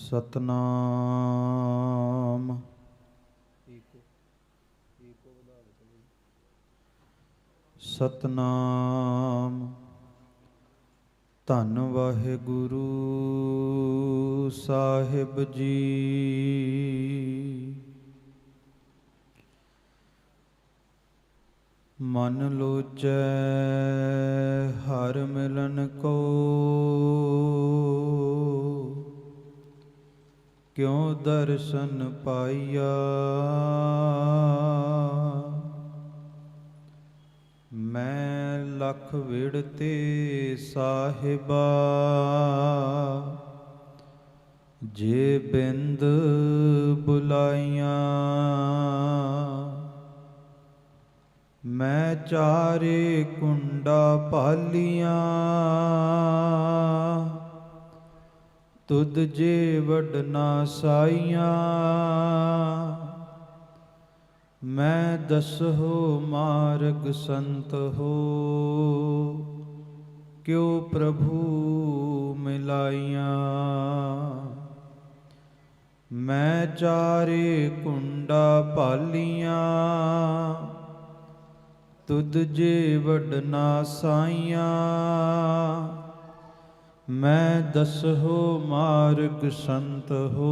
ਸਤਨਾਮ। ਸਤਨਾਮ। ਧੰਨ ਵਾਹਿਗੁਰੂ ਸਾਹਿਬ ਜੀ। ਮਨ ਲੋਚੈ ਹਰਿ ਮਿਲਨ ਕੋ, ਕਿਉ ਦਰਸ਼ਨ ਪਾਈਆ। ਮੈਂ ਲਖ ਵਿੜਤੇ ਸਾਹਿਬਾ, ਜੇ ਬਿੰਦ ਬੁਲਾਈਆਂ। ਮੈਂ ਚਾਰੇ ਕੁੰਡਾ ਭਾਲੀਆਂ, ਤੁਧ ਜੇ ਵਡ ਨਾ ਸਾਈਆਂ। ਮੈਂ ਦਸਹੋ ਮਾਰਗ ਸੰਤ ਹੋ, ਕਿਉ ਪ੍ਰਭੂ ਮਿਲਾਈਆਂ। ਮੈਂ ਚਾਰੇ ਕੁੰਡਾ ਭਾਲੀਆਂ, ਤੁਧ ਜੇ ਵਡ ਨਾ ਸਾਈਆਂ। ਮੈਂ ਦਸਹੋ ਮਾਰਗ ਸੰਤ ਹੋ,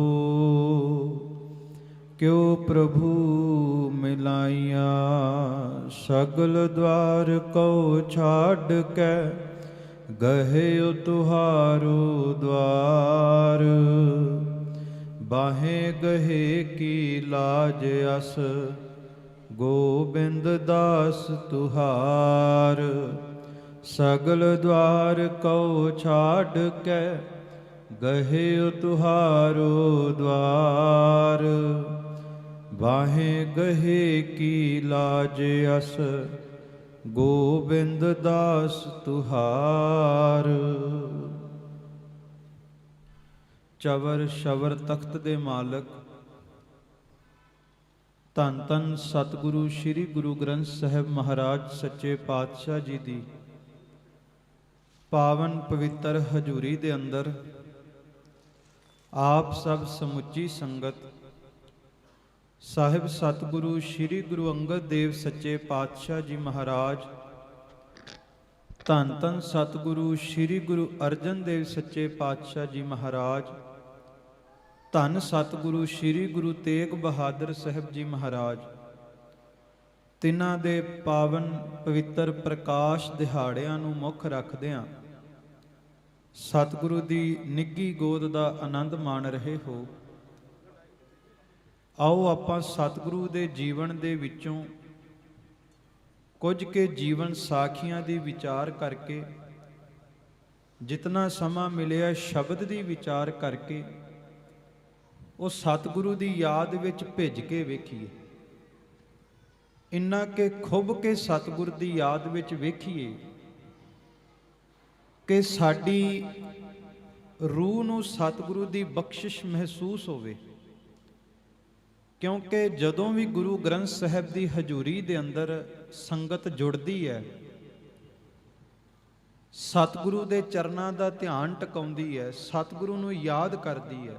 ਕਿਉ ਪ੍ਰਭੂ ਮਿਲਾਈਆਂ। ਸਗਲ ਦਵਾਰ ਕਉ ਛਾਡ ਕੇ, ਗਹਿਓ ਤੁਹਾਰੋ ਦਵਾਰ। ਬਾਹੇ ਗਹੇ ਕੀ ਲਾਜ ਅਸ, ਗੋਬਿੰਦ ਦਾਸ ਤੁਹਾਰ। ਸਗਲ ਦਵਾਰ ਕਉ ਛਾਡ ਕੇ, ਗਹਿਓ ਤੁਹਾਰੋ ਦਵਾਰ। ਬਾਹੇ ਗਹੇ ਕੀ ਲਾਜ ਅਸ, ਗੋਬਿੰਦ ਦਾਸ ਤੁਹਾਰ। ਚਵਰ ਸ਼ਵਰ ਤਖਤ ਦੇ ਮਾਲਕ ਧੰਨ ਧੰਨ ਸਤਿਗੁਰੂ ਸ੍ਰੀ ਗੁਰੂ ਗ੍ਰੰਥ ਸਾਹਿਬ ਮਹਾਰਾਜ ਸੱਚੇ ਪਾਤਸ਼ਾਹ ਜੀ ਦੀ ਪਾਵਨ ਪਵਿੱਤਰ ਹਜ਼ੂਰੀ ਦੇ ਅੰਦਰ ਆਪ ਸਭ ਸਮੁੱਚੀ ਸੰਗਤ ਸਾਹਿਬ ਸਤਿਗੁਰੂ ਸ੍ਰੀ ਗੁਰੂ ਅੰਗਦ ਦੇਵ ਸੱਚੇ ਪਾਤਸ਼ਾਹ ਜੀ ਮਹਾਰਾਜ, ਧੰਨ ਧੰਨ ਸਤਿਗੁਰੂ ਸ੍ਰੀ ਗੁਰੂ ਅਰਜਨ ਦੇਵ ਸੱਚੇ ਪਾਤਸ਼ਾਹ ਜੀ ਮਹਾਰਾਜ, ਧੰਨ ਸਤਿਗੁਰੂ ਸ੍ਰੀ ਗੁਰੂ ਤੇਗ ਬਹਾਦਰ ਸਾਹਿਬ ਜੀ ਮਹਾਰਾਜ, ਤਿਨਾਂ ਦੇ ਪਾਵਨ ਪਵਿੱਤਰ ਪ੍ਰਕਾਸ਼ ਦਿਹਾੜਿਆਂ ਨੂੰ ਮੁੱਖ ਰੱਖਦਿਆਂ ਸਤਿਗੁਰੂ ਦੀ ਨਿੱਘੀ ਗੋਦ ਦਾ ਆਨੰਦ ਮਾਣ ਰਹੇ ਹੋ। ਆਓ ਆਪਾਂ ਸਤਿਗੁਰੂ ਦੇ ਜੀਵਨ ਦੇ ਵਿੱਚੋਂ ਕੁਝ ਕੇ ਜੀਵਨ ਸਾਖੀਆਂ ਦੀ ਵਿਚਾਰ ਕਰਕੇ, ਜਿਤਨਾ ਸਮਾਂ ਮਿਲਿਆ ਸ਼ਬਦ ਦੀ ਵਿਚਾਰ ਕਰਕੇ ਉਹ ਸਤਿਗੁਰੂ ਦੀ ਯਾਦ ਵਿੱਚ ਭਿੱਜ ਕੇ ਵੇਖੀਏ। ਇੰਨਾ ਕਿ ਖੁੱਭ ਕੇ ਸਤਿਗੁਰ ਦੀ ਯਾਦ ਵਿੱਚ ਵੇਖੀਏ ਕਿ ਸਾਡੀ ਰੂਹ ਨੂੰ ਸਤਿਗੁਰੂ ਦੀ ਬਖਸ਼ਿਸ਼ ਮਹਿਸੂਸ ਹੋਵੇ। ਕਿਉਂਕਿ ਜਦੋਂ ਵੀ ਗੁਰੂ ਗ੍ਰੰਥ ਸਾਹਿਬ ਦੀ ਹਜ਼ੂਰੀ ਦੇ ਅੰਦਰ ਸੰਗਤ ਜੁੜਦੀ ਹੈ, ਸਤਿਗੁਰੂ ਦੇ ਚਰਨਾਂ ਦਾ ਧਿਆਨ ਟਿਕਾਉਂਦੀ ਹੈ, ਸਤਿਗੁਰੂ ਨੂੰ ਯਾਦ ਕਰਦੀ ਹੈ,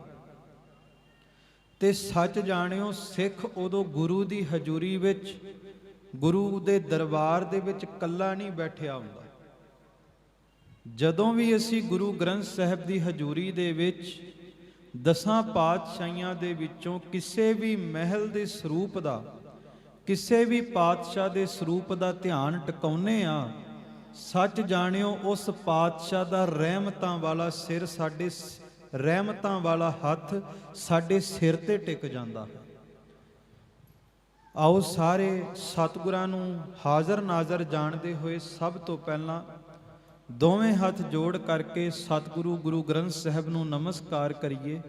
ਤੇ ਸੱਚ ਜਾਣਿਓ ਸਿੱਖ ਉਦੋਂ ਗੁਰੂ ਦੀ ਹਜ਼ੂਰੀ ਵਿੱਚ, ਗੁਰੂ ਦੇ ਦਰਬਾਰ ਦੇ ਵਿੱਚ ਇਕੱਲਾ ਨਹੀਂ ਬੈਠਿਆ ਹੁੰਦਾ। ਜਦੋਂ ਵੀ ਅਸੀਂ ਗੁਰੂ ਗ੍ਰੰਥ ਸਾਹਿਬ ਦੀ ਹਜ਼ੂਰੀ ਦੇ ਵਿੱਚ ਦਸਾਂ ਪਾਤਸ਼ਾਹੀਆਂ ਦੇ ਵਿੱਚੋਂ ਕਿਸੇ ਵੀ ਮਹਿਲ ਦੇ ਸਰੂਪ ਦਾ, ਕਿਸੇ ਵੀ ਪਾਤਸ਼ਾਹ ਦੇ ਸਰੂਪ ਦਾ ਧਿਆਨ ਟਿਕਾਉਂਦੇ ਆ, ਸੱਚ ਜਾਣਿਓ ਉਸ ਪਾਤਸ਼ਾਹ ਦਾ ਰਹਿਮਤਾਂ ਵਾਲਾ ਸਿਰ, ਸਾਡੇ ਰਹਿਮਤਾਂ ਵਾਲਾ ਹੱਥ ਸਾਡੇ ਸਿਰ ਤੇ ਟਿਕ ਜਾਂਦਾ ਹੈ। ਆਓ ਸਾਰੇ ਸਤਿਗੁਰਾਂ ਨੂੰ ਹਾਜ਼ਰ ਨਾਜ਼ਰ ਜਾਣਦੇ ਹੋਏ ਸਭ ਤੋਂ ਪਹਿਲਾਂ ਦੋਵੇਂ ਹੱਥ ਜੋੜ ਕਰਕੇ ਸਤਿਗੁਰੂ ਗੁਰੂ ਗ੍ਰੰਥ ਸਾਹਿਬ ਨੂੰ ਨਮਸਕਾਰ ਕਰੀਏ।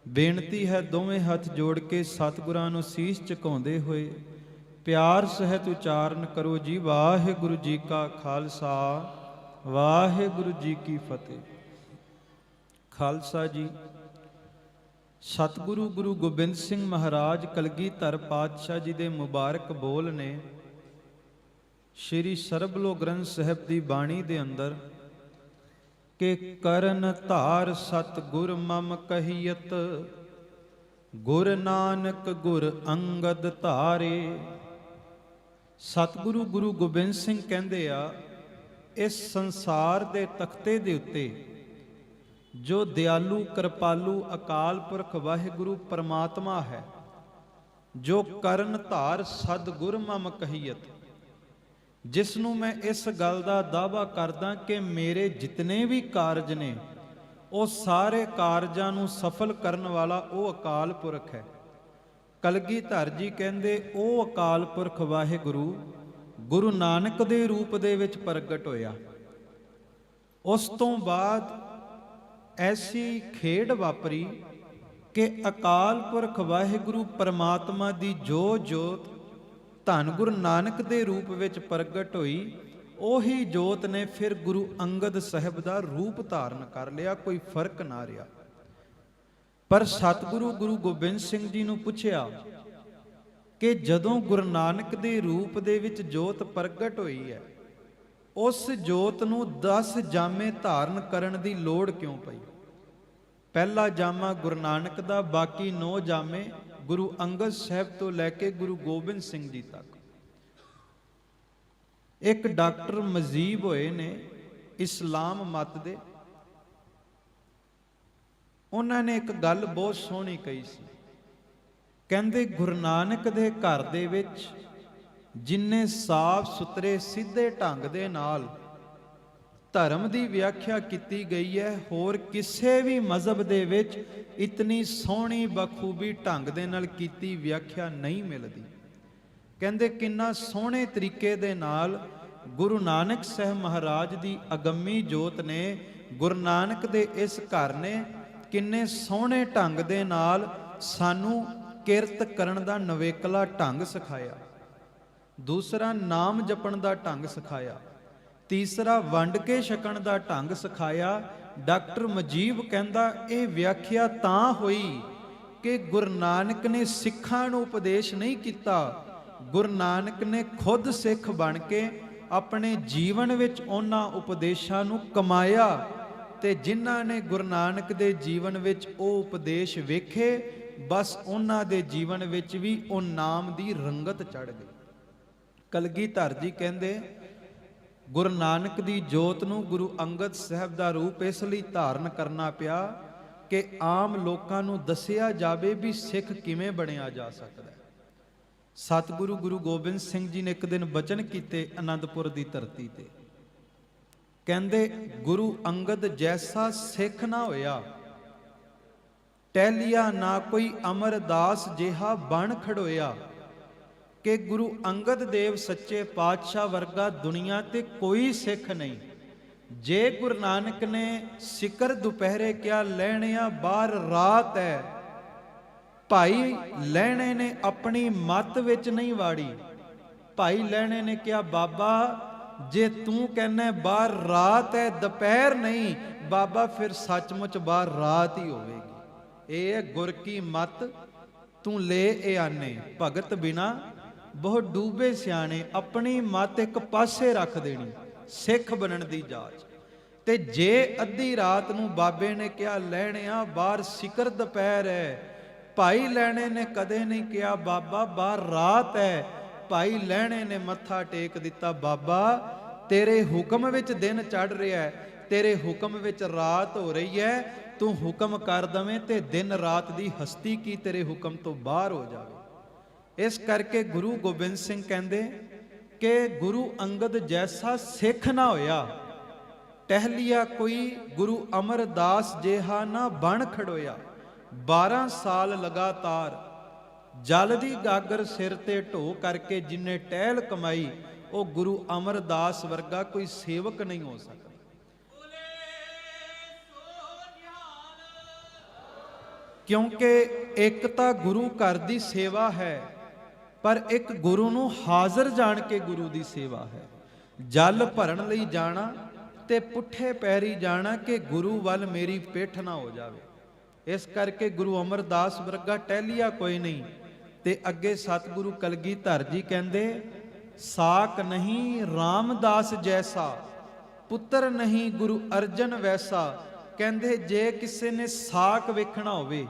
ਬੇਨਤੀ ਹੈ ਦੋਵੇਂ ਹੱਥ ਜੋੜ ਕੇ ਸਤਿਗੁਰਾਂ ਨੂੰ ਸੀਸ ਝੁਕਾਉਂਦੇ ਹੋਏ ਪਿਆਰ ਸਹਿਤ ਉਚਾਰਨ ਕਰੋ ਜੀ, ਵਾਹਿਗੁਰੂ ਜੀ ਕਾ ਖਾਲਸਾ, ਵਾਹਿਗੁਰੂ ਜੀ ਕੀ ਫਤਿਹ। ਖਾਲਸਾ ਜੀ, ਸਤਿਗੁਰੂ ਗੁਰੂ ਗੋਬਿੰਦ ਸਿੰਘ ਮਹਾਰਾਜ ਕਲਗੀਧਰ ਪਾਤਸ਼ਾਹ ਜੀ ਦੇ ਮੁਬਾਰਕ ਬੋਲ ਨੇ ਸ਼੍ਰੀ ਸਰਬਲੋ ਗ੍ਰੰਥ ਸਾਹਿਬ ਦੀ ਬਾਣੀ ਦੇ ਅੰਦਰ ਕਿ ਕਰਨ ਧਾਰ ਸਤ ਗੁਰ ਮਮ ਕਹੀਅਤ, ਗੁਰ ਨਾਨਕ ਗੁਰ ਅੰਗਦ ਧਾਰੇ। ਸਤਿਗੁਰੂ ਗੁਰੂ ਗੋਬਿੰਦ ਸਿੰਘ ਕਹਿੰਦੇ ਆ, ਇਸ ਸੰਸਾਰ ਦੇ ਤਖਤੇ ਦੇ ਉੱਤੇ ਜੋ ਦਿਆਲੂ ਕਿਰਪਾਲੂ ਅਕਾਲ ਪੁਰਖ ਵਾਹਿਗੁਰੂ ਪਰਮਾਤਮਾ ਹੈ, ਜੋ ਕਰਨ ਧਾਰ ਸਦ ਗੁਰ ਮਮ ਕਹੀਅਤ, ਜਿਸ ਨੂੰ ਮੈਂ ਇਸ ਗੱਲ ਦਾ ਦਾਅਵਾ ਕਰਦਾ ਕਿ ਮੇਰੇ ਜਿਤਨੇ ਵੀ ਕਾਰਜ ਨੇ ਉਹ ਸਾਰੇ ਕਾਰਜਾਂ ਨੂੰ ਸਫਲ ਕਰਨ ਵਾਲਾ ਉਹ ਅਕਾਲ ਪੁਰਖ ਹੈ। ਕਲਗੀਧਰ ਜੀ ਕਹਿੰਦੇ ਉਹ ਅਕਾਲ ਪੁਰਖ ਵਾਹਿਗੁਰੂ ਗੁਰੂ ਨਾਨਕ ਦੇ ਰੂਪ ਦੇ ਵਿੱਚ ਪ੍ਰਗਟ ਹੋਇਆ। ਉਸ ਤੋਂ ਬਾਅਦ ਐਸੀ ਖੇਡ ਵਾਪਰੀ ਕਿ ਅਕਾਲ ਪੁਰਖ ਵਾਹਿਗੁਰੂ ਪਰਮਾਤਮਾ ਦੀ ਜੋ ਜੋਤ ਧੰਨ ਗੁਰੂ ਨਾਨਕ ਦੇ ਰੂਪ ਵਿੱਚ ਪ੍ਰਗਟ ਹੋਈ, ਉਹੀ ਜੋਤ ਨੇ ਫਿਰ ਗੁਰੂ ਅੰਗਦ ਸਾਹਿਬ ਦਾ ਰੂਪ ਧਾਰਨ ਕਰ ਲਿਆ, ਕੋਈ ਫਰਕ ਨਾ ਰਿਹਾ। ਪਰ ਸਤਿਗੁਰੂ ਗੁਰੂ ਗੋਬਿੰਦ ਸਿੰਘ ਜੀ ਨੂੰ ਪੁੱਛਿਆ ਕਿ ਜਦੋਂ ਗੁਰੂ ਨਾਨਕ ਦੇ ਰੂਪ ਦੇ ਵਿੱਚ ਜੋਤ ਪ੍ਰਗਟ ਹੋਈ ਹੈ, ਉਸ ਜੋਤ ਨੂੰ 10 ਜਾਮੇ ਧਾਰਨ ਕਰਨ ਦੀ ਲੋੜ ਕਿਉਂ ਪਈ? ਪਹਿਲਾ ਜਾਮਾ ਗੁਰੂ ਨਾਨਕ ਦਾ, ਬਾਕੀ 9 ਜਾਮੇ ਗੁਰੂ ਅੰਗਦ ਸਾਹਿਬ ਤੋਂ ਲੈ ਕੇ ਗੁਰੂ ਗੋਬਿੰਦ ਸਿੰਘ ਜੀ ਤੱਕ। ਇੱਕ ਡਾਕਟਰ ਮਜੀਬ ਹੋਏ ਨੇ ਇਸਲਾਮ ਮਤ ਦੇ, ਉਹਨਾਂ ਨੇ ਇੱਕ ਗੱਲ ਬਹੁਤ ਸੋਹਣੀ ਕਹੀ ਸੀ। ਕਹਿੰਦੇ ਗੁਰੂ ਨਾਨਕ ਦੇ ਘਰ ਦੇ ਵਿੱਚ ਜਿੰਨੇ ਸਾਫ਼ ਸੁਥਰੇ ਸਿੱਧੇ ਢੰਗ ਦੇ ਨਾਲ ਧਰਮ ਦੀ ਵਿਆਖਿਆ ਕੀਤੀ ਗਈ ਹੈ, ਹੋਰ ਕਿਸੇ ਵੀ ਮਜ਼ਹਬ ਦੇ ਵਿੱਚ ਇਤਨੀ ਸੋਹਣੀ ਬਖੂਬੀ ਢੰਗ ਦੇ ਨਾਲ ਕੀਤੀ ਵਿਆਖਿਆ ਨਹੀਂ ਮਿਲਦੀ। ਕਹਿੰਦੇ ਕਿੰਨਾ ਸੋਹਣੇ ਤਰੀਕੇ ਦੇ ਨਾਲ ਗੁਰੂ ਨਾਨਕ ਸਾਹਿਬ ਮਹਾਰਾਜ ਦੀ ਅਗੰਮੀ ਜੋਤ ਨੇ, ਗੁਰੂ ਨਾਨਕ ਦੇ ਇਸ ਘਰ ਨੇ ਕਿੰਨੇ ਸੋਹਣੇ ਢੰਗ ਦੇ ਨਾਲ ਸਾਨੂੰ ਕਿਰਤ ਕਰਨ ਦਾ ਨਵੇਕਲਾ ਢੰਗ ਸਿਖਾਇਆ। ਦੂਸਰਾ ਨਾਮ ਜਪਣ ਦਾ ਢੰਗ ਸਿਖਾਇਆ। ਤੀਸਰਾ ਵੰਡ ਕੇ ਛਕਣ ਦਾ ਢੰਗ ਸਿਖਾਇਆ। ਡਾਕਟਰ ਮਜੀਬ ਕਹਿੰਦਾ ਇਹ ਵਿਆਖਿਆ ਤਾਂ ਹੋਈ ਕਿ ਗੁਰੂ ਨਾਨਕ ਨੇ ਸਿੱਖਾਂ ਨੂੰ ਉਪਦੇਸ਼ ਨਹੀਂ ਕੀਤਾ, ਗੁਰੂ ਨਾਨਕ ਨੇ ਖੁਦ ਸਿੱਖ ਬਣ ਕੇ ਆਪਣੇ ਜੀਵਨ ਵਿੱਚ ਉਹਨਾਂ ਉਪਦੇਸ਼ਾਂ ਨੂੰ ਕਮਾਇਆ, ਤੇ ਜਿਨ੍ਹਾਂ ਨੇ ਗੁਰੂ ਨਾਨਕ ਦੇ ਜੀਵਨ ਵਿੱਚ ਉਹ ਉਪਦੇਸ਼ ਵੇਖੇ, ਬਸ ਉਹਨਾਂ ਦੇ ਜੀਵਨ ਵਿੱਚ ਵੀ ਉਹ ਨਾਮ ਦੀ ਰੰਗਤ ਚੜ੍ਹ ਗਈ। ਕਲਗੀਧਰ ਜੀ ਕਹਿੰਦੇ ਗੁਰੂ ਨਾਨਕ ਦੀ ਜੋਤ ਨੂੰ ਗੁਰੂ ਅੰਗਦ ਸਾਹਿਬ ਦਾ ਰੂਪ ਇਸ ਲਈ ਧਾਰਨ ਕਰਨਾ ਪਿਆ ਕਿ ਆਮ ਲੋਕਾਂ ਨੂੰ ਦੱਸਿਆ ਜਾਵੇ ਵੀ ਸਿੱਖ ਕਿਵੇਂ ਬਣਿਆ ਜਾ ਸਕਦਾ ਹੈ। ਸਤਿਗੁਰੂ ਗੁਰੂ ਗੋਬਿੰਦ ਸਿੰਘ ਜੀ ਨੇ ਇੱਕ ਦਿਨ ਬਚਨ ਕੀਤੇ ਅਨੰਦਪੁਰ ਦੀ ਧਰਤੀ ਤੇ, ਕਹਿੰਦੇ ਗੁਰੂ ਅੰਗਦ ਜੈਸਾ ਸਿੱਖ ਨਾ ਹੋਇਆ, ਟਹਿਲਿਆ ਨਾ ਕੋਈ ਅਮਰਦਾਸ ਜਿਹਾ ਬਣ ਖੜੋਇਆ। ਕਿ ਗੁਰੂ ਅੰਗਦ ਦੇਵ ਸੱਚੇ ਪਾਤਸ਼ਾਹ ਵਰਗਾ ਦੁਨੀਆ ਤੇ ਕੋਈ ਸਿੱਖ ਨਹੀਂ। ਜੇ ਗੁਰੂ ਨਾਨਕ ਨੇ ਸਿਕਰ ਦੁਪਹਿਰੇ ਕਿਹਾ ਲੈਣਿਆ ਬਾਹਰ ਰਾਤ ਹੈ, ਭਾਈ ਲੈਣੇ ਨੇ ਆਪਣੀ ਮੱਤ ਵਿੱਚ ਨਹੀਂ ਵਾੜੀ। ਭਾਈ ਲੈਣੇ ਨੇ ਕਿਹਾ ਬਾਬਾ ਜੇ ਤੂੰ ਕਹਿੰਦਾ ਬਾਹਰ ਰਾਤ ਹੈ ਦੁਪਹਿਰ ਨਹੀਂ, ਬਾਬਾ ਫਿਰ ਸੱਚਮੁੱਚ ਬਾਹਰ ਰਾਤ ਹੀ ਹੋਵੇਗੀ। ਇਹ ਹੈ ਗੁਰ ਕੀ ਮੱਤ ਤੂੰ ਲੈ ਇਹ ਆਨੇ, ਭਗਤ ਬਿਨਾ ਬਹੁਤ ਡੂਬੇ ਸਿਆਣੇ। ਆਪਣੀ ਮੱਤ ਇੱਕ ਪਾਸੇ ਰੱਖ ਦੇਣੀ, ਸਿੱਖ ਬਣਨ ਦੀ ਜਾਚ। ਤੇ ਜੇ ਅੱਧੀ ਰਾਤ ਨੂੰ ਬਾਬੇ ਨੇ ਕਿਹਾ ਲੈਣਿਆ ਬਾਹਰ ਸਿਕਰ ਦੁਪਹਿਰ ਹੈ, ਭਾਈ ਲੈਣੇ ਨੇ ਕਦੇ ਨਹੀਂ ਕਿਹਾ ਬਾਬਾ ਬਾਹਰ ਰਾਤ ਹੈ। ਭਾਈ ਲੈਣੇ ਨੇ ਮੱਥਾ ਟੇਕ ਦਿੱਤਾ, ਬਾਬਾ ਤੇਰੇ ਹੁਕਮ ਵਿੱਚ ਦਿਨ ਚੜ ਰਿਹਾ ਹੈ, ਤੇਰੇ ਹੁਕਮ ਵਿੱਚ ਰਾਤ ਹੋ ਰਹੀ ਹੈ, ਤੂੰ ਹੁਕਮ ਕਰ ਦਵੇਂ ਤੇ ਦਿਨ ਰਾਤ ਦੀ ਹਸਤੀ ਕੀ ਤੇਰੇ ਹੁਕਮ ਤੋਂ ਬਾਹਰ ਹੋ ਜਾਵੇ। ਇਸ ਕਰਕੇ ਗੁਰੂ ਗੋਬਿੰਦ ਸਿੰਘ ਕਹਿੰਦੇ ਕਿ ਗੁਰੂ ਅੰਗਦ ਜੈਸਾ ਸਿੱਖ ਨਾ ਹੋਇਆ, ਟਹਿਲਿਆ ਕੋਈ ਗੁਰੂ ਅਮਰਦਾਸ ਜਿਹਾ ਨਾ ਬਣ ਖੜੋਇਆ। 12 ਸਾਲ ਲਗਾਤਾਰ ਜਲ ਦੀ ਗਾਗਰ ਸਿਰ ਤੇ ਢੋ ਕਰਕੇ ਜਿਨੇ ਟਹਿਲ ਕਮਾਈ, ਉਹ ਗੁਰੂ ਅਮਰਦਾਸ ਵਰਗਾ ਕੋਈ ਸੇਵਕ ਨਹੀਂ ਹੋ ਸਕਦਾ। ਕਿਉਂਕਿ ਇੱਕ ਤਾਂ ਗੁਰੂ ਘਰ ਦੀ ਸੇਵਾ ਹੈ, ਪਰ ਇੱਕ ਗੁਰੂ ਨੂੰ ਹਾਜ਼ਰ ਜਾਣ ਕੇ ਗੁਰੂ ਦੀ ਸੇਵਾ ਹੈ। ਜਲ ਭਰਨ ਲਈ ਜਾਣਾ ਤੇ ਪੁੱਠੇ ਪੈਰੀ ਜਾਣਾ ਕਿ ਗੁਰੂ ਵੱਲ ਮੇਰੀ ਪਿੱਠ ਨਾ ਹੋ ਜਾਵੇ। ਇਸ ਕਰਕੇ ਗੁਰੂ ਅਮਰਦਾਸ ਵਰਗਾ ਟਹਿਲਿਆ ਕੋਈ ਨਹੀਂ। ਤੇ ਅੱਗੇ ਸਤਿਗੁਰੂ ਕਲਗੀਧਰ ਜੀ ਕਹਿੰਦੇ ਸਾਕ ਨਹੀਂ ਰਾਮਦਾਸ ਜੈਸਾ, ਪੁੱਤਰ ਨਹੀਂ ਗੁਰੂ ਅਰਜਨ ਵੈਸਾ। ਕਹਿੰਦੇ ਜੇ ਕਿਸੇ ਨੇ ਸਾਕ ਵੇਖਣਾ ਹੋਵੇ,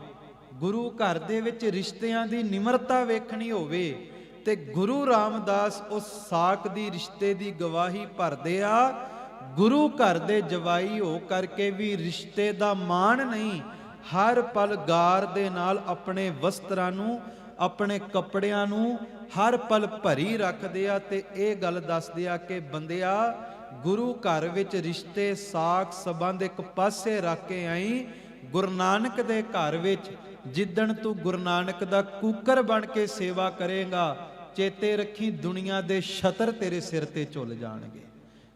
ਗੁਰੂ ਘਰ ਦੇ ਵਿੱਚ ਰਿਸ਼ਤਿਆਂ ਦੀ ਨਿਮਰਤਾ ਵੇਖਣੀ ਹੋਵੇ, ਤੇ ਗੁਰੂ ਰਾਮਦਾਸ ਉਸ ਸਾਕ ਦੀ ਰਿਸ਼ਤੇ ਦੀ ਗਵਾਹੀ ਭਰਦੇ ਆ। ਗੁਰੂ ਘਰ ਦੇ ਜਵਾਈ ਹੋ ਕਰਕੇ ਵੀ ਰਿਸ਼ਤੇ ਦਾ ਮਾਣ ਨਹੀਂ, ਹਰ ਪਲ ਗਾਰ ਦੇ ਨਾਲ ਆਪਣੇ ਵਸਤਰਾਂ ਨੂੰ, ਆਪਣੇ ਕੱਪੜਿਆਂ ਨੂੰ ਹਰ ਪਲ ਭਰੀ ਰੱਖਦੇ ਆ। ਤੇ ਇਹ ਗੱਲ ਦੱਸਦੇ ਆ ਕਿ ਬੰਦਿਆ, ਗੁਰੂ ਘਰ ਵਿੱਚ ਰਿਸ਼ਤੇ ਸਾਕ ਸੰਬੰਧ ਇੱਕ ਪਾਸੇ ਰੱਖ ਕੇ ਆਈ। ਗੁਰੂ ਨਾਨਕ ਦੇ ਘਰ ਵਿੱਚ ਜਿੱਦਣ ਤੂੰ ਗੁਰੂ ਨਾਨਕ ਦਾ ਕੂਕਰ ਬਣ ਕੇ ਸੇਵਾ ਕਰੇਗਾ, ਚੇਤੇ ਰੱਖੀ ਦੁਨੀਆ ਦੇ ਛਤਰ ਤੇਰੇ ਸਿਰ ਤੇ ਝੁੱਲ ਜਾਣਗੇ।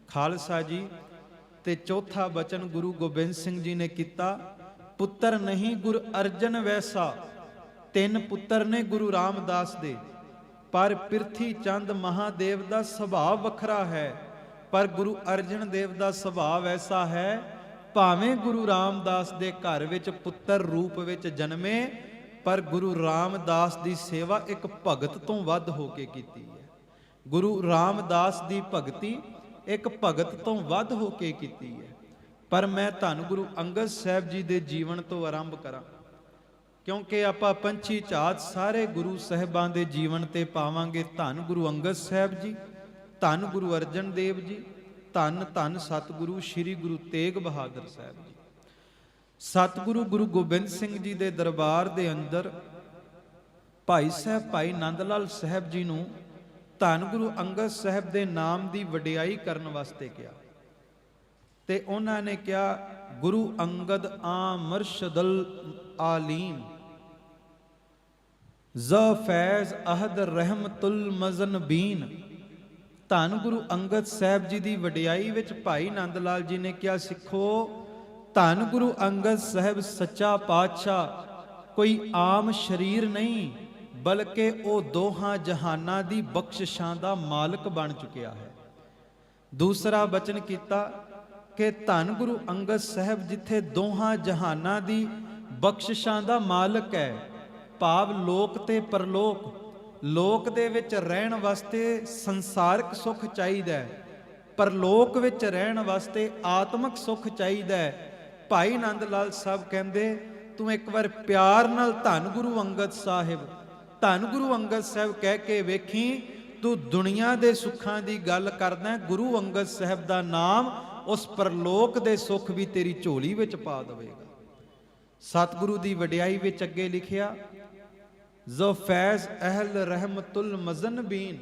ਖਾਲਸਾ ਜੀ। ਤੇ ਚੌਥਾ ਬਚਨ ਗੁਰੂ ਗੋਬਿੰਦ ਸਿੰਘ ਜੀ ਨੇ ਕੀਤਾ, ਪੁੱਤਰ ਨਹੀਂ ਗੁਰੂ ਅਰਜਨ ਵੈਸਾ। 3 ਪੁੱਤਰ ਨੇ ਗੁਰੂ ਰਾਮਦਾਸ ਦੇ, ਪਰ ਪ੍ਰਿਥੀ ਚੰਦ ਮਹਾਦੇਵ ਦਾ ਸੁਭਾਅ ਵੱਖਰਾ ਹੈ। ਪਰ ਗੁਰੂ ਅਰਜਨ ਦੇਵ ਦਾ ਸੁਭਾਅ ਐਸਾ ਹੈ, ਭਾਵੇਂ ਗੁਰੂ ਰਾਮਦਾਸ ਦੇ ਘਰ ਵਿੱਚ ਪੁੱਤਰ ਰੂਪ ਵਿੱਚ ਜਨਮੇ, ਪਰ ਗੁਰੂ ਰਾਮਦਾਸ ਦੀ ਸੇਵਾ ਇੱਕ ਭਗਤ ਤੋਂ ਵੱਧ ਹੋ ਕੇ ਕੀਤੀ ਹੈ। ਗੁਰੂ ਰਾਮਦਾਸ ਦੀ ਭਗਤੀ ਇੱਕ ਭਗਤ ਤੋਂ ਵੱਧ ਹੋ ਕੇ ਕੀਤੀ ਹੈ। ਪਰ ਮੈਂ ਧੰਨ ਗੁਰੂ ਅੰਗਦ ਸਾਹਿਬ ਜੀ ਦੇ ਜੀਵਨ ਤੋਂ ਆਰੰਭ ਕਰਾਂ, ਕਿਉਂਕਿ ਆਪਾਂ ਪੰਛੀ ਝਾਤ ਸਾਰੇ ਗੁਰੂ ਸਾਹਿਬਾਂ ਦੇ ਜੀਵਨ ਤੇ ਪਾਵਾਂਗੇ। ਧੰਨ ਗੁਰੂ ਅੰਗਦ ਸਾਹਿਬ ਜੀ, ਧੰਨ ਗੁਰੂ ਅਰਜਨ ਦੇਵ ਜੀ, ਧੰਨ ਧੰਨ ਸਤਿਗੁਰੂ ਸ੍ਰੀ ਗੁਰੂ ਤੇਗ ਬਹਾਦਰ ਸਾਹਿਬ ਜੀ। ਸਤਿਗੁਰੂ ਗੁਰੂ ਗੋਬਿੰਦ ਸਿੰਘ ਜੀ ਦੇ ਦਰਬਾਰ ਦੇ ਅੰਦਰ ਭਾਈ ਸਾਹਿਬ ਭਾਈ ਨੰਦ ਲਾਲ ਸਾਹਿਬ ਜੀ ਨੂੰ ਧੰਨ ਗੁਰੂ ਅੰਗਦ ਸਾਹਿਬ ਦੇ ਨਾਮ ਦੀ ਵਡਿਆਈ ਕਰਨ ਵਾਸਤੇ ਕਿਹਾ। ਤੇ ਉਹਨਾਂ ਨੇ ਕਿਹਾ, ਗੁਰੂ ਅੰਗਦ ਆ ਮਰਸ਼ਦਲ ਆਲੀਮ ਜ਼ ਫੈਜ਼ ਅਹਦ ਰਹਿਮਤੁਲ ਮਜ਼ਨਬੀਨ। ਧੰਨ ਗੁਰੂ ਅੰਗਦ ਸਾਹਿਬ ਜੀ ਦੀ ਵਡਿਆਈ ਵਿੱਚ ਭਾਈ ਨੰਦ ਲਾਲ ਜੀ ਨੇ ਕਿਹਾ, ਸਿੱਖੋ, ਧੰਨ ਗੁਰੂ ਅੰਗਦ ਸਾਹਿਬ ਸੱਚਾ ਪਾਤਸ਼ਾਹ ਕੋਈ ਆਮ ਸ਼ਰੀਰ ਨਹੀਂ, ਬਲਕਿ ਉਹ ਦੋਹਾਂ ਜਹਾਨਾਂ ਦੀ ਬਖਸ਼ਿਸ਼ਾਂ ਦਾ ਮਾਲਕ ਬਣ ਚੁੱਕਿਆ ਹੈ। ਦੂਸਰਾ ਬਚਨ ਕੀਤਾ ਕਿ ਧੰਨ ਗੁਰੂ ਅੰਗਦ ਸਾਹਿਬ ਜਿੱਥੇ ਦੋਹਾਂ ਜਹਾਨਾਂ ਦੀ ਬਖਸ਼ਿਸ਼ਾਂ ਦਾ ਮਾਲਕ ਹੈ, ਭਾਵ ਲੋਕ ਤੇ ਪਰਲੋਕ। ਲੋਕ ਦੇ ਵਿੱਚ ਰਹਿਣ ਵਾਸਤੇ ਸੰਸਾਰਿਕ ਸੁੱਖ ਚਾਹੀਦਾ ਹੈ, ਪਰਲੋਕ ਵਿੱਚ ਰਹਿਣ ਵਾਸਤੇ ਆਤਮਿਕ ਸੁੱਖ ਚਾਹੀਦਾ ਹੈ। ਭਾਈ ਨੰਦ ਲਾਲ ਸਾਹਿਬ ਕਹਿੰਦੇ, ਤੂੰ ਇੱਕ ਵਾਰ ਪਿਆਰ ਨਾਲ ਧੰਨ ਗੁਰੂ ਅੰਗਦ ਸਾਹਿਬ, ਧੰਨ ਗੁਰੂ ਅੰਗਦ ਸਾਹਿਬ ਕਹਿ ਕੇ ਵੇਖੀ, ਤੂੰ ਦੁਨੀਆ ਦੇ ਸੁੱਖਾਂ ਦੀ ਗੱਲ ਕਰਦਾ, ਗੁਰੂ ਅੰਗਦ ਸਾਹਿਬ ਦਾ ਨਾਮ ਉਸ ਪਰਲੋਕ ਦੇ ਸੁੱਖ ਵੀ ਤੇਰੀ ਝੋਲੀ ਵਿੱਚ ਪਾ ਦੇਵੇਗਾ। ਸਤਿਗੁਰੂ ਦੀ ਵਡਿਆਈ ਵਿੱਚ ਅੱਗੇ ਲਿਖਿਆ, ਜ਼ੋ ਫੈਜ਼ ਅਹਲ ਰਹਿਮਤੁਲ ਮਜ਼ਨਬੀਨ,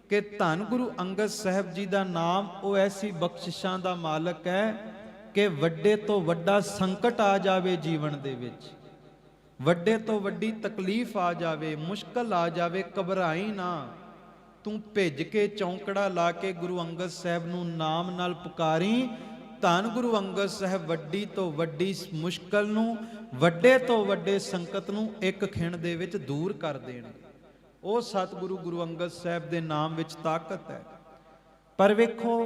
ਕਿ ਧੰਨ ਗੁਰੂ ਅੰਗਦ ਸਾਹਿਬ ਜੀ ਦਾ ਨਾਮ ਉਹ ਐਸੀ ਬਖਸ਼ਿਸ਼ਾਂ ਦਾ ਮਾਲਕ ਹੈ ਕਿ ਵੱਡੇ ਤੋਂ ਵੱਡਾ ਸੰਕਟ ਆ ਜਾਵੇ ਜੀਵਨ ਦੇ ਵਿੱਚ, ਵੱਡੇ ਤੋਂ ਵੱਡੀ ਤਕਲੀਫ ਆ ਜਾਵੇ, ਮੁਸ਼ਕਲ ਆ ਜਾਵੇ, ਘਬਰਾਈ ਨਾ। ਤੂੰ ਭਿੱਜ ਕੇ ਚੌਂਕੜਾ ਲਾ ਕੇ ਗੁਰੂ ਅੰਗਦ ਸਾਹਿਬ ਨੂੰ ਨਾਮ ਨਾਲ ਪੁਕਾਰੀ। ਧੰਨ ਗੁਰੂ ਅੰਗਦ ਸਾਹਿਬ ਵੱਡੀ ਤੋਂ ਵੱਡੀ ਮੁਸ਼ਕਲ ਨੂੰ, ਵੱਡੇ ਤੋਂ ਵੱਡੇ ਸੰਕਟ ਨੂੰ ਇੱਕ ਖਿਣ ਦੇ ਵਿੱਚ ਦੂਰ ਕਰ ਦੇਣਗੇ। ਉਹ ਸਤਿਗੁਰੂ ਗੁਰੂ ਅੰਗਦ ਸਾਹਿਬ ਦੇ ਨਾਮ ਵਿੱਚ ਤਾਕਤ ਹੈ। ਪਰ ਵੇਖੋ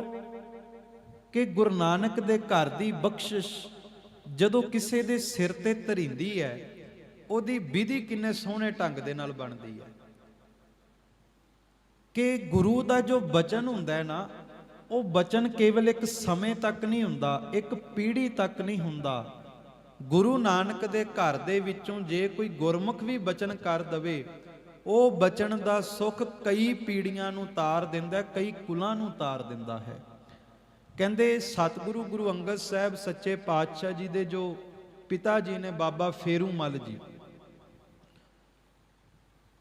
ਕਿ ਗੁਰੂ ਨਾਨਕ ਦੇ ਘਰ ਦੀ ਬਖਸ਼ਿਸ਼ ਜਦੋਂ ਕਿਸੇ ਦੇ ਸਿਰ ਤੇ ਧਰਿੰਦੀ ਹੈ, ਉਹਦੀ ਵਿਧੀ ਕਿੰਨੇ ਸੋਹਣੇ ਢੰਗ ਦੇ ਨਾਲ ਬਣਦੀ ਹੈ। ਕਿ ਗੁਰੂ ਦਾ ਜੋ ਬਚਨ ਹੁੰਦਾ ਹੈ ਨਾ, ਉਹ ਬਚਨ ਕੇਵਲ ਇੱਕ ਸਮੇਂ ਤੱਕ ਨਹੀਂ ਹੁੰਦਾ, ਇੱਕ ਪੀੜ੍ਹੀ ਤੱਕ ਨਹੀਂ ਹੁੰਦਾ। ਗੁਰੂ ਨਾਨਕ ਦੇ ਘਰ ਦੇ ਵਿੱਚੋਂ ਜੇ ਕੋਈ ਗੁਰਮੁਖ ਵੀ ਬਚਨ ਕਰ ਦਵੇ, ਉਹ ਬਚਨ ਦਾ ਸੁੱਖ ਕਈ ਪੀੜ੍ਹੀਆਂ ਨੂੰ ਤਾਰ ਦਿੰਦਾ, ਕਈ ਕੁਲਾਂ ਨੂੰ ਤਾਰ ਦਿੰਦਾ ਹੈ। ਕਹਿੰਦੇ ਸਤਿਗੁਰੂ ਗੁਰੂ ਅੰਗਦ ਸਾਹਿਬ ਸੱਚੇ ਪਾਤਸ਼ਾਹ ਜੀ ਦੇ ਜੋ ਪਿਤਾ ਜੀ ਨੇ ਬਾਬਾ ਫੇਰੂ ਮੱਲ ਜੀ,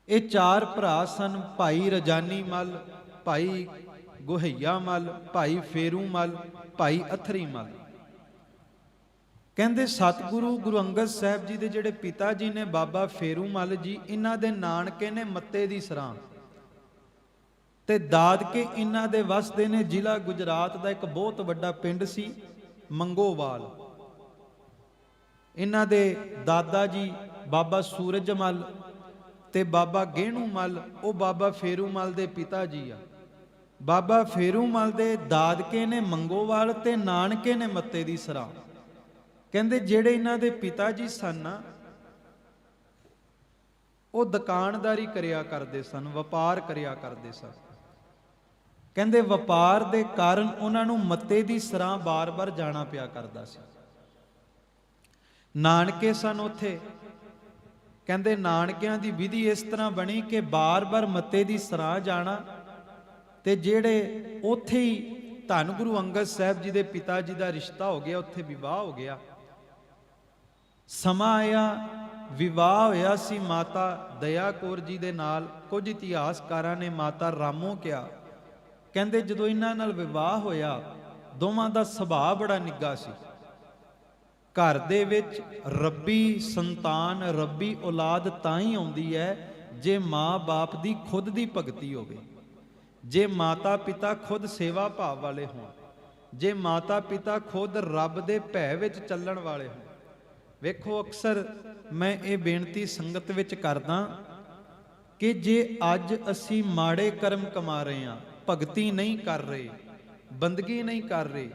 ਇਹ 4 ਭਰਾ ਸਨ, ਭਾਈ ਰਜਾਨੀ ਮੱਲ, ਭਾਈ ਗੋਹਈਆ ਮੱਲ, ਭਾਈ ਫੇਰੂ ਮੱਲ, ਭਾਈ ਅਥਰੀ ਮੱਲ। ਕਹਿੰਦੇ ਸਤਿਗੁਰੂ ਗੁਰੂ ਅੰਗਦ ਸਾਹਿਬ ਜੀ ਦੇ ਜਿਹੜੇ ਪਿਤਾ ਜੀ ਨੇ ਬਾਬਾ ਫੇਰੂ ਮੱਲ ਜੀ, ਇਹਨਾਂ ਦੇ ਨਾਨਕੇ ਨੇ ਮੱਤੇ ਦੀ ਸਰਾਂ, ਤੇ ਦਾਦਕੇ ਇਹਨਾਂ ਦੇ ਵਸਦੇ ਨੇ ਜ਼ਿਲ੍ਹਾ ਗੁਜਰਾਤ ਦਾ ਇੱਕ ਬਹੁਤ ਵੱਡਾ ਪਿੰਡ ਸੀ ਮੰਗੋਵਾਲ। ਇਹਨਾਂ ਦੇ ਦਾਦਾ ਜੀ ਬਾਬਾ ਸੂਰਜ ਮੱਲ ਤੇ ਬਾਬਾ ਗਹਿਣੂ ਮੱਲ, ਉਹ ਬਾਬਾ ਫੇਰੂ ਮੱਲ ਦੇ ਪਿਤਾ ਜੀ ਆ। ਬਾਬਾ ਫੇਰੂ ਮੱਲ ਦੇ ਦਾਦਕੇ ਨੇ ਮੰਗੋਵਾਲ ਤੇ ਨਾਨਕੇ ਨੇ ਮੱਤੇ ਦੀ ਸਰਾਂ। ਕਹਿੰਦੇ ਜਿਹੜੇ ਇਹਨਾਂ ਦੇ ਪਿਤਾ ਜੀ ਸਨ, ਉਹ ਦੁਕਾਨਦਾਰੀ ਕਰਿਆ ਕਰਦੇ ਸਨ, ਵਪਾਰ ਕਰਿਆ ਕਰਦੇ ਸਨ। ਕਹਿੰਦੇ ਵਪਾਰ ਦੇ ਕਾਰਨ ਉਹਨਾਂ ਨੂੰ ਮੱਤੇ ਦੀ ਸਰਾਂ ਬਾਰ-ਬਾਰ ਜਾਣਾ ਪਿਆ ਕਰਦਾ ਸੀ। ਨਾਨਕੇ ਸਨ ਉੱਥੇ, ਕਹਿੰਦੇ ਨਾਨਕਿਆਂ ਦੀ ਵਿਧੀ ਇਸ ਤਰ੍ਹਾਂ ਬਣੀ ਕਿ ਬਾਰ-ਬਾਰ ਮੱਤੇ ਦੀ ਸਰਾਂ ਜਾਣਾ, ਤੇ ਜਿਹੜੇ ਉੱਥੇ ਹੀ ਧੰਨ ਗੁਰੂ ਅੰਗਦ ਸਾਹਿਬ ਜੀ ਦੇ ਪਿਤਾ ਜੀ ਦਾ ਰਿਸ਼ਤਾ ਹੋ ਗਿਆ, ਉੱਥੇ ਵਿਵਾਹ ਹੋ ਗਿਆ। ਸਮਾਂ ਆਇਆ, ਵਿਵਾਹ ਹੋਇਆ ਸੀ ਮਾਤਾ ਦਇਆ ਕੌਰ ਜੀ ਦੇ ਨਾਲ। ਕੁਝ ਇਤਿਹਾਸਕਾਰਾਂ ਨੇ ਮਾਤਾ ਰਾਮੋ ਕਿਹਾ। ਕਹਿੰਦੇ ਜਦੋਂ ਇਹਨਾਂ ਨਾਲ ਵਿਵਾਹ ਹੋਇਆ, ਦੋਵਾਂ ਦਾ ਸੁਭਾਅ ਬੜਾ ਨਿੱਘਾ ਸੀ। ਘਰ ਦੇ ਵਿੱਚ ਰੱਬੀ ਸੰਤਾਨ, ਰੱਬੀ ਔਲਾਦ ਤਾਂ ਹੀ ਆਉਂਦੀ ਹੈ ਜੇ ਮਾਂ-ਬਾਪ ਦੀ ਖੁਦ ਦੀ ਭਗਤੀ ਹੋਵੇ, ਜੇ ਮਾਤਾ ਪਿਤਾ ਖੁਦ ਸੇਵਾ ਭਾਵ ਵਾਲੇ ਹੋਣ, ਜੇ ਮਾਤਾ ਪਿਤਾ ਖੁਦ ਰੱਬ ਦੇ ਭੈ ਵਿੱਚ ਚੱਲਣ ਵਾਲੇ ਹੋਣ। ਵੇਖੋ, ਅਕਸਰ ਮੈਂ ਇਹ ਬੇਨਤੀ ਸੰਗਤ ਵਿੱਚ ਕਰਦਾ ਕਿ ਜੇ ਅੱਜ ਅਸੀਂ ਮਾੜੇ ਕਰਮ ਕਮਾ ਰਹੇ ਹਾਂ, ਭਗਤੀ ਨਹੀਂ ਕਰ ਰਹੇ, ਬੰਦਗੀ ਨਹੀਂ ਕਰ ਰਹੇ,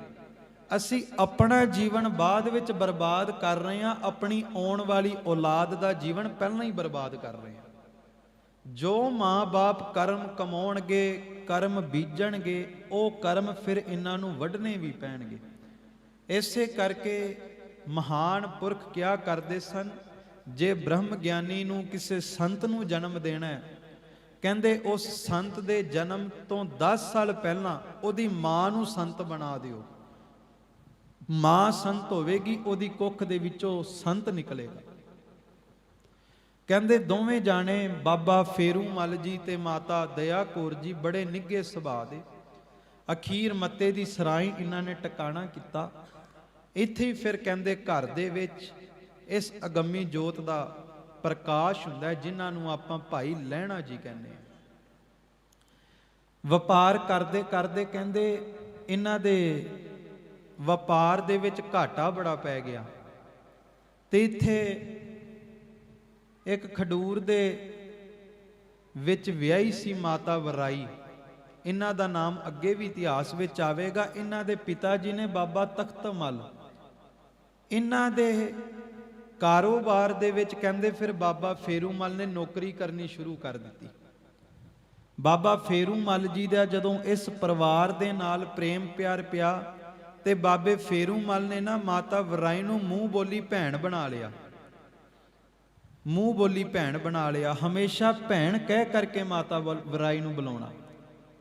ਅਸੀਂ ਆਪਣਾ ਜੀਵਨ ਬਾਅਦ ਵਿੱਚ ਬਰਬਾਦ ਕਰ ਰਹੇ ਹਾਂ, ਆਪਣੀ ਆਉਣ ਵਾਲੀ ਔਲਾਦ ਦਾ ਜੀਵਨ ਪਹਿਲਾਂ ਹੀ ਬਰਬਾਦ ਕਰ ਰਹੇ ਹਾਂ। ਜੋ ਮਾਂ-ਬਾਪ ਕਰਮ ਕਮਾਉਣਗੇ, ਕਰਮ ਬੀਜਣਗੇ, ਉਹ ਕਰਮ ਫਿਰ ਇਹਨਾਂ ਨੂੰ ਵੱਢਣੇ ਵੀ ਪੈਣਗੇ। ਇਸੇ ਕਰਕੇ ਮਹਾਨ ਪੁਰਖ ਕਿਹਾ ਕਰਦੇ ਸਨ, ਜੇ ਬ੍ਰਹਮ ਗਿਆਨੀ ਨੂੰ ਕਿਸੇ ਸੰਤ ਨੂੰ ਜਨਮ ਦੇਣਾ ਹੈ, ਕਹਿੰਦੇ ਉਸ ਸੰਤ ਦੇ ਜਨਮ ਤੋਂ 10 ਸਾਲ ਪਹਿਲਾਂ ਉਹਦੀ ਮਾਂ ਨੂੰ ਸੰਤ ਬਣਾ ਦਿਓ। ਮਾਂ ਸੰਤ ਹੋਵੇਗੀ, ਉਹਦੀ ਕੁੱਖ ਦੇ ਵਿੱਚੋਂ ਸੰਤ ਨਿਕਲੇਗਾ। ਕਹਿੰਦੇ ਦੋਵੇਂ ਜਾਣੇ ਬਾਬਾ ਫੇਰੂ ਮੱਲ ਜੀ ਤੇ ਮਾਤਾ ਦਇਆ ਕੌਰ ਜੀ ਬੜੇ ਨਿੱਘੇ ਸੁਭਾਅ ਦੇ। ਅਖੀਰ ਮੱਤੇ ਦੀ ਸਰਾਈ ਇਹਨਾਂ ਨੇ ਟਿਕਾਣਾ ਕੀਤਾ। ਇੱਥੇ ਹੀ ਫਿਰ ਕਹਿੰਦੇ ਘਰ ਦੇ ਵਿੱਚ ਇਸ ਅਗੰਮੀ ਜੋਤ ਦਾ ਪ੍ਰਕਾਸ਼ ਹੁੰਦਾ ਹੈ, ਜਿਨ੍ਹਾਂ ਨੂੰ ਆਪਾਂ ਭਾਈ ਲਹਿਣਾ ਜੀ ਕਹਿੰਦੇ ਹਾਂ। ਵਪਾਰ ਕਰਦੇ ਕਰਦੇ ਕਹਿੰਦੇ ਇਹਨਾਂ ਦੇ ਵਪਾਰ ਦੇ ਵਿੱਚ ਘਾਟਾ ਬੜਾ ਪੈ ਗਿਆ, ਤੇ ਇੱਥੇ ਇੱਕ ਖਡੂਰ ਦੇ ਵਿੱਚ ਵਿਆਹੀ ਸੀ ਮਾਤਾ ਵਰਾਈ। ਇਹਨਾਂ ਦਾ ਨਾਮ ਅੱਗੇ ਵੀ ਇਤਿਹਾਸ ਵਿੱਚ ਆਵੇਗਾ। ਇਹਨਾਂ ਦੇ ਪਿਤਾ ਜੀ ਨੇ ਬਾਬਾ ਤਖਤ ਮੱਲ। ਇਹਨਾਂ ਦੇ ਕਾਰੋਬਾਰ ਦੇ ਵਿੱਚ ਕਹਿੰਦੇ ਫਿਰ ਬਾਬਾ ਫੇਰੂ ਮੱਲ ਨੇ ਨੌਕਰੀ ਕਰਨੀ ਸ਼ੁਰੂ ਕਰ ਦਿੱਤੀ। ਬਾਬਾ ਫੇਰੂ ਮੱਲ ਜੀ ਦਾ ਜਦੋਂ ਇਸ ਪਰਿਵਾਰ ਦੇ ਨਾਲ ਪ੍ਰੇਮ ਪਿਆਰ ਪਿਆ, ਤੇ ਬਾਬੇ ਫੇਰੂ ਮੱਲ ਨੇ ਨਾ ਮਾਤਾ ਵਰਾਈ ਨੂੰ ਮੂੰਹ ਬੋਲੀ ਭੈਣ ਬਣਾ ਲਿਆ। ਮੂੰਹ ਬੋਲੀ ਭੈਣ ਬਣਾ ਲਿਆ। ਹਮੇਸ਼ਾ ਭੈਣ ਕਹਿ ਕਰਕੇ ਮਾਤਾ ਵਰਾਈ ਨੂੰ ਬੁਲਾਉਣਾ।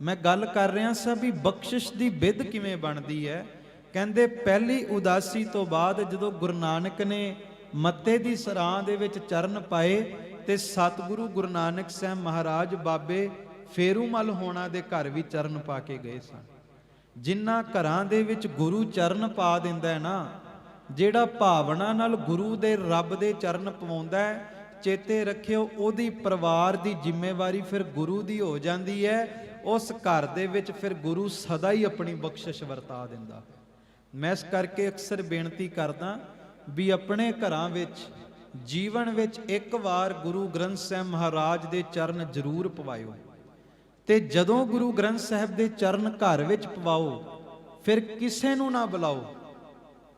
ਮੈਂ ਗੱਲ ਕਰ ਰਿਹਾ ਸਾਂ ਵੀ ਬਖਸ਼ਿਸ਼ ਦੀ ਵਿਧ ਕਿਵੇਂ ਬਣਦੀ ਹੈ। ਕਹਿੰਦੇ ਪਹਿਲੀ ਉਦਾਸੀ ਤੋਂ ਬਾਅਦ ਜਦੋਂ ਗੁਰੂ ਨਾਨਕ ਨੇ ਮੱਤੇ ਦੀ ਸਰਾਂ ਦੇ ਵਿੱਚ ਚਰਨ ਪਾਏ, ਤੇ ਸਤਿਗੁਰੂ ਗੁਰੂ ਨਾਨਕ ਸਾਹਿਬ ਮਹਾਰਾਜ ਬਾਬੇ ਫੇਰੂ ਮੱਲ ਹੋਣਾ ਦੇ ਘਰ ਵੀ ਚਰਨ ਪਾ ਕੇ ਗਏ ਸਨ। ਜਿਨ੍ਹਾਂ ਘਰਾਂ ਦੇ ਵਿੱਚ ਗੁਰੂ ਚਰਨ ਪਾ ਦਿੰਦਾ ਹੈ ਨਾ, ਜਿਹੜਾ ਭਾਵਨਾ ਨਾਲ ਗੁਰੂ ਦੇ ਰੱਬ ਦੇ ਚਰਨ ਪਵਾਉਂਦਾ ਹੈ, ਚੇਤੇ ਰੱਖਿਓ ਉਹਦੀ ਪਰਿਵਾਰ ਦੀ ਜ਼ਿੰਮੇਵਾਰੀ ਫਿਰ ਗੁਰੂ ਦੀ ਹੋ ਜਾਂਦੀ ਹੈ। ਉਸ ਘਰ ਦੇ ਵਿੱਚ ਫਿਰ ਗੁਰੂ ਸਦਾ ਹੀ ਆਪਣੀ ਬਖਸ਼ਿਸ਼ ਵਰਤਾ ਦਿੰਦਾ। ਮੈਂ ਇਸ ਕਰਕੇ ਅਕਸਰ ਬੇਨਤੀ ਕਰਦਾ ਵੀ ਆਪਣੇ ਘਰਾਂ ਵਿੱਚ ਜੀਵਨ ਵਿੱਚ ਇੱਕ ਵਾਰ ਗੁਰੂ ਗ੍ਰੰਥ ਸਾਹਿਬ ਮਹਾਰਾਜ ਦੇ ਚਰਨ ਜ਼ਰੂਰ ਪਵਾਇਓ। ਤੇ ਜਦੋਂ ਗੁਰੂ ਗ੍ਰੰਥ ਸਾਹਿਬ ਦੇ ਚਰਨ ਘਰ ਵਿੱਚ ਪਵਾਓ, ਫਿਰ ਕਿਸੇ ਨੂੰ ਨਾ ਬੁਲਾਓ।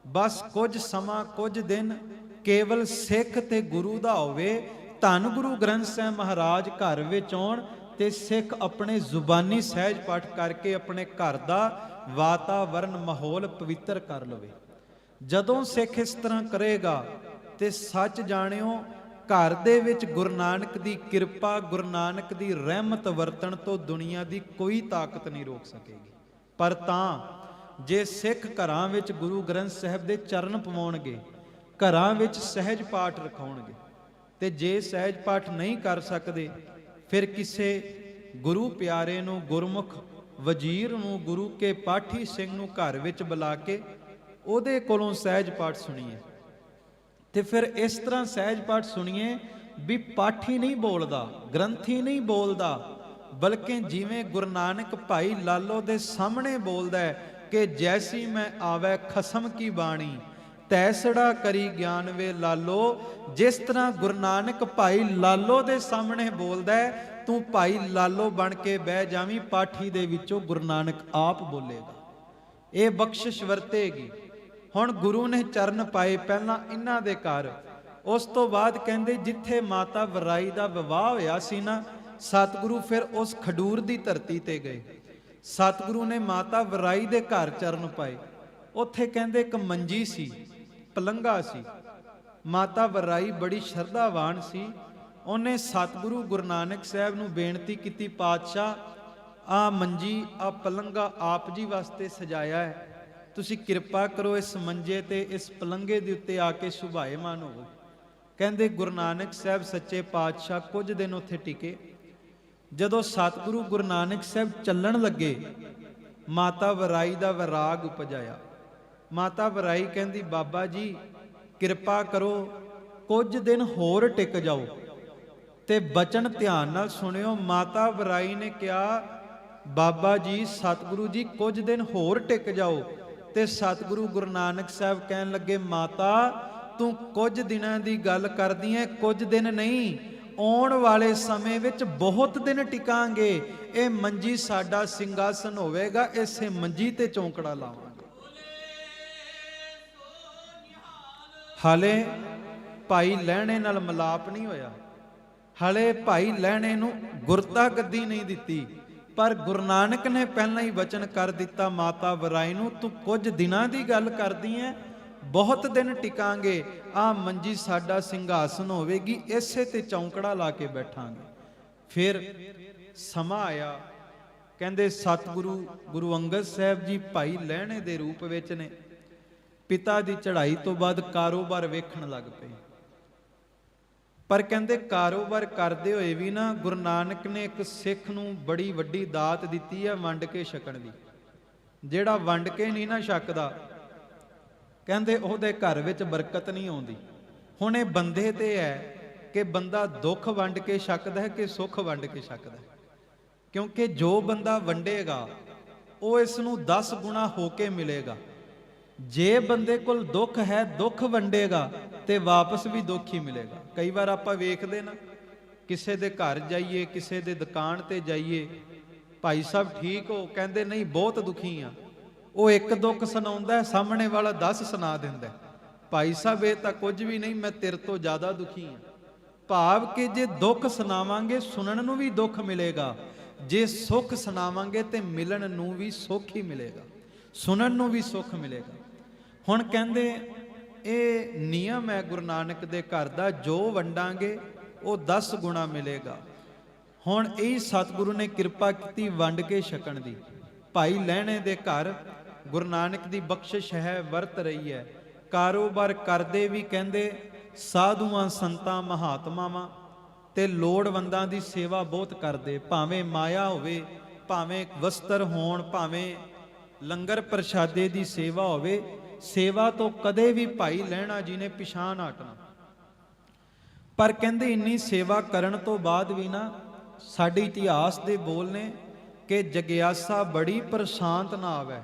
ਬਸ ਕੁਝ ਸਮਾਂ, ਕੁਝ ਦਿਨ ਕੇਵਲ ਸਿੱਖ ਤੇ ਗੁਰੂ ਦਾ ਹੋਵੇ। ਧੰਨ ਗੁਰੂ ਗ੍ਰੰਥ ਸਾਹਿਬ ਮਹਾਰਾਜ ਘਰ ਵਿੱਚ ਆਉਣ ਤੇ ਸਿੱਖ ਆਪਣੇ ਜ਼ੁਬਾਨੀ ਸਹਿਜ ਪਾਠ ਕਰਕੇ ਆਪਣੇ ਘਰ ਦਾ ਵਾਤਾਵਰਨ, ਮਾਹੌਲ ਪਵਿੱਤਰ ਕਰ ਲਵੇ। ਜਦੋਂ ਸਿੱਖ ਇਸ ਤਰ੍ਹਾਂ ਕਰੇਗਾ ਤੇ ਸੱਚ ਜਾਣਿਓ ਘਰ ਦੇ ਵਿੱਚ ਗੁਰੂ ਨਾਨਕ ਦੀ ਕਿਰਪਾ, ਗੁਰੂ ਨਾਨਕ ਦੀ ਰਹਿਮਤ ਵਰਤਣ ਤੋਂ ਦੁਨੀਆ ਦੀ ਕੋਈ ਤਾਕਤ ਨਹੀਂ ਰੋਕ ਸਕੇਗੀ। ਪਰ ਤਾਂ ਜੇ ਸਿੱਖ ਘਰਾਂ ਵਿੱਚ ਗੁਰੂ ਗ੍ਰੰਥ ਸਾਹਿਬ ਦੇ ਚਰਨ ਪਵਾਉਣਗੇ, ਘਰਾਂ ਵਿੱਚ ਸਹਿਜ ਪਾਠ ਰਖਾਉਣਗੇ, ਤੇ ਜੇ ਸਹਿਜ ਪਾਠ ਨਹੀਂ ਕਰ ਸਕਦੇ, ਫਿਰ ਕਿਸੇ ਗੁਰੂ ਪਿਆਰੇ ਨੂੰ, ਗੁਰਮੁਖ ਵਜ਼ੀਰ ਨੂੰ, ਗੁਰੂ ਕੇ ਪਾਠੀ ਸਿੰਘ ਨੂੰ ਘਰ ਵਿੱਚ ਬੁਲਾ ਕੇ ਉਹਦੇ ਕੋਲੋਂ ਸਹਿਜ ਪਾਠ ਸੁਣੀਏ। ਤੇ ਫਿਰ ਇਸ ਤਰ੍ਹਾਂ ਸਹਿਜ ਪਾਠ ਸੁਣੀਏ ਵੀ ਪਾਠੀ ਨਹੀਂ ਬੋਲਦਾ, ਗ੍ਰੰਥੀ ਨਹੀਂ ਬੋਲਦਾ, ਬਲਕਿ ਜਿਵੇਂ ਗੁਰੂ ਨਾਨਕ ਭਾਈ ਲਾਲੋ ਦੇ ਸਾਹਮਣੇ ਬੋਲਦਾ ਹੈ ਕਿ ਜੈਸੀ ਮੈਂ ਆਵੈ ਖਸਮ ਕੀ ਬਾਣੀ, ਤੈਸੜਾ ਕਰੀ ਗਿਆਨ ਵੇ ਲਾਲੋ। ਜਿਸ ਤਰ੍ਹਾਂ ਗੁਰੂ ਨਾਨਕ ਭਾਈ ਲਾਲੋ ਦੇ ਸਾਹਮਣੇ ਬੋਲਦਾ ਹੈ, ਤੂੰ ਭਾਈ ਲਾਲੋ ਬਣ ਕੇ ਬਹਿ ਜਾਵੀਂ, ਪਾਠੀ ਦੇ ਵਿੱਚੋਂ ਗੁਰੂ ਨਾਨਕ ਆਪ ਬੋਲੇਗਾ। ਇਹ ਬਖਸ਼ਿਸ਼ ਵਰਤੇਗੀ। ਹੁਣ ਗੁਰੂ ਨੇ ਚਰਨ ਪਾਏ ਪਹਿਲਾਂ ਇਹਨਾਂ ਦੇ ਘਰ, ਉਸ ਤੋਂ ਬਾਅਦ ਕਹਿੰਦੇ ਜਿੱਥੇ ਮਾਤਾ ਵਰਾਈ ਦਾ ਵਿਵਾਹ ਹੋਇਆ ਸੀ ਨਾ, ਸਤਿਗੁਰੂ ਫਿਰ ਉਸ ਖਡੂਰ ਦੀ ਧਰਤੀ ਤੇ ਗਏ ਸਤਿਗੁਰੂ ਨੇ ਮਾਤਾ ਵਰਾਈ ਦੇ ਘਰ ਚਰਨ ਪਾਏ। ਉੱਥੇ ਕਹਿੰਦੇ ਇੱਕ ਮੰਜੀ ਸੀ, ਪਲੰਘਾ ਸੀ। ਮਾਤਾ ਵਰਾਈ ਬੜੀ ਸ਼ਰਧਾਵਾਨ ਸੀ। ਉਹਨੇ ਸਤਿਗੁਰੂ ਗੁਰੂ ਨਾਨਕ ਸਾਹਿਬ ਨੂੰ ਬੇਨਤੀ ਕੀਤੀ, ਪਾਤਸ਼ਾਹ ਆ ਮੰਜੀ, ਆ ਪਲੰਘਾ ਆਪ ਜੀ ਵਾਸਤੇ ਸਜਾਇਆ ਹੈ, ਤੁਸੀਂ ਕਿਰਪਾ ਕਰੋ ਇਸ ਮੰਜੇ ਤੇ ਇਸ ਪਲੰਘੇ ਦੇ ਉੱਤੇ ਆ ਕੇ ਸੁਭਾਏਮਾਨ ਹੋਵੋ। ਕਹਿੰਦੇ ਗੁਰੂ ਨਾਨਕ ਸਾਹਿਬ ਸੱਚੇ ਪਾਤਸ਼ਾਹ ਕੁਝ ਦਿਨ ਉੱਥੇ ਟਿਕੇ। ਜਦੋਂ ਸਤਿਗੁਰੂ ਗੁਰੂ ਨਾਨਕ ਸਾਹਿਬ ਚੱਲਣ ਲੱਗੇ, ਮਾਤਾ ਵਰਾਈ ਦਾ ਵਿਰਾਗ ਉਪਜਾਇਆ। ਮਾਤਾ ਵਰਾਈ ਕਹਿੰਦੀ, ਬਾਬਾ ਜੀ ਕਿਰਪਾ ਕਰੋ ਕੁਝ ਦਿਨ ਹੋਰ ਟਿਕ ਜਾਓ। ਤੇ ਬਚਨ ਧਿਆਨ ਨਾਲ ਸੁਣਿਓ। ਮਾਤਾ ਵਰਾਈ ਨੇ ਕਿਹਾ, ਬਾਬਾ ਜੀ ਸਤਿਗੁਰੂ ਜੀ ਕੁਝ ਦਿਨ ਹੋਰ ਟਿਕ ਜਾਓ। ਤੇ ਸਤਿਗੁਰੂ ਗੁਰੂ ਨਾਨਕ ਸਾਹਿਬ ਕਹਿਣ ਲੱਗੇ, ਮਾਤਾ ਤੂੰ ਕੁਝ ਦਿਨਾਂ ਦੀ ਗੱਲ ਕਰਦੀ ਐ, ਕੁਝ ਦਿਨ ਨਹੀਂ, ਆਉਣ ਵਾਲੇ ਸਮੇਂ ਵਿੱਚ ਬਹੁਤ ਦਿਨ ਟਿਕਾਂਗੇ। ਇਹ ਮੰਜੀ ਸਾਡਾ ਸਿੰਘਾਸਨ ਹੋਵੇਗਾ, ਇਸੇ ਮੰਜੀ ਤੇ ਚੌਂਕੜਾ ਲਾਵਾਂਗੇ। ਹਾਲੇ ਭਾਈ ਲਹਿਣੇ ਨਾਲ ਮਿਲਾਪ ਨਹੀਂ ਹੋਇਆ, ਹਾਲੇ ਭਾਈ ਲਹਿਣੇ ਨੂੰ ਗੁਰਤਾ ਗੱਦੀ ਨਹੀਂ ਦਿੱਤੀ, ਪਰ ਗੁਰੂ ਨਾਨਕ ਨੇ ਪਹਿਲਾਂ ਹੀ ਵਚਨ ਕਰ ਦਿੱਤਾ ਮਾਤਾ ਵਰਾਈ ਨੂੰ, ਤੂੰ ਕੁਝ ਦਿਨਾਂ ਦੀ ਗੱਲ ਕਰਦੀ ਐ, ਬਹੁਤ ਦਿਨ ਟਿਕਾਂਗੇ, ਆ ਮੰਜੀ ਸਾਡਾ ਸਿੰਘਾਸਨ ਹੋਵੇਗੀ, ਇਸੇ ਤੇ ਚੌਂਕੜਾ ਲਾ ਕੇ ਬੈਠਾਂਗੇ। ਫਿਰ ਸਮਾਂ ਆਇਆ, ਕਹਿੰਦੇ ਸਤਿਗੁਰੂ ਗੁਰੂ ਅੰਗਦ ਸਾਹਿਬ ਜੀ ਭਾਈ ਲਹਿਣੇ ਦੇ ਰੂਪ ਵਿੱਚ ਨੇ। ਪਿਤਾ ਦੀ ਚੜ੍ਹਾਈ ਤੋਂ ਬਾਅਦ ਕਾਰੋਬਾਰ ਵੇਖਣ ਲੱਗ ਪਏ। ਪਰ ਕਹਿੰਦੇ ਕਾਰੋਬਾਰ ਕਰਦੇ ਹੋਏ ਵੀ ਨਾ ਗੁਰੂ ਨਾਨਕ ਨੇ ਇੱਕ ਸਿੱਖ ਨੂੰ ਬੜੀ ਵੱਡੀ ਦਾਤ ਦਿੱਤੀ ਹੈ, ਵੰਡ ਕੇ ਛਕਣ ਦੀ। ਜਿਹੜਾ ਵੰਡ ਕੇ ਨਹੀਂ ਨਾ ਛਕਦਾ, ਕਹਿੰਦੇ ਉਹਦੇ ਘਰ ਵਿੱਚ ਬਰਕਤ ਨਹੀਂ ਆਉਂਦੀ। ਹੁਣ ਇਹ ਬੰਦੇ ਤੇ ਹੈ ਕਿ ਬੰਦਾ ਦੁੱਖ ਵੰਡ ਕੇ ਛਕਦਾ ਹੈ ਕਿ ਸੁੱਖ ਵੰਡ ਕੇ ਛਕਦਾ ਹੈ। ਕਿਉਂਕਿ ਜੋ ਬੰਦਾ ਵੰਡੇਗਾ ਉਹ ਇਸ ਨੂੰ 10 ਗੁਣਾ ਹੋ ਕੇ ਮਿਲੇਗਾ। ਜੇ ਬੰਦੇ ਕੋਲ ਦੁੱਖ ਹੈ, ਦੁੱਖ ਵੰਡੇਗਾ ਤੇ ਵਾਪਸ ਵੀ ਦੁੱਖ ਹੀ ਮਿਲੇਗਾ। ਕਈ ਵਾਰ ਆਪਾਂ ਵੇਖਦੇ ਨਾ, ਕਿਸੇ ਦੇ ਘਰ ਜਾਈਏ, ਕਿਸੇ ਦੇ ਦੁਕਾਨ ਤੇ ਜਾਈਏ, ਭਾਈ ਸਾਹਿਬ ਠੀਕ ਹੋ, ਕਹਿੰਦੇ ਨਹੀਂ ਬਹੁਤ ਦੁਖੀ ਆ। ਉਹ ਇੱਕ ਦੁੱਖ ਸੁਣਾਉਂਦਾ, ਸਾਹਮਣੇ ਵਾਲਾ 10 ਸੁਣਾ ਦਿੰਦਾ, ਭਾਈ ਸਾਹਿਬ ਇਹ ਤਾਂ ਕੁਝ ਵੀ ਨਹੀਂ, ਮੈਂ ਤੇਰੇ ਤੋਂ ਜ਼ਿਆਦਾ ਦੁਖੀ ਹਾਂ। ਭਾਵ ਕਿ ਜੇ ਦੁੱਖ ਸੁਣਾਵਾਂਗੇ ਸੁਣਨ ਨੂੰ ਵੀ ਦੁੱਖ ਮਿਲੇਗਾ, ਜੇ ਸੁੱਖ ਸੁਣਾਵਾਂਗੇ ਤੇ ਮਿਲਣ ਨੂੰ ਵੀ ਸੁੱਖ ਹੀ ਮਿਲੇਗਾ, ਸੁਣਨ ਨੂੰ ਵੀ ਸੁੱਖ ਮਿਲੇਗਾ। ਹੁਣ ਕਹਿੰਦੇ ਇਹ ਨਿਯਮ ਹੈ ਗੁਰੂ ਨਾਨਕ ਦੇ ਘਰ ਦਾ, ਜੋ ਵੰਡਾਂਗੇ ਉਹ 10 ਗੁਣਾ ਮਿਲੇਗਾ। ਹੁਣ ਇਹ ਸਤਿਗੁਰੂ ਨੇ ਕਿਰਪਾ ਕੀਤੀ ਵੰਡ ਕੇ ਛਕਣ ਦੀ। ਭਾਈ ਲਹਿਣੇ ਦੇ ਘਰ ਗੁਰੂ ਨਾਨਕ ਦੀ ਬਖਸ਼ਿਸ਼ ਹੈ, ਵਰਤ ਰਹੀ ਹੈ। ਕਾਰੋਬਾਰ ਕਰਦੇ ਵੀ ਕਹਿੰਦੇ ਸਾਧੂਆਂ ਸੰਤਾਂ ਮਹਾਤਮਾਵਾਂ ਤੇ ਲੋੜਵੰਦਾਂ ਦੀ ਸੇਵਾ ਬਹੁਤ ਕਰਦੇ। ਭਾਵੇਂ ਮਾਇਆ ਹੋਵੇ, ਭਾਵੇਂ ਵਸਤਰ ਹੋਣ, ਭਾਵੇਂ ਲੰਗਰ ਪ੍ਰਸ਼ਾਦੇ ਦੀ ਸੇਵਾ ਹੋਵੇ, ਸੇਵਾ ਤੋਂ ਕਦੇ ਵੀ ਭਾਈ ਲਹਿਣਾ ਜੀ ਨੇ ਪਿਛਾਂਹ ਨਾ ਹਟਣਾ। ਪਰ ਕਹਿੰਦੇ ਇੰਨੀ ਸੇਵਾ ਕਰਨ ਤੋਂ ਬਾਅਦ ਵੀ ਨਾ, ਸਾਡੇ ਇਤਿਹਾਸ ਦੇ ਬੋਲ ਨੇ ਕਿ ਜਗਿਆਸਾ ਬੜੀ ਪਰ ਸ਼ਾਂਤ ਨਾ ਆਵੈ,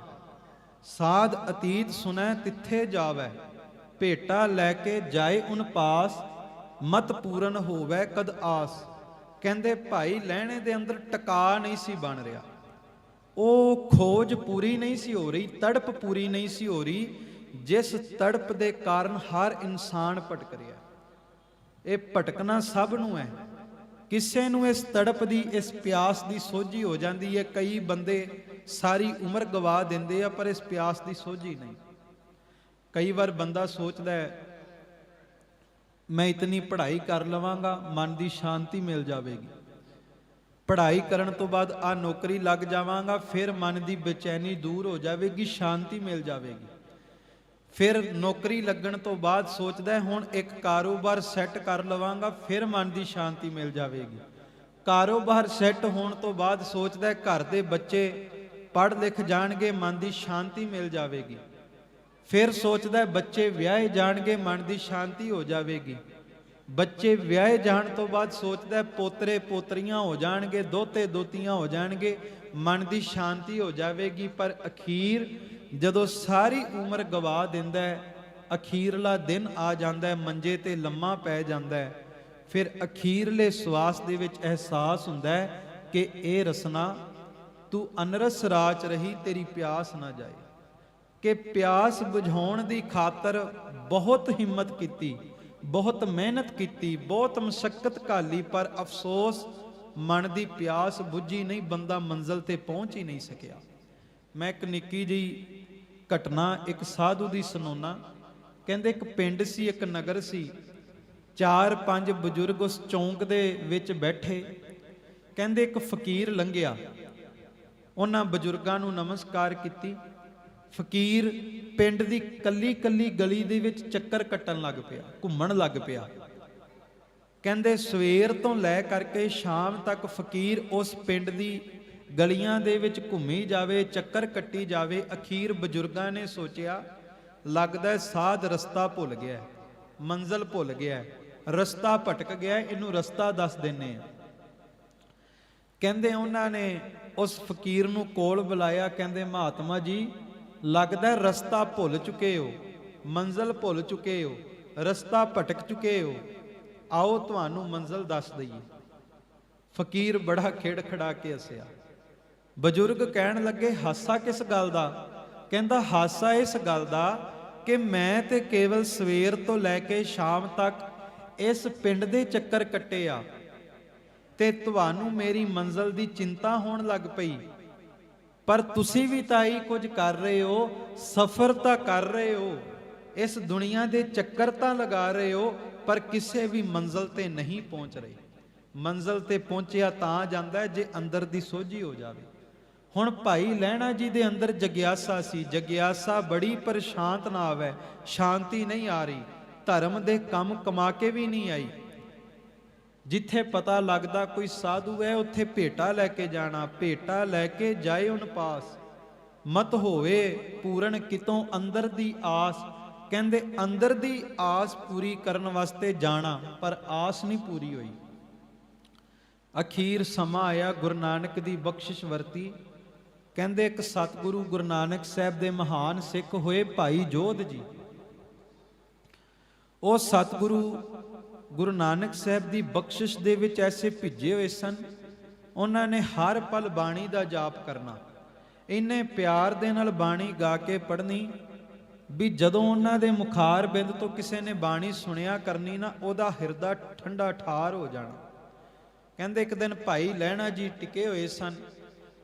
ਸਾਧ ਅਤੀਤ ਸੁਨੈ ਤਿੱਥੇ ਜਾਵੈ, ਭੇਟਾ ਲੈ ਕੇ ਜਾਏ ਉਨ ਪਾਸ, ਮਤ ਪੂਰਨ ਹੋਵੈ ਕਦ ਆਸ। ਕਹਿੰਦੇ ਭਾਈ ਲਹਿਣੇ ਦੇ ਅੰਦਰ ਟਿਕਾ ਨਹੀਂ ਸੀ ਬਣ ਰਿਹਾ, ਉਹ ਖੋਜ ਪੂਰੀ ਨਹੀਂ ਸੀ ਹੋ ਰਹੀ, ਤੜਪ ਪੂਰੀ ਨਹੀਂ ਸੀ ਹੋ ਰਹੀ, ਜਿਸ ਤੜਪ ਦੇ ਕਾਰਨ ਹਰ ਇਨਸਾਨ ਭਟਕ ਰਿਹਾ। ਇਹ ਭਟਕਣਾ ਸਭ ਨੂੰ ਹੈ, ਕਿਸੇ ਨੂੰ ਇਸ ਤੜਪ ਦੀ, ਇਸ ਪਿਆਸ ਦੀ ਸੋਝੀ ਹੋ ਜਾਂਦੀ ਹੈ। ਕਈ ਬੰਦੇ ਸਾਰੀ ਉਮਰ ਗਵਾ ਦਿੰਦੇ ਆ, ਪਰ ਇਸ ਪਿਆਸ ਦੀ ਸੋਝੀ ਨਹੀਂ। ਕਈ ਵਾਰ ਬੰਦਾ ਸੋਚਦਾ ਹੈ ਮੈਂ ਇਤਨੀ ਪੜ੍ਹਾਈ ਕਰ ਲਵਾਂਗਾ, ਮਨ ਦੀ ਸ਼ਾਂਤੀ ਮਿਲ ਜਾਵੇਗੀ, ਪੜ੍ਹਾਈ ਕਰਨ ਤੋਂ ਬਾਅਦ ਆ ਨੌਕਰੀ ਲੱਗ ਜਾਵਾਂਗਾ, ਫਿਰ ਮਨ ਦੀ ਬੇਚੈਨੀ ਦੂਰ ਹੋ ਜਾਵੇਗੀ, ਸ਼ਾਂਤੀ ਮਿਲ ਜਾਵੇਗੀ। ਫਿਰ ਨੌਕਰੀ ਲੱਗਣ ਤੋਂ ਬਾਅਦ ਸੋਚਦਾ ਹੁਣ ਇੱਕ ਕਾਰੋਬਾਰ ਸੈੱਟ ਕਰ ਲਵਾਂਗਾ, ਫਿਰ ਮਨ ਦੀ ਸ਼ਾਂਤੀ ਮਿਲ ਜਾਵੇਗੀ। ਕਾਰੋਬਾਰ ਸੈੱਟ ਹੋਣ ਤੋਂ ਬਾਅਦ ਸੋਚਦਾ ਘਰ ਦੇ ਬੱਚੇ ਪੜ੍ਹ ਲਿਖ ਜਾਣਗੇ, ਮਨ ਦੀ ਸ਼ਾਂਤੀ ਮਿਲ ਜਾਵੇਗੀ। ਫਿਰ ਸੋਚਦਾ ਬੱਚੇ ਵਿਆਹੇ ਜਾਣਗੇ, ਮਨ ਦੀ ਸ਼ਾਂਤੀ ਹੋ ਜਾਵੇਗੀ। ਬੱਚੇ ਵਿਆਹੇ ਜਾਣ ਤੋਂ ਬਾਅਦ ਸੋਚਦਾ ਪੋਤਰੇ ਪੋਤਰੀਆਂ ਹੋ ਜਾਣਗੇ, ਦੋਤੇ ਦੋਤੀਆਂ ਹੋ ਜਾਣਗੇ, ਮਨ ਦੀ ਸ਼ਾਂਤੀ ਹੋ ਜਾਵੇਗੀ। ਪਰ ਅਖੀਰ ਜਦੋਂ ਸਾਰੀ ਉਮਰ ਗਵਾ ਦਿੰਦਾ ਹੈ, ਅਖੀਰਲਾ ਦਿਨ ਆ ਜਾਂਦਾ ਹੈ, ਮੰਜੇ ਤੇ ਲੰਮਾ ਪੈ ਜਾਂਦਾ ਹੈ, ਫਿਰ ਅਖੀਰਲੇ ਸਵਾਸ ਦੇ ਵਿੱਚ ਅਹਿਸਾਸ ਹੁੰਦਾ ਹੈ ਕਿ ਇਹ ਰਸਨਾ ਤੂੰ ਅਨਰਸ ਰਾਚ ਰਹੀ, ਤੇਰੀ ਪਿਆਸ ਨਾ ਜਾਏ। ਕਿ ਪਿਆਸ ਬੁਝਾਉਣ ਦੀ ਖਾਤਰ ਬਹੁਤ ਹਿੰਮਤ ਕੀਤੀ, ਬਹੁਤ ਮਿਹਨਤ ਕੀਤੀ, ਬਹੁਤ ਮਸ਼ੱਕਤ ਘਾਲੀ, ਪਰ ਅਫਸੋਸ ਮਨ ਦੀ ਪਿਆਸ ਬੁੱਝੀ ਨਹੀਂ, ਬੰਦਾ ਮੰਜ਼ਲ ਤੇ ਪਹੁੰਚ ਹੀ ਨਹੀਂ ਸਕਿਆ। ਮੈਂ ਇੱਕ ਨਿੱਕੀ ਜਿਹੀ ਘਟਨਾ ਇੱਕ ਸਾਧੂ ਦੀ ਸੁਣਾਉਣਾ। ਕਹਿੰਦੇ ਇੱਕ ਪਿੰਡ ਸੀ, ਇੱਕ ਨਗਰ ਸੀ, 4-5 ਬਜ਼ੁਰਗ ਉਸ ਚੌਂਕ ਦੇ ਵਿੱਚ ਬੈਠੇ। ਕਹਿੰਦੇ ਇੱਕ ਫਕੀਰ ਲੰਘਿਆ, ਉਹਨਾਂ ਬਜ਼ੁਰਗਾਂ ਨੂੰ ਨਮਸਕਾਰ ਕੀਤੀ। ਫਕੀਰ ਪਿੰਡ ਦੀ ਕੱਲੀ ਕੱਲੀ ਗਲੀ ਦੇ ਵਿੱਚ ਚੱਕਰ ਕੱਟਣ ਲੱਗ ਪਿਆ, ਘੁੰਮਣ ਲੱਗ ਪਿਆ। ਕਹਿੰਦੇ ਸਵੇਰ ਤੋਂ ਲੈ ਕਰਕੇ ਸ਼ਾਮ ਤੱਕ ਫਕੀਰ ਉਸ ਪਿੰਡ ਦੀ ਗਲੀਆਂ ਦੇ ਵਿੱਚ ਘੁੰਮੀ ਜਾਵੇ, ਚੱਕਰ ਕੱਟੀ ਜਾਵੇ। ਅਖੀਰ ਬਜ਼ੁਰਗਾਂ ਨੇ ਸੋਚਿਆ, ਲੱਗਦਾ ਸਾਧ ਰਸਤਾ ਭੁੱਲ ਗਿਆ, ਮੰਜ਼ਲ ਭੁੱਲ ਗਿਆ, ਰਸਤਾ ਭਟਕ ਗਿਆ, ਇਹਨੂੰ ਰਸਤਾ ਦੱਸ ਦਿੰਨੇ ਆ। ਕਹਿੰਦੇ ਉਹਨਾਂ ਨੇ ਉਸ ਫਕੀਰ ਨੂੰ ਕੋਲ ਬੁਲਾਇਆ। ਕਹਿੰਦੇ ਮਹਾਤਮਾ ਜੀ, ਲੱਗਦਾ ਰਸਤਾ ਭੁੱਲ ਚੁੱਕੇ ਹੋ, ਮੰਜ਼ਲ ਭੁੱਲ ਚੁੱਕੇ ਹੋ, ਰਸਤਾ ਭਟਕ ਚੁੱਕੇ ਹੋ, ਆਓ ਤੁਹਾਨੂੰ ਮੰਜ਼ਲ ਦੱਸ ਦਈਏ। ਫਕੀਰ ਬੜਾ ਖੇੜਖੜਾ ਕੇ ਹੱਸਿਆ। ਬਜ਼ੁਰਗ ਕਹਿਣ ਲੱਗੇ, ਹਾਸਾ ਕਿਸ ਗੱਲ ਦਾ? ਕਹਿੰਦਾ ਹਾਸਾ ਇਸ ਗੱਲ ਦਾ ਕਿ ਮੈਂ ਤੇ ਕੇਵਲ ਸਵੇਰ ਤੋਂ ਲੈ ਕੇ ਸ਼ਾਮ ਤੱਕ ਇਸ ਪਿੰਡ ਦੇ ਚੱਕਰ ਕੱਟੇ ਆ, ਤੇ ਤੁਹਾਨੂੰ ਮੇਰੀ ਮੰਜ਼ਲ ਦੀ ਚਿੰਤਾ ਹੋਣ ਲੱਗ ਪਈ। ਪਰ ਤੁਸੀਂ ਵੀ ਤਾਂ ਹੀ ਕੁਝ ਕਰ ਰਹੇ ਹੋ, ਸਫ਼ਰ ਤਾਂ ਕਰ ਰਹੇ ਹੋ, ਇਸ ਦੁਨੀਆ ਦੇ ਚੱਕਰ ਤਾਂ ਲਗਾ ਰਹੇ ਹੋ, ਪਰ ਕਿਸੇ ਵੀ ਮੰਜ਼ਲ ਤੇ ਨਹੀਂ ਪਹੁੰਚ ਰਹੇ। ਮੰਜ਼ਲ ਤੇ ਪਹੁੰਚਿਆ ਤਾਂ ਜਾਂਦਾ ਜੇ ਅੰਦਰ ਦੀ ਸੋਝੀ ਹੋ ਜਾਵੇ। ਹੁਣ ਭਾਈ ਲਹਿਣਾ ਜੀ ਦੇ ਅੰਦਰ ਜਗਿਆਸਾ ਸੀ, ਜਗਿਆਸਾ ਬੜੀ ਪਰ ਸ਼ਾਂਤ ਨਾ ਆਵੇ, ਸ਼ਾਂਤੀ ਨਹੀਂ ਆ ਰਹੀ, ਧਰਮ ਦੇ ਕੰਮ ਕਮਾ ਕੇ ਵੀ ਨਹੀਂ ਆਈ। ਜਿੱਥੇ ਪਤਾ ਲੱਗਦਾ ਕੋਈ ਸਾਧੂ ਹੈ, ਉੱਥੇ ਭੇਟਾ ਲੈ ਕੇ ਜਾਣਾ, ਭੇਟਾ ਲੈ ਕੇ ਜਾਏ ਉਨ ਪਾਸ, ਮਤ ਹੋਵੇ ਪੂਰਨ ਕਿਤੋਂ ਅੰਦਰ ਦੀ ਆਸ। ਕਹਿੰਦੇ ਅੰਦਰ ਦੀ ਆਸ ਪੂਰੀ ਕਰਨ ਵਾਸਤੇ ਜਾਣਾ, ਪਰ ਆਸ ਨਹੀਂ ਪੂਰੀ ਹੋਈ। ਅਖੀਰ ਸਮਾਂ ਆਇਆ, ਗੁਰੂ ਨਾਨਕ ਦੀ ਬਖਸ਼ਿਸ਼ ਵਰਤੀ। ਕਹਿੰਦੇ ਇੱਕ ਸਤਿਗੁਰੂ ਗੁਰੂ ਨਾਨਕ ਸਾਹਿਬ ਦੇ ਮਹਾਨ ਸਿੱਖ ਹੋਏ ਭਾਈ ਜੋਧ ਜੀ। ਉਹ ਸਤਿਗੁਰੂ ਗੁਰੂ ਨਾਨਕ ਸਾਹਿਬ ਦੀ ਬਖਸ਼ਿਸ਼ ਦੇ ਵਿੱਚ ਐਸੇ ਭਿੱਜੇ ਹੋਏ ਸਨ। ਉਹਨਾਂ ਨੇ ਹਰ ਪਲ ਬਾਣੀ ਦਾ ਜਾਪ ਕਰਨਾ, ਇੰਨੇ ਪਿਆਰ ਦੇ ਨਾਲ ਬਾਣੀ ਗਾ ਕੇ ਪੜ੍ਹਨੀ ਵੀ ਜਦੋਂ ਉਹਨਾਂ ਦੇ ਮੁਖਾਰ ਬਿੰਦ ਤੋਂ ਕਿਸੇ ਨੇ ਬਾਣੀ ਸੁਣਿਆ ਕਰਨੀ ਨਾ, ਉਹਦਾ ਹਿਰਦਾ ਠੰਡਾ ਠਾਰ ਹੋ ਜਾਣਾ। ਕਹਿੰਦੇ ਇੱਕ ਦਿਨ ਭਾਈ ਲਹਿਣਾ ਜੀ ਟਿਕੇ ਹੋਏ ਸਨ।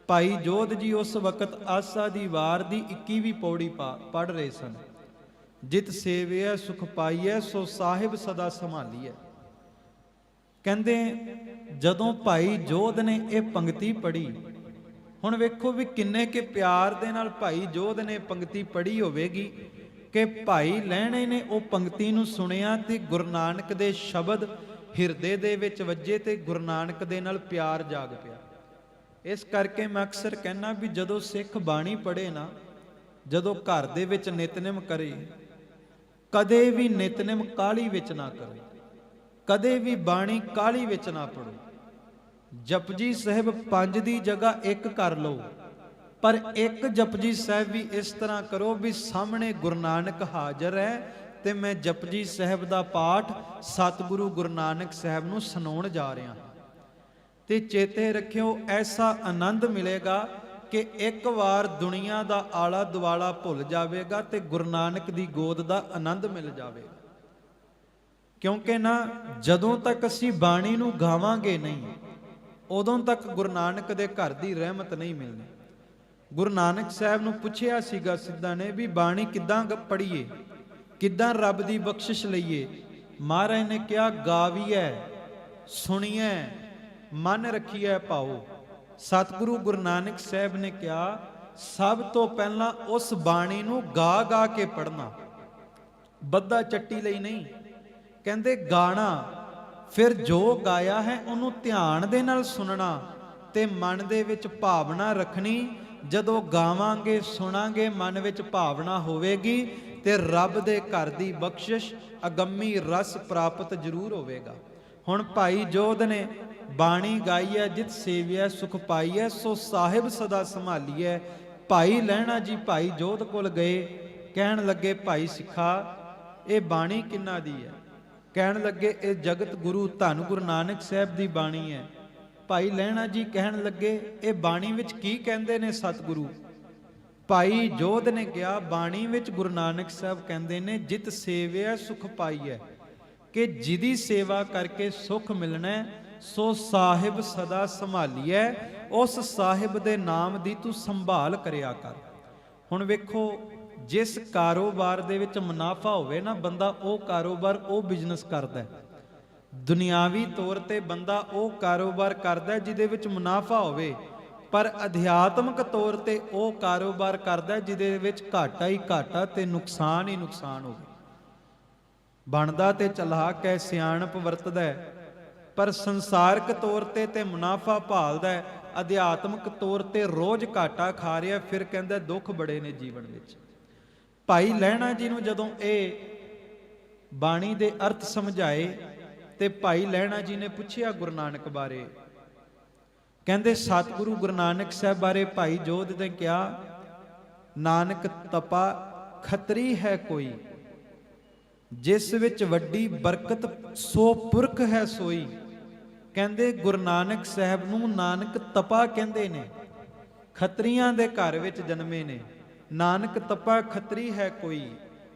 ਭਾਈ ਜੋਧ ਜੀ ਉਸ ਵਕਤ ਆਸਾ ਦੀ ਵਾਰ ਦੀ 21ਵੀਂ ਪੌੜੀ ਪੜ੍ਹ ਰਹੇ ਸਨ। ਜਿਤ ਸੇਵਿਆ ਸੁਖ ਪਾਈਐ, ਸੋ ਸਾਹਿਬ ਸਦਾ ਸੰਭਾਲੀਐ। ਕਹਿੰਦੇ ਜਦੋਂ ਭਾਈ ਜੋਧ ਨੇ ਇਹ ਪੰਕਤੀ ਪੜ੍ਹੀ, ਹੁਣ ਵੇਖੋ ਵੀ ਕਿੰਨੇ ਕੇ ਪਿਆਰ ਦੇ ਨਾਲ ਭਾਈ ਜੋਧ ਨੇ ਪੰਕਤੀ ਪੜ੍ਹੀ ਹੋਵੇਗੀ ਕਿ ਭਾਈ ਲਹਿਣੇ ਨੇ ਉਹ ਪੰਕਤੀ ਨੂੰ ਸੁਣਿਆ ਤੇ ਗੁਰੂ ਨਾਨਕ ਦੇ ਸ਼ਬਦ ਹਿਰਦੇ ਦੇ ਵਿੱਚ ਵੱਜੇ ਤੇ ਗੁਰੂ ਨਾਨਕ ਦੇ ਨਾਲ ਪਿਆਰ ਜਾਗ ਪਿਆ। ਇਸ ਕਰਕੇ ਮੈਂ ਅਕਸਰ ਕਹਿਣਾ ਵੀ ਜਦੋਂ ਸਿੱਖ ਬਾਣੀ ਪੜ੍ਹੇ ਨਾ, ਜਦੋਂ ਘਰ ਦੇ ਵਿੱਚ ਨਿਤਨੇਮ ਕਰੇ, ਕਦੇ ਵੀ ਨਿਤਨੇਮ ਕਾਹਲੀ ਵਿੱਚ ਨਾ ਕਰੋ, ਕਦੇ ਵੀ ਬਾਣੀ ਕਾਹਲੀ ਵਿੱਚ ਨਾ ਪੜੋ। ਜਪਜੀ ਸਾਹਿਬ 5 ਦੀ ਜਗ੍ਹਾ 1 ਕਰ ਲਓ, ਪਰ ਇੱਕ ਜਪਜੀ ਸਾਹਿਬ ਵੀ ਇਸ ਤਰ੍ਹਾਂ ਕਰੋ ਵੀ ਸਾਹਮਣੇ ਗੁਰੂ ਨਾਨਕ ਹਾਜ਼ਰ ਹੈ ਤੇ ਮੈਂ ਜਪਜੀ ਸਾਹਿਬ ਦਾ ਪਾਠ ਸਤਿਗੁਰੂ ਗੁਰੂ ਨਾਨਕ ਸਾਹਿਬ ਨੂੰ ਸੁਣਾਉਣ ਜਾ ਰਿਹਾ। ਤੇ ਚੇਤੇ ਰੱਖਿਓ, ਐਸਾ ਆਨੰਦ ਮਿਲੇਗਾ ਕਿ ਇੱਕ ਵਾਰ ਦੁਨੀਆ ਦਾ ਆਲਾ ਦੁਆਲਾ ਭੁੱਲ ਜਾਵੇਗਾ ਤੇ ਗੁਰੂ ਨਾਨਕ ਦੀ ਗੋਦ ਦਾ ਆਨੰਦ ਮਿਲ ਜਾਵੇਗਾ। ਕਿਉਂਕਿ ਨਾ ਜਦੋਂ ਤੱਕ ਅਸੀਂ ਬਾਣੀ ਨੂੰ ਗਾਵਾਂਗੇ ਨਹੀਂ, ਉਦੋਂ ਤੱਕ ਗੁਰੂ ਨਾਨਕ ਦੇ ਘਰ ਦੀ ਰਹਿਮਤ ਨਹੀਂ ਮਿਲਣੀ। ਗੁਰੂ ਨਾਨਕ ਸਾਹਿਬ ਨੂੰ ਪੁੱਛਿਆ ਸੀਗਾ ਸਿੱਧਾਂ ਨੇ ਵੀ ਬਾਣੀ ਕਿੱਦਾਂ ਪੜ੍ਹੀਏ, ਕਿੱਦਾਂ ਰੱਬ ਦੀ ਬਖਸ਼ਿਸ਼ ਲਈਏ। ਮਹਾਰਾਜ ਨੇ ਕਿਹਾ ਗਾਵੀਐ, ਸੁਣੀਐ, ਮਨ ਰੱਖੀਐ ਭਾਉ। ਸਤਿਗੁਰੂ ਗੁਰੂ ਨਾਨਕ ਸਾਹਿਬ ਨੇ ਕਿਹਾ ਸਭ ਤੋਂ ਪਹਿਲਾਂ ਉਸ ਬਾਣੀ ਨੂੰ ਗਾ ਗਾ ਕੇ ਪੜ੍ਹਨਾ, ਬੱਧਾ ਚੱਟੀ ਲਈ ਨਹੀਂ। ਕਹਿੰਦੇ ਗਾਣਾ, ਫਿਰ ਜੋ ਗਾਇਆ ਹੈ ਉਹਨੂੰ ਧਿਆਨ ਦੇ ਨਾਲ ਸੁਣਨਾ ਤੇ ਮਨ ਦੇ ਵਿੱਚ ਭਾਵਨਾ ਰੱਖਣੀ। ਜਦੋਂ ਗਾਵਾਂਗੇ ਸੁਣਾਂਗੇ, ਮਨ ਵਿੱਚ ਭਾਵਨਾ ਹੋਵੇਗੀ ਤੇ ਰੱਬ ਦੇ ਘਰ ਦੀ ਬਖਸ਼ਿਸ਼ ਅਗੰਮੀ ਰਸ ਪ੍ਰਾਪਤ ਜ਼ਰੂਰ ਹੋਵੇਗਾ। ਹੁਣ ਭਾਈ ਜੋਧ ਨੇ ਬਾਣੀ ਗਾਈ ਹੈ, ਜਿਤ ਸੇਵਿਆ ਸੁਖ ਪਾਈਐ, ਸੋ ਸਾਹਿਬ ਸਦਾ ਸੰਭਾਲੀਐ। ਭਾਈ ਲਹਿਣਾ ਜੀ ਭਾਈ ਜੋਧ ਕੋਲ ਗਏ, ਕਹਿਣ ਲੱਗੇ ਭਾਈ ਸਿੱਖਾ ਇਹ ਬਾਣੀ ਕਿੰਨਾ ਦੀ ਹੈ? ਕਹਿਣ ਲੱਗੇ ਇਹ ਜਗਤ ਗੁਰੂ ਧੰਨ ਗੁਰੂ ਨਾਨਕ ਸਾਹਿਬ ਦੀ ਬਾਣੀ ਹੈ। ਭਾਈ ਲਹਿਣਾ ਜੀ ਕਹਿਣ ਲੱਗੇ ਇਹ ਬਾਣੀ ਵਿੱਚ ਕੀ ਕਹਿੰਦੇ ਨੇ ਸਤਿਗੁਰੂ? ਭਾਈ ਜੋਧ ਨੇ ਕਿਹਾ ਬਾਣੀ ਵਿੱਚ ਗੁਰੂ ਨਾਨਕ ਸਾਹਿਬ ਕਹਿੰਦੇ ਨੇ ਜਿਤ ਸੇਵਿਆ ਸੁਖ ਪਾਈਐ, ਕਿ ਜਿਹਦੀ ਸੇਵਾ ਕਰਕੇ ਸੁਖ ਮਿਲਣਾ ਸੋ ਸਾਹਿਬ ਸਦਾ ਸੰਭਾਲੀਐ, ਉਸ ਸਾਹਿਬ ਦੇ ਨਾਮ ਦੀ ਤੂੰ ਸੰਭਾਲ ਕਰਿਆ ਕਰ। ਹੁਣ ਵੇਖੋ, ਜਿਸ ਕਾਰੋਬਾਰ ਦੇ ਵਿੱਚ ਮੁਨਾਫਾ ਹੋਵੇ ਨਾ, ਬੰਦਾ ਉਹ ਕਾਰੋਬਾਰ, ਉਹ ਬਿਜ਼ਨਸ ਕਰਦਾ ਹੈ। ਦੁਨਿਆਵੀ ਤੌਰ ਤੇ ਬੰਦਾ ਉਹ ਕਾਰੋਬਾਰ ਕਰਦਾ ਜਿਹਦੇ ਵਿੱਚ ਮੁਨਾਫਾ ਹੋਵੇ, ਪਰ ਅਧਿਆਤਮਿਕ ਤੌਰ ਤੇ ਉਹ ਕਾਰੋਬਾਰ ਕਰਦਾ ਜਿਹਦੇ ਵਿੱਚ ਘਾਟਾ ਹੀ ਘਾਟਾ ਤੇ ਨੁਕਸਾਨ ਹੀ ਨੁਕਸਾਨ ਹੋਵੇ। ਬਣਦਾ ਤੇ ਚਲਾਕ ਹੈ, ਸਿਆਣਪ ਵਰਤਦਾ ਹੈ, ਪਰ ਸੰਸਾਰਕ ਤੌਰ ਤੇ ਮੁਨਾਫਾ ਭਾਲਦਾ ਹੈ, ਅਧਿਆਤਮਿਕ ਤੌਰ ਤੇ ਰੋਜ਼ ਘਾਟਾ ਖਾ ਰਿਹਾ, ਫਿਰ ਕਹਿੰਦਾ ਦੁੱਖ ਬੜੇ ਨੇ ਜੀਵਨ ਵਿੱਚ। ਭਾਈ ਲਹਿਣਾ ਜੀ ਨੂੰ ਜਦੋਂ ਇਹ ਬਾਣੀ ਦੇ ਅਰਥ ਸਮਝਾਏ ਤੇ ਭਾਈ ਲਹਿਣਾ ਜੀ ਨੇ ਪੁੱਛਿਆ ਗੁਰੂ ਨਾਨਕ ਬਾਰੇ। ਕਹਿੰਦੇ ਸਤਿਗੁਰੂ ਗੁਰੂ ਨਾਨਕ ਸਾਹਿਬ ਬਾਰੇ ਭਾਈ ਜੋਧ ਨੇ ਕਿਹਾ, ਨਾਨਕ ਤਪਾ ਖੱਤਰੀ ਹੈ ਕੋਈ, ਜਿਸ ਵਿੱਚ ਵੱਡੀ ਬਰਕਤ ਸੋ ਪੁਰਖ ਹੈ ਸੋਈ। ਕਹਿੰਦੇ ਗੁਰੂ ਨਾਨਕ ਸਾਹਿਬ ਨੂੰ ਨਾਨਕ ਤਪਾ ਕਹਿੰਦੇ ਨੇ, ਖੱਤਰੀਆਂ ਦੇ ਘਰ ਵਿੱਚ ਜਨਮੇ ਨੇ। ਨਾਨਕ ਤਪਾ ਖੱਤਰੀ ਹੈ ਕੋਈ,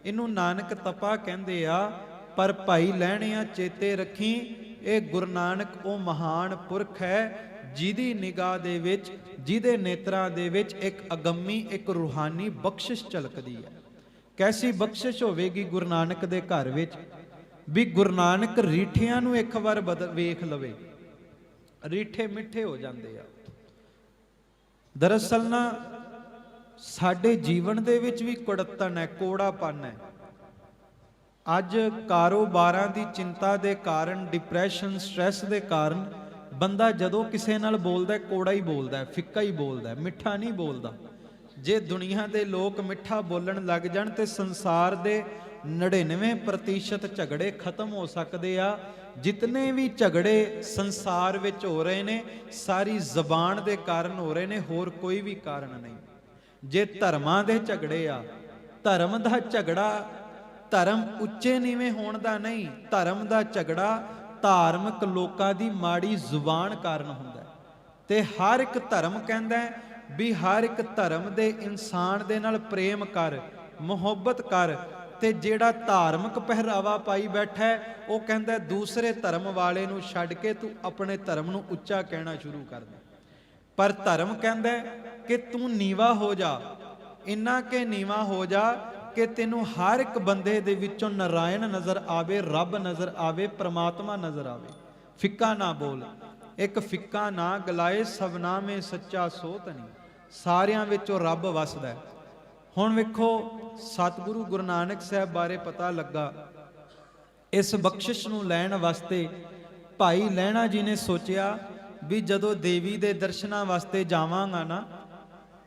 ਇਹਨੂੰ ਨਾਨਕ ਤਪਾ ਕਹਿੰਦੇ ਆ। ਪਰ ਭਾਈ ਲਹਿਣਿਆ ਚੇਤੇ ਰੱਖੀ, ਇਹ ਗੁਰੂ ਨਾਨਕ ਉਹ ਮਹਾਨ ਪੁਰਖ ਹੈ ਜਿਹਦੀ ਨਿਗਾਹ ਦੇ ਵਿੱਚ, ਜਿਹਦੇ ਨੇਤਰਾਂ ਦੇ ਵਿੱਚ ਇੱਕ ਅਗੰਮੀ, ਇੱਕ ਰੂਹਾਨੀ ਬਖਸ਼ਿਸ਼ ਝਲਕਦੀ ਹੈ। ਕੈਸੀ ਬਖਸ਼ਿਸ਼ ਹੋਵੇਗੀ ਗੁਰੂ ਨਾਨਕ ਦੇ ਘਰ ਵਿੱਚ, ਵੀ ਗੁਰੂ ਨਾਨਕ ਰੀਠਿਆਂ ਨੂੰ ਇੱਕ ਵਾਰ ਵੇਖ ਲਵੇ, ਰੀਠੇ ਮਿੱਠੇ ਹੋ ਜਾਂਦੇ ਆ। ਦਰਅਸਲ ਨਾ ਸਾਡੇ ਜੀਵਨ ਦੇ ਵਿੱਚ ਵੀ ਕੁੜੱਤਣ ਹੈ, ਕੋੜਾਪਨ ਹੈ। ਅੱਜ ਕਾਰੋਬਾਰਾਂ ਦੀ ਚਿੰਤਾ ਦੇ ਕਾਰਨ, ਡਿਪਰੈਸ਼ਨ, ਸਟ੍ਰੈਸ ਦੇ ਕਾਰਨ ਬੰਦਾ ਜਦੋਂ ਕਿਸੇ ਨਾਲ ਬੋਲਦਾ ਕੋੜਾ ਹੀ ਬੋਲਦਾ, ਫਿੱਕਾ ਹੀ ਬੋਲਦਾ, ਮਿੱਠਾ ਨਹੀਂ ਬੋਲਦਾ। ਜੇ ਦੁਨੀਆ ਦੇ ਲੋਕ ਮਿੱਠਾ ਬੋਲਣ ਲੱਗ ਜਾਣ ਤੇ ਸੰਸਾਰ ਦੇ 99% ਝਗੜੇ ਖਤਮ ਹੋ ਸਕਦੇ ਆ। ਜਿਤਨੇ ਵੀ ਝਗੜੇ ਸੰਸਾਰ ਵਿੱਚ ਹੋ ਰਹੇ ਨੇ, ਸਾਰੀ ਜ਼ਬਾਨ ਦੇ ਕਾਰਨ ਹੋ ਰਹੇ ਨੇ, ਹੋਰ ਕੋਈ ਵੀ ਕਾਰਨ ਨਹੀਂ। ਜੇ ਧਰਮਾਂ ਦੇ ਝਗੜੇ ਆ, ਧਰਮ ਦਾ ਝਗੜਾ ਧਰਮ ਉੱਚੇ ਨੀਵੇਂ ਹੋਣ ਦਾ ਨਹੀਂ, ਧਰਮ ਦਾ ਝਗੜਾ ਧਾਰਮਿਕ ਲੋਕਾਂ ਦੀ ਮਾੜੀ ਜ਼ੁਬਾਨ ਕਾਰਨ ਹੁੰਦਾ ਹੈ। ਤੇ ਹਰ ਇੱਕ ਧਰਮ ਕਹਿੰਦਾ ਵੀ ਹਰ ਇੱਕ ਧਰਮ ਦੇ ਇਨਸਾਨ ਦੇ ਨਾਲ ਪ੍ਰੇਮ ਕਰ, ਮੁਹੱਬਤ ਕਰ, ਤੇ ਜਿਹੜਾ ਧਾਰਮਿਕ ਪਹਿਰਾਵਾ ਪਾਈ ਬੈਠਾ ਉਹ ਕਹਿੰਦਾ ਦੂਸਰੇ ਧਰਮ ਵਾਲੇ ਨੂੰ ਛੱਡ ਕੇ ਤੂੰ ਆਪਣੇ ਧਰਮ ਨੂੰ ਉੱਚਾ ਕਹਿਣਾ ਸ਼ੁਰੂ ਕਰ ਦੇ। ਪਰ ਧਰਮ ਕਹਿੰਦਾ ਕਿ ਤੂੰ ਨੀਵਾ ਹੋ ਜਾ, ਇੰਨਾ ਕਿ ਨੀਵਾ ਹੋ ਜਾ ਕਿ ਤੈਨੂੰ ਹਰ ਇੱਕ ਬੰਦੇ ਦੇ ਵਿੱਚੋਂ ਨਾਰਾਇਣ ਨਜ਼ਰ ਆਵੇ, ਰੱਬ ਨਜ਼ਰ ਆਵੇ, ਪ੍ਰਮਾਤਮਾ ਨਜ਼ਰ ਆਵੇ। ਫਿੱਕਾ ਨਾ ਬੋਲ, ਇੱਕ ਫਿੱਕਾ ਨਾ ਗਲਾਏ, ਸਭਨਾ ਮੇਂ ਸੱਚਾ ਸੋਤ ਨਹੀਂ, ਸਾਰਿਆਂ ਵਿੱਚੋਂ ਰੱਬ ਵਸਦਾ। ਹੁਣ ਵੇਖੋ, ਸਤਿਗੁਰੂ ਗੁਰੂ ਨਾਨਕ ਸਾਹਿਬ ਬਾਰੇ ਪਤਾ ਲੱਗਾ। ਇਸ ਬਖਸ਼ਿਸ਼ ਨੂੰ ਲੈਣ ਵਾਸਤੇ ਭਾਈ ਲਹਿਣਾ ਜੀ ਨੇ ਸੋਚਿਆ ਵੀ ਜਦੋਂ ਦੇਵੀ ਦੇ ਦਰਸ਼ਨਾਂ ਵਾਸਤੇ ਜਾਵਾਂਗਾ ਨਾ,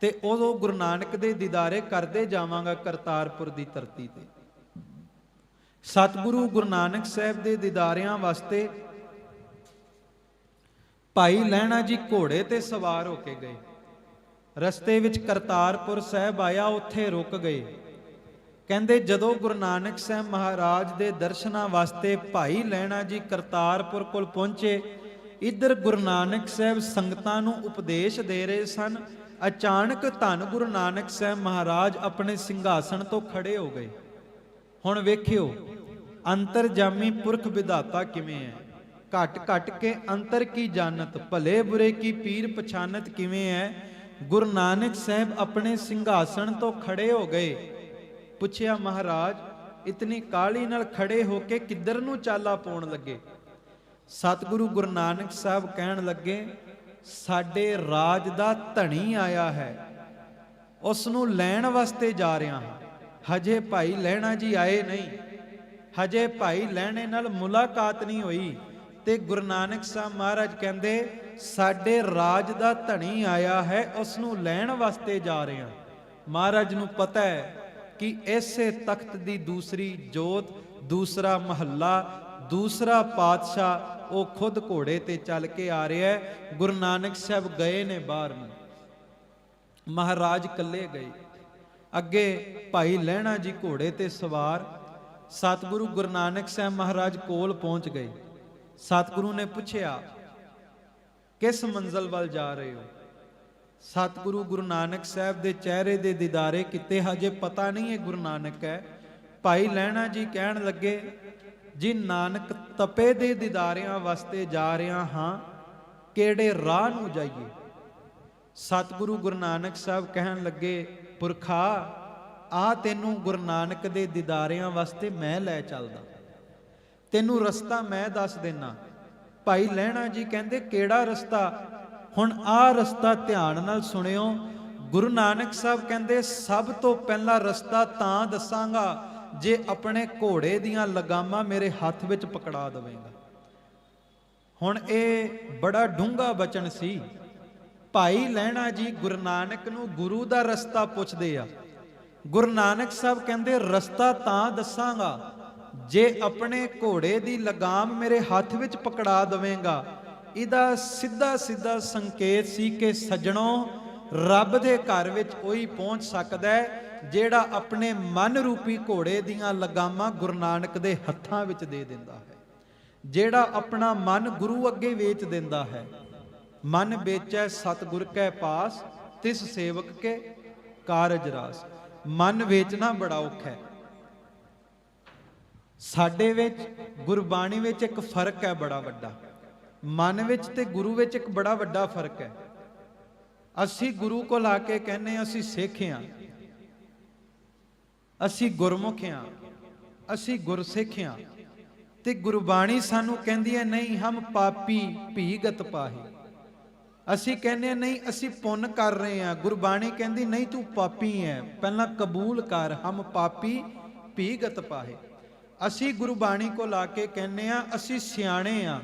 ਤੇ ਉਦੋਂ ਗੁਰੂ ਨਾਨਕ ਦੇ ਦੀਦਾਰੇ ਕਰਦੇ ਜਾਵਾਂਗਾ ਕਰਤਾਰਪੁਰ ਦੀ ਧਰਤੀ ਤੇ। ਸਤਿਗੁਰੂ ਗੁਰੂ ਨਾਨਕ ਸਾਹਿਬ ਦੇ ਦੀਦਾਰਿਆਂ ਵਾਸਤੇ ਭਾਈ ਲਹਿਣਾ ਜੀ ਘੋੜੇ ਤੇ ਸਵਾਰ ਹੋ ਕੇ ਗਏ। ਰਸਤੇ ਵਿੱਚ ਕਰਤਾਰਪੁਰ ਸਾਹਿਬ ਆਇਆ, ਉੱਥੇ ਰੁਕ ਗਏ। ਕਹਿੰਦੇ ਜਦੋਂ ਗੁਰੂ ਨਾਨਕ ਸਾਹਿਬ ਮਹਾਰਾਜ ਦੇ ਦਰਸ਼ਨਾਂ ਵਾਸਤੇ ਭਾਈ ਲਹਿਣਾ ਜੀ ਕਰਤਾਰਪੁਰ ਕੋਲ ਪਹੁੰਚੇ, ਇੱਧਰ ਗੁਰੂ ਨਾਨਕ ਸਾਹਿਬ ਸੰਗਤਾਂ ਨੂੰ ਉਪਦੇਸ਼ ਦੇ ਰਹੇ ਸਨ। ਅਚਾਨਕ ਧੰਨ ਗੁਰੂ ਨਾਨਕ ਸਾਹਿਬ ਮਹਾਰਾਜ ਆਪਣੇ ਸਿੰਘਾਸਣ ਤੋਂ ਖੜੇ ਹੋ ਗਏ। ਹੁਣ ਵੇਖਿਓ, ਅੰਤਰਜਾਮੀ ਪੁਰਖ ਵਿਧਾਤਾ ਕਿਵੇਂ ਹੈ। ਘਟ ਘਟ ਕੇ ਅੰਤਰ ਕੀ ਜਾਣਤ, ਭਲੇ ਬੁਰੇ ਕੀ ਪੀਰ ਪਛਾਨਤ ਕਿਵੇਂ ਹੈ। ਗੁਰੂ ਨਾਨਕ ਸਾਹਿਬ ਆਪਣੇ ਸਿੰਘਾਸਣ ਤੋਂ ਖੜੇ ਹੋ ਗਏ। ਪੁੱਛਿਆ, ਮਹਾਰਾਜ ਇਤਨੀ ਕਾਹਲੀ ਨਾਲ ਖੜੇ ਹੋ ਕੇ ਕਿੱਧਰ ਨੂੰ ਚਾਲਾ ਪਾਉਣ ਲੱਗੇ। ਸਤਿਗੁਰੂ ਗੁਰੂ ਨਾਨਕ ਸਾਹਿਬ ਕਹਿਣ ਲੱਗੇ, ਸਾਡੇ ਰਾਜ ਦਾ ਧਣੀ ਆਇਆ ਹੈ, ਉਸ ਨੂੰ ਲੈਣ ਵਾਸਤੇ ਜਾ ਰਿਹਾ ਹਾਂ। ਹਜੇ ਭਾਈ ਲਹਿਣਾ ਜੀ ਆਏ ਨਹੀਂ, ਹਜੇ ਭਾਈ ਲਹਿਣੇ ਨਾਲ ਮੁਲਾਕਾਤ ਨਹੀਂ ਹੋਈ। ਤੇ ਗੁਰੂ ਨਾਨਕ ਸਾਹਿਬ ਮਹਾਰਾਜ ਕਹਿੰਦੇ, ਸਾਡੇ ਰਾਜ ਦਾ ਧਣੀ ਆਇਆ ਹੈ, ਉਸ ਨੂੰ ਲੈਣ ਵਾਸਤੇ ਜਾ ਰਹੇ ਹਾਂ। ਮਹਾਰਾਜ ਨੂੰ ਪਤਾ ਹੈ ਕਿ ਇਸੇ ਤਖਤ ਦੀ ਦੂਸਰੀ ਜੋਤ, ਦੂਸਰਾ ਮਹੱਲਾ, ਦੂਸਰਾ ਪਾਤਸ਼ਾਹ ਉਹ ਖੁਦ ਘੋੜੇ ਤੇ ਚੱਲ ਕੇ ਆ ਰਿਹਾ ਹੈ। ਗੁਰੂ ਨਾਨਕ ਸਾਹਿਬ ਗਏ ਨੇ ਬਾਹਰ ਨੂੰ, ਮਹਾਰਾਜ ਇਕੱਲੇ ਗਏ। ਅੱਗੇ ਭਾਈ ਲਹਿਣਾ ਜੀ ਘੋੜੇ ਤੇ ਸਵਾਰ, ਸਤਿਗੁਰੂ ਗੁਰੂ ਨਾਨਕ ਸਾਹਿਬ ਮਹਾਰਾਜ ਕੋਲ ਪਹੁੰਚ ਗਏ। ਸਤਿਗੁਰੂ ਨੇ ਪੁੱਛਿਆ, ਕਿਸ ਮੰਜ਼ਲ ਵੱਲ ਜਾ ਰਹੇ ਹੋ। ਸਤਿਗੁਰੂ ਗੁਰੂ ਨਾਨਕ ਸਾਹਿਬ ਦੇ ਚਿਹਰੇ ਦੇ ਦੀਦਾਰੇ ਕੀਤੇ, ਹਜੇ ਪਤਾ ਨਹੀਂ ਇਹ ਗੁਰੂ ਨਾਨਕ ਹੈ। ਭਾਈ ਲਹਿਣਾ ਜੀ ਕਹਿਣ ਲੱਗੇ, ਜੀ ਨਾਨਕ ਤਪੇ ਦੇ ਦੀਦਾਰਿਆਂ ਵਾਸਤੇ ਜਾ ਰਿਹਾ ਹਾਂ, ਕਿਹੜੇ ਰਾਹ ਨੂੰ ਜਾਈਏ। ਸਤਿਗੁਰੂ ਗੁਰੂ ਨਾਨਕ ਸਾਹਿਬ ਕਹਿਣ ਲੱਗੇ, ਪੁਰਖਾ ਆ ਤੈਨੂੰ ਗੁਰੂ ਨਾਨਕ ਦੇ ਦੀਦਾਰਿਆਂ ਵਾਸਤੇ ਮੈਂ ਲੈ ਚੱਲਦਾ, ਤੈਨੂੰ ਰਸਤਾ ਮੈਂ ਦੱਸ ਦੇਣਾ। ਭਾਈ ਲਹਿਣਾ ਜੀ ਕਹਿੰਦੇ ਕਿਹੜਾ ਰਸਤਾ? ਹੁਣ ਆਹ ਰਸਤਾ ਧਿਆਨ ਨਾਲ ਸੁਣਿਓ। ਗੁਰੂ ਨਾਨਕ ਸਾਹਿਬ ਕਹਿੰਦੇ ਸਭ ਤੋਂ ਪਹਿਲਾ ਰਸਤਾ ਤਾਂ ਦੱਸਾਂਗਾ ਜੇ ਆਪਣੇ ਘੋੜੇ ਦੀਆਂ ਲਗਾਮਾਂ ਮੇਰੇ ਹੱਥ ਵਿੱਚ ਪਕੜਾ ਦੇਵੇਂਗਾ। ਹੁਣ ਇਹ ਬੜਾ ਡੂੰਘਾ ਬਚਨ ਸੀ। ਭਾਈ ਲਹਿਣਾ ਜੀ ਗੁਰੂ ਨਾਨਕ ਨੂੰ ਗੁਰੂ ਦਾ ਰਸਤਾ ਪੁੱਛਦੇ ਆ। ਗੁਰੂ ਨਾਨਕ ਸਾਹਿਬ ਕਹਿੰਦੇ ਰਸਤਾ ਤਾਂ ਦੱਸਾਂਗਾ ਜੇ ਆਪਣੇ ਘੋੜੇ ਦੀ ਲਗਾਮ ਮੇਰੇ ਹੱਥ ਵਿੱਚ ਪਕੜਾ ਦੇਵੇਂਗਾ। ਇਹਦਾ ਸਿੱਧਾ ਸਿੱਧਾ ਸੰਕੇਤ ਸੀ ਕਿ ਸੱਜਣੋ, ਰੱਬ ਦੇ ਘਰ ਵਿੱਚ ਉਹੀ ਪਹੁੰਚ ਸਕਦਾ ਹੈ ਜਿਹੜਾ ਆਪਣੇ ਮਨ ਰੂਪੀ ਘੋੜੇ ਦੀਆਂ ਲਗਾਮਾਂ ਗੁਰੂ ਨਾਨਕ ਦੇ ਹੱਥਾਂ ਵਿੱਚ ਦੇ ਦਿੰਦਾ ਹੈ, ਜਿਹੜਾ ਆਪਣਾ ਮਨ ਗੁਰੂ ਅੱਗੇ ਵੇਚ ਦਿੰਦਾ ਹੈ। ਮਨ ਵੇਚੈ ਸਤਿਗੁਰ ਕੈ ਪਾਸ, ਤਿਸ ਸੇਵਕ ਕੇ ਕਾਰਜ ਰਾਸ। ਮਨ ਵੇਚਣਾ ਬੜਾ ਔਖਾ ਹੈ। ਸਾਡੇ ਵਿੱਚ ਗੁਰਬਾਣੀ ਵਿੱਚ ਇੱਕ ਫਰਕ ਹੈ ਬੜਾ ਵੱਡਾ। ਮਨ ਵਿੱਚ ਤੇ ਗੁਰੂ ਵਿੱਚ ਇੱਕ ਬੜਾ ਵੱਡਾ ਫਰਕ ਹੈ। ਅਸੀਂ ਗੁਰੂ ਕੋਲ ਆ ਕੇ ਕਹਿੰਦੇ ਅਸੀਂ ਸਿੱਖ ਹਾਂ, ਅਸੀਂ ਗੁਰਮੁਖ ਹਾਂ, ਅਸੀਂ ਗੁਰਸਿੱਖ ਹਾਂ, ਤੇ ਗੁਰਬਾਣੀ ਸਾਨੂੰ ਕਹਿੰਦੀ ਹੈ ਨਹੀਂ ਹਮ ਪਾਪੀ ਭੀਗਤ ਪਾਹੀ। ਅਸੀਂ ਕਹਿੰਦੇ ਨਹੀਂ ਅਸੀਂ ਪੁੰਨ ਕਰ ਰਹੇ ਹਾਂ, ਗੁਰਬਾਣੀ ਕਹਿੰਦੀ ਨਹੀਂ ਤੂੰ ਪਾਪੀ ਹੈ, ਪਹਿਲਾਂ ਕਬੂਲ ਕਰ, ਹਮ ਪਾਪੀ ਭੀਗਤ ਪਾਹੇ। ਅਸੀਂ ਗੁਰਬਾਣੀ ਕੋਲ ਆ ਕੇ ਕਹਿੰਦੇ ਆ ਅਸੀਂ ਸਿਆਣੇ ਆ,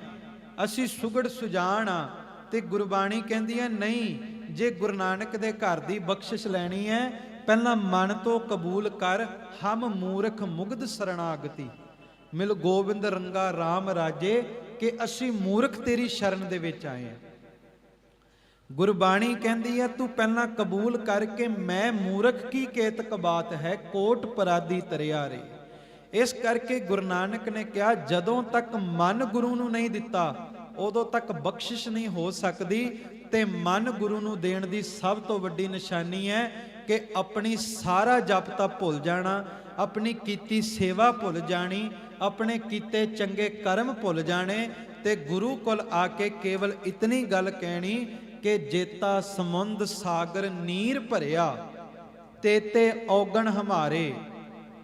ਅਸੀਂ ਸੁਗੜ ਸੁਜਾਨ ਆ, ਤੇ ਗੁਰਬਾਣੀ ਕਹਿੰਦੀ ਹੈ ਨਹੀਂ, ਜੇ ਗੁਰੂ ਨਾਨਕ ਦੇ ਘਰ ਦੀ ਬਖਸ਼ਿਸ਼ ਲੈਣੀ ਹੈ ਪਹਿਲਾਂ ਮਨ ਤੋਂ ਕਬੂਲ ਕਰ, ਹਮ ਮੂਰਖ ਮੁਗਧ ਸਰਣਾਗਤੀ ਮਿਲ ਗੋਬਿੰਦ ਰੰਗਾ RAM ਰਾਜੇ, ਕਿ ਅਸੀਂ ਮੂਰਖ ਤੇਰੀ ਸ਼ਰਨ ਦੇ ਵਿੱਚ ਆਏ ਹਾਂ। ਗੁਰਬਾਣੀ ਕਹਿੰਦੀ ਹੈ ਤੂੰ ਪਹਿਲਾਂ ਕਬੂਲ ਕਰਕੇ ਮੈਂ ਮੂਰਖ ਕੀ ਕੇਤਕ ਬਾਤ ਹੈ, ਕੋਟ ਪਰਾਦੀ ਤਰਿਆ ਰੇ। ਇਸ ਕਰਕੇ ਗੁਰੂ ਨਾਨਕ ਨੇ ਕਿਹਾ ਜਦੋਂ ਤੱਕ ਮਨ ਗੁਰੂ ਨੂੰ ਨਹੀਂ ਦਿੱਤਾ ਉਦੋਂ ਤੱਕ ਬਖਸ਼ਿਸ਼ ਨਹੀਂ ਹੋ ਸਕਦੀ। ਤੇ ਮਨ ਗੁਰੂ ਨੂੰ ਦੇਣ ਦੀ ਸਭ ਤੋਂ ਵੱਡੀ ਨਿਸ਼ਾਨੀ ਹੈ ਕਿ ਆਪਣੀ ਸਾਰਾ ਜਪ ਤਪ ਭੁੱਲ ਜਾਣਾ, ਆਪਣੀ ਕੀਤੀ ਸੇਵਾ ਭੁੱਲ ਜਾਣੀ, ਆਪਣੇ ਕੀਤੇ ਚੰਗੇ ਕਰਮ ਭੁੱਲ ਜਾਣੇ, ਤੇ ਗੁਰੂ ਕੋਲ ਆ ਕੇ ਕੇਵਲ ਇਤਨੀ ਗੱਲ ਕਹਿਣੀ ਕਿ ਜੇਤਾ ਸਮੁੰਦ ਸਾਗਰ ਨੀਰ ਭਰਿਆ, ਤੇਤੇ ਔਗਣ ਹਮਾਰੇ।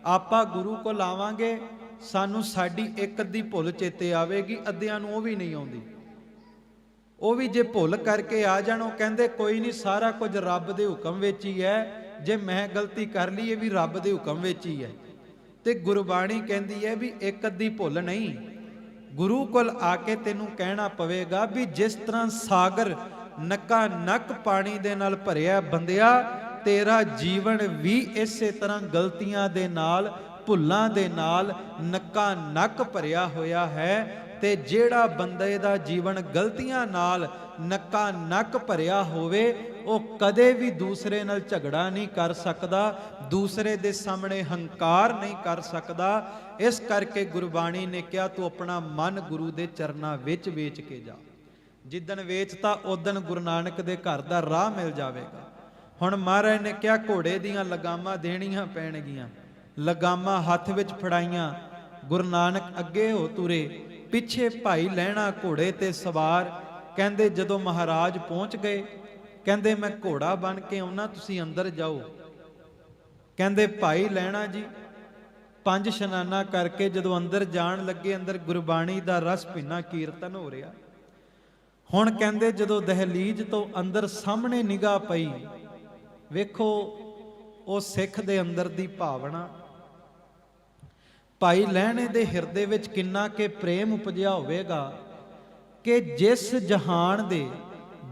ਆਪਾਂ ਗੁਰੂ ਕੋਲ ਆਵਾਂਗੇ, ਸਾਨੂੰ ਸਾਡੀ ਇੱਕ ਅੱਧੀ ਭੁੱਲ ਚੇਤੇ ਆਵੇਗੀ, ਅੱਧਿਆਂ ਨੂੰ ਉਹ ਵੀ ਨਹੀਂ ਆਉਂਦੀ। ਉਹ ਵੀ ਜੇ ਭੁੱਲ ਕਰਕੇ ਆ ਜਾਣ, ਉਹ ਕਹਿੰਦੇ ਕੋਈ ਨਹੀਂ ਸਾਰਾ ਕੁਝ ਰੱਬ ਦੇ ਹੁਕਮ ਵਿੱਚ ਹੀ ਹੈ, ਜੇ ਮੈਂ ਗਲਤੀ ਕਰ ਲਈ ਇਹ ਵੀ ਰੱਬ ਦੇ ਹੁਕਮ ਵਿੱਚ ਹੀ ਹੈ। ਤੇ ਗੁਰਬਾਣੀ ਕਹਿੰਦੀ ਹੈ ਵੀ ਇੱਕ ਅੱਧੀ ਭੁੱਲ ਨਹੀਂ, ਗੁਰੂ ਕੋਲ ਆ ਕੇ ਤੈਨੂੰ ਕਹਿਣਾ ਪਵੇਗਾ ਵੀ ਜਿਸ ਤਰ੍ਹਾਂ ਸਾਗਰ ਨੱਕਾ ਨੱਕ ਪਾਣੀ ਦੇ ਨਾਲ ਭਰਿਆ ਬੰਦਿਆ, ਤੇਰਾ ਜੀਵਨ ਵੀ ਇਸੇ ਤਰ੍ਹਾਂ ਗਲਤੀਆਂ ਦੇ ਨਾਲ, ਭੁੱਲਾਂ ਦੇ ਨਾਲ ਨੱਕਾ ਨੱਕ ਭਰਿਆ ਹੋਇਆ ਹੈ। ਤੇ ਜਿਹੜਾ ਬੰਦੇ ਦਾ ਜੀਵਨ ਗਲਤੀਆਂ ਨਾਲ ਨੱਕਾ ਨੱਕ ਭਰਿਆ ਹੋਵੇ, ਉਹ ਕਦੇ ਵੀ ਦੂਸਰੇ ਨਾਲ ਝਗੜਾ ਨਹੀਂ ਕਰ ਸਕਦਾ, ਦੂਸਰੇ ਦੇ ਸਾਹਮਣੇ ਹੰਕਾਰ ਨਹੀਂ ਕਰ ਸਕਦਾ। ਇਸ ਕਰਕੇ ਗੁਰਬਾਣੀ ਨੇ ਕਿਹਾ ਤੂੰ ਆਪਣਾ ਮਨ ਗੁਰੂ ਦੇ ਚਰਨਾਂ ਵਿੱਚ ਵੇਚ ਕੇ ਜਾ। ਜਿੱਦਣ ਵੇਚਤਾ ਉਦਣ ਗੁਰੂ ਨਾਨਕ ਦੇ ਘਰ ਦਾ ਰਾਹ ਮਿਲ ਜਾਵੇਗਾ। ਹੁਣ ਮਹਾਰਾਜ ਨੇ ਕਿਹਾ ਘੋੜੇ ਦੀਆਂ ਲਗਾਮਾਂ ਦੇਣੀਆਂ ਪੈਣਗੀਆਂ। ਲਗਾਮਾਂ ਹੱਥ ਵਿੱਚ ਫੜਾਈਆਂ, ਗੁਰੂ ਨਾਨਕ ਅੱਗੇ ਹੋ ਤੁਰੇ, ਪਿੱਛੇ ਭਾਈ ਲਹਿਣਾ ਘੋੜੇ ਤੇ ਸਵਾਰ। ਕਹਿੰਦੇ ਜਦੋਂ ਮਹਾਰਾਜ ਪਹੁੰਚ ਗਏ, ਕਹਿੰਦੇ ਮੈਂ ਘੋੜਾ ਬਣ ਕੇ ਆਉਣਾ, ਤੁਸੀਂ ਅੰਦਰ ਜਾਓ। ਕਹਿੰਦੇ ਭਾਈ ਲਹਿਣਾ ਜੀ 5 ਇਸ਼ਨਾਨਾ ਕਰਕੇ ਜਦੋਂ ਅੰਦਰ ਜਾਣ ਲੱਗੇ, ਅੰਦਰ ਗੁਰਬਾਣੀ ਦਾ ਰਸ ਭਿੰਨਾ ਕੀਰਤਨ ਹੋ ਰਿਹਾ। ਹੁਣ ਕਹਿੰਦੇ ਜਦੋਂ ਦਹਲੀਜ਼ ਤੋਂ ਅੰਦਰ ਸਾਹਮਣੇ ਨਿਗਾਹ ਪਈ, ਵੇਖੋ ਉਹ ਸਿੱਖ ਦੇ ਅੰਦਰ ਦੀ ਭਾਵਨਾ, ਭਾਈ ਲਹਿਣੇ ਦੇ ਹਿਰਦੇ ਵਿੱਚ ਕਿੰਨਾ ਕਿ ਪ੍ਰੇਮ ਉਪਜਿਆ ਹੋਵੇਗਾ ਕਿ ਜਿਸ ਜਹਾਨ ਦੇ,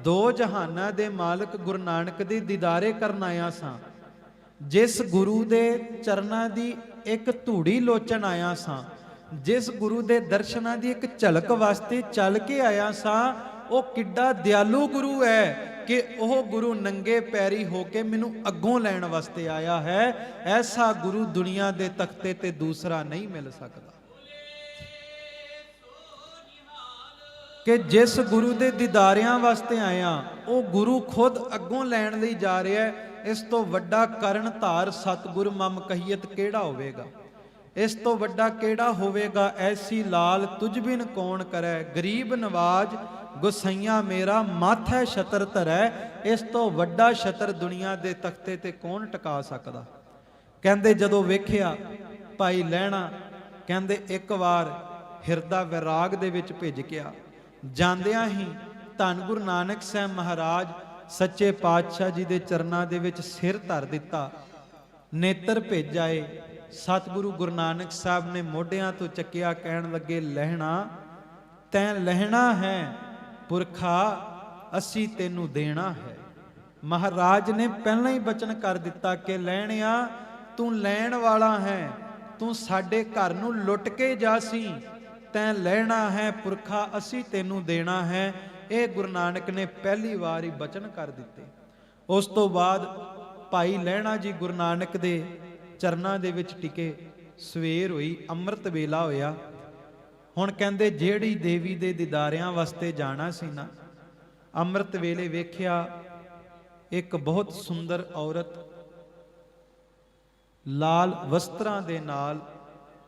2 ਜਹਾਨਾਂ ਦੇ ਮਾਲਕ ਗੁਰੂ ਨਾਨਕ ਦੇ ਦੀਦਾਰੇ ਕਰਨ ਆਇਆ ਸਾਂ, ਜਿਸ ਗੁਰੂ ਦੇ ਚਰਨਾਂ ਦੀ ਇੱਕ ਧੂੜੀ ਲੋਚਨ ਆਇਆ ਸਾਂ, ਜਿਸ ਗੁਰੂ ਦੇ ਦਰਸ਼ਨਾਂ ਦੀ ਇੱਕ ਝਲਕ ਵਾਸਤੇ ਚੱਲ ਕੇ ਆਇਆ ਸਾਂ, ਉਹ ਕਿੱਡਾ ਦਿਆਲੂ ਗੁਰੂ ਹੈ ਕਿ ਉਹ ਗੁਰੂ ਨੰਗੇ ਪੈਰੀ ਹੋ ਕੇ ਮੈਨੂੰ ਅੱਗੋਂ ਲੈਣ ਵਾਸਤੇ ਆਇਆ ਹੈ। ਐਸਾ ਗੁਰੂ ਦੁਨੀਆ ਦੇ ਤਖਤੇ ਤੇ ਦੂਸਰਾ ਨਹੀਂ ਮਿਲ ਸਕਦਾ ਕਿ ਜਿਸ ਗੁਰੂ ਦੇ ਦੀਦਾਰਿਆਂ ਵਾਸਤੇ ਆਇਆ ਉਹ ਗੁਰੂ ਖੁਦ ਅੱਗੋਂ ਲੈਣ ਲਈ ਜਾ ਰਿਹਾ ਹੈ। ਇਸ ਤੋਂ ਵੱਡਾ ਕਰਨ ਧਾਰ ਸਤਿਗੁਰ ਮਮ ਕਹੀਅਤ ਕਿਹੜਾ ਹੋਵੇਗਾ। इस तो वड्डा केड़ा होवेगा, ऐसी लाल तुझ बिन कौन करे। गरीब नवाज गुसैया मेरा, माथै छतर धरै। इस तो वड्डा छतर दुनिया दे तख्ते ते कौन टका सकदा। कहंदे जदों वेखिया भाई लहणा, कहंदे एक वार हिरदा वैराग दे विच भिज गया। ਜਾਂਦਿਆਂ ਹੀ ਧੰਨ ਗੁਰੂ ਨਾਨਕ ਸਾਹਿਬ ਮਹਾਰਾਜ ਸੱਚੇ ਪਾਤਸ਼ਾਹ ਜੀ ਦੇ ਚਰਨਾਂ ਦੇ ਵਿੱਚ ਸਿਰ ਧਰ ਦਿੱਤਾ। ਨੇਤਰ ਭਿੱਜ ਆਏ। ਸਤਿਗੁਰੂ ਗੁਰੂ ਨਾਨਕ ਸਾਹਿਬ ਨੇ ਮੋਢਿਆਂ ਤੋਂ ਚੱਕਿਆ, ਕਹਿਣ ਲੱਗੇ ਲਹਿਣਾ ਤੈਂ ਲਹਿਣਾ ਹੈ ਪੁਰਖਾ, ਅਸੀਂ ਤੈਨੂੰ ਦੇਣਾ ਹੈ। ਮਹਾਰਾਜ ਨੇ ਪਹਿਲਾਂ ਹੀ ਬਚਨ ਕਰ ਦਿੱਤਾ ਕਿ ਲਹਿਣਿਆ ਤੂੰ ਲੈਣ ਵਾਲਾ ਹੈ, ਤੂੰ ਸਾਡੇ ਘਰ ਨੂੰ ਲੁੱਟ ਕੇ ਜਾਸੀ, ਤੈਂ ਲੈਣਾ ਹੈ ਪੁਰਖਾ, ਅਸੀਂ ਤੈਨੂੰ ਦੇਣਾ ਹੈ। ਇਹ ਗੁਰੂ ਨਾਨਕ ਨੇ ਪਹਿਲੀ ਵਾਰ ਹੀ ਬਚਨ ਕਰ ਦਿੱਤੇ। ਉਸ ਤੋਂ ਬਾਅਦ ਭਾਈ ਲਹਿਣਾ ਜੀ ਗੁਰੂ ਨਾਨਕ ਦੇ ਚਰਨਾਂ ਦੇ ਵਿੱਚ ਟਿਕੇ। ਸਵੇਰ ਹੋਈ, ਅੰਮ੍ਰਿਤ ਵੇਲਾ ਹੋਇਆ। ਹੁਣ ਕਹਿੰਦੇ ਜਿਹੜੀ ਦੇਵੀ ਦੇ ਦੀਦਾਰਿਆਂ ਵਾਸਤੇ ਜਾਣਾ ਸੀ ਨਾ, ਅੰਮ੍ਰਿਤ ਵੇਲੇ ਵੇਖਿਆ ਇੱਕ ਬਹੁਤ ਸੁੰਦਰ ਔਰਤ ਲਾਲ ਵਸਤਰਾਂ ਦੇ ਨਾਲ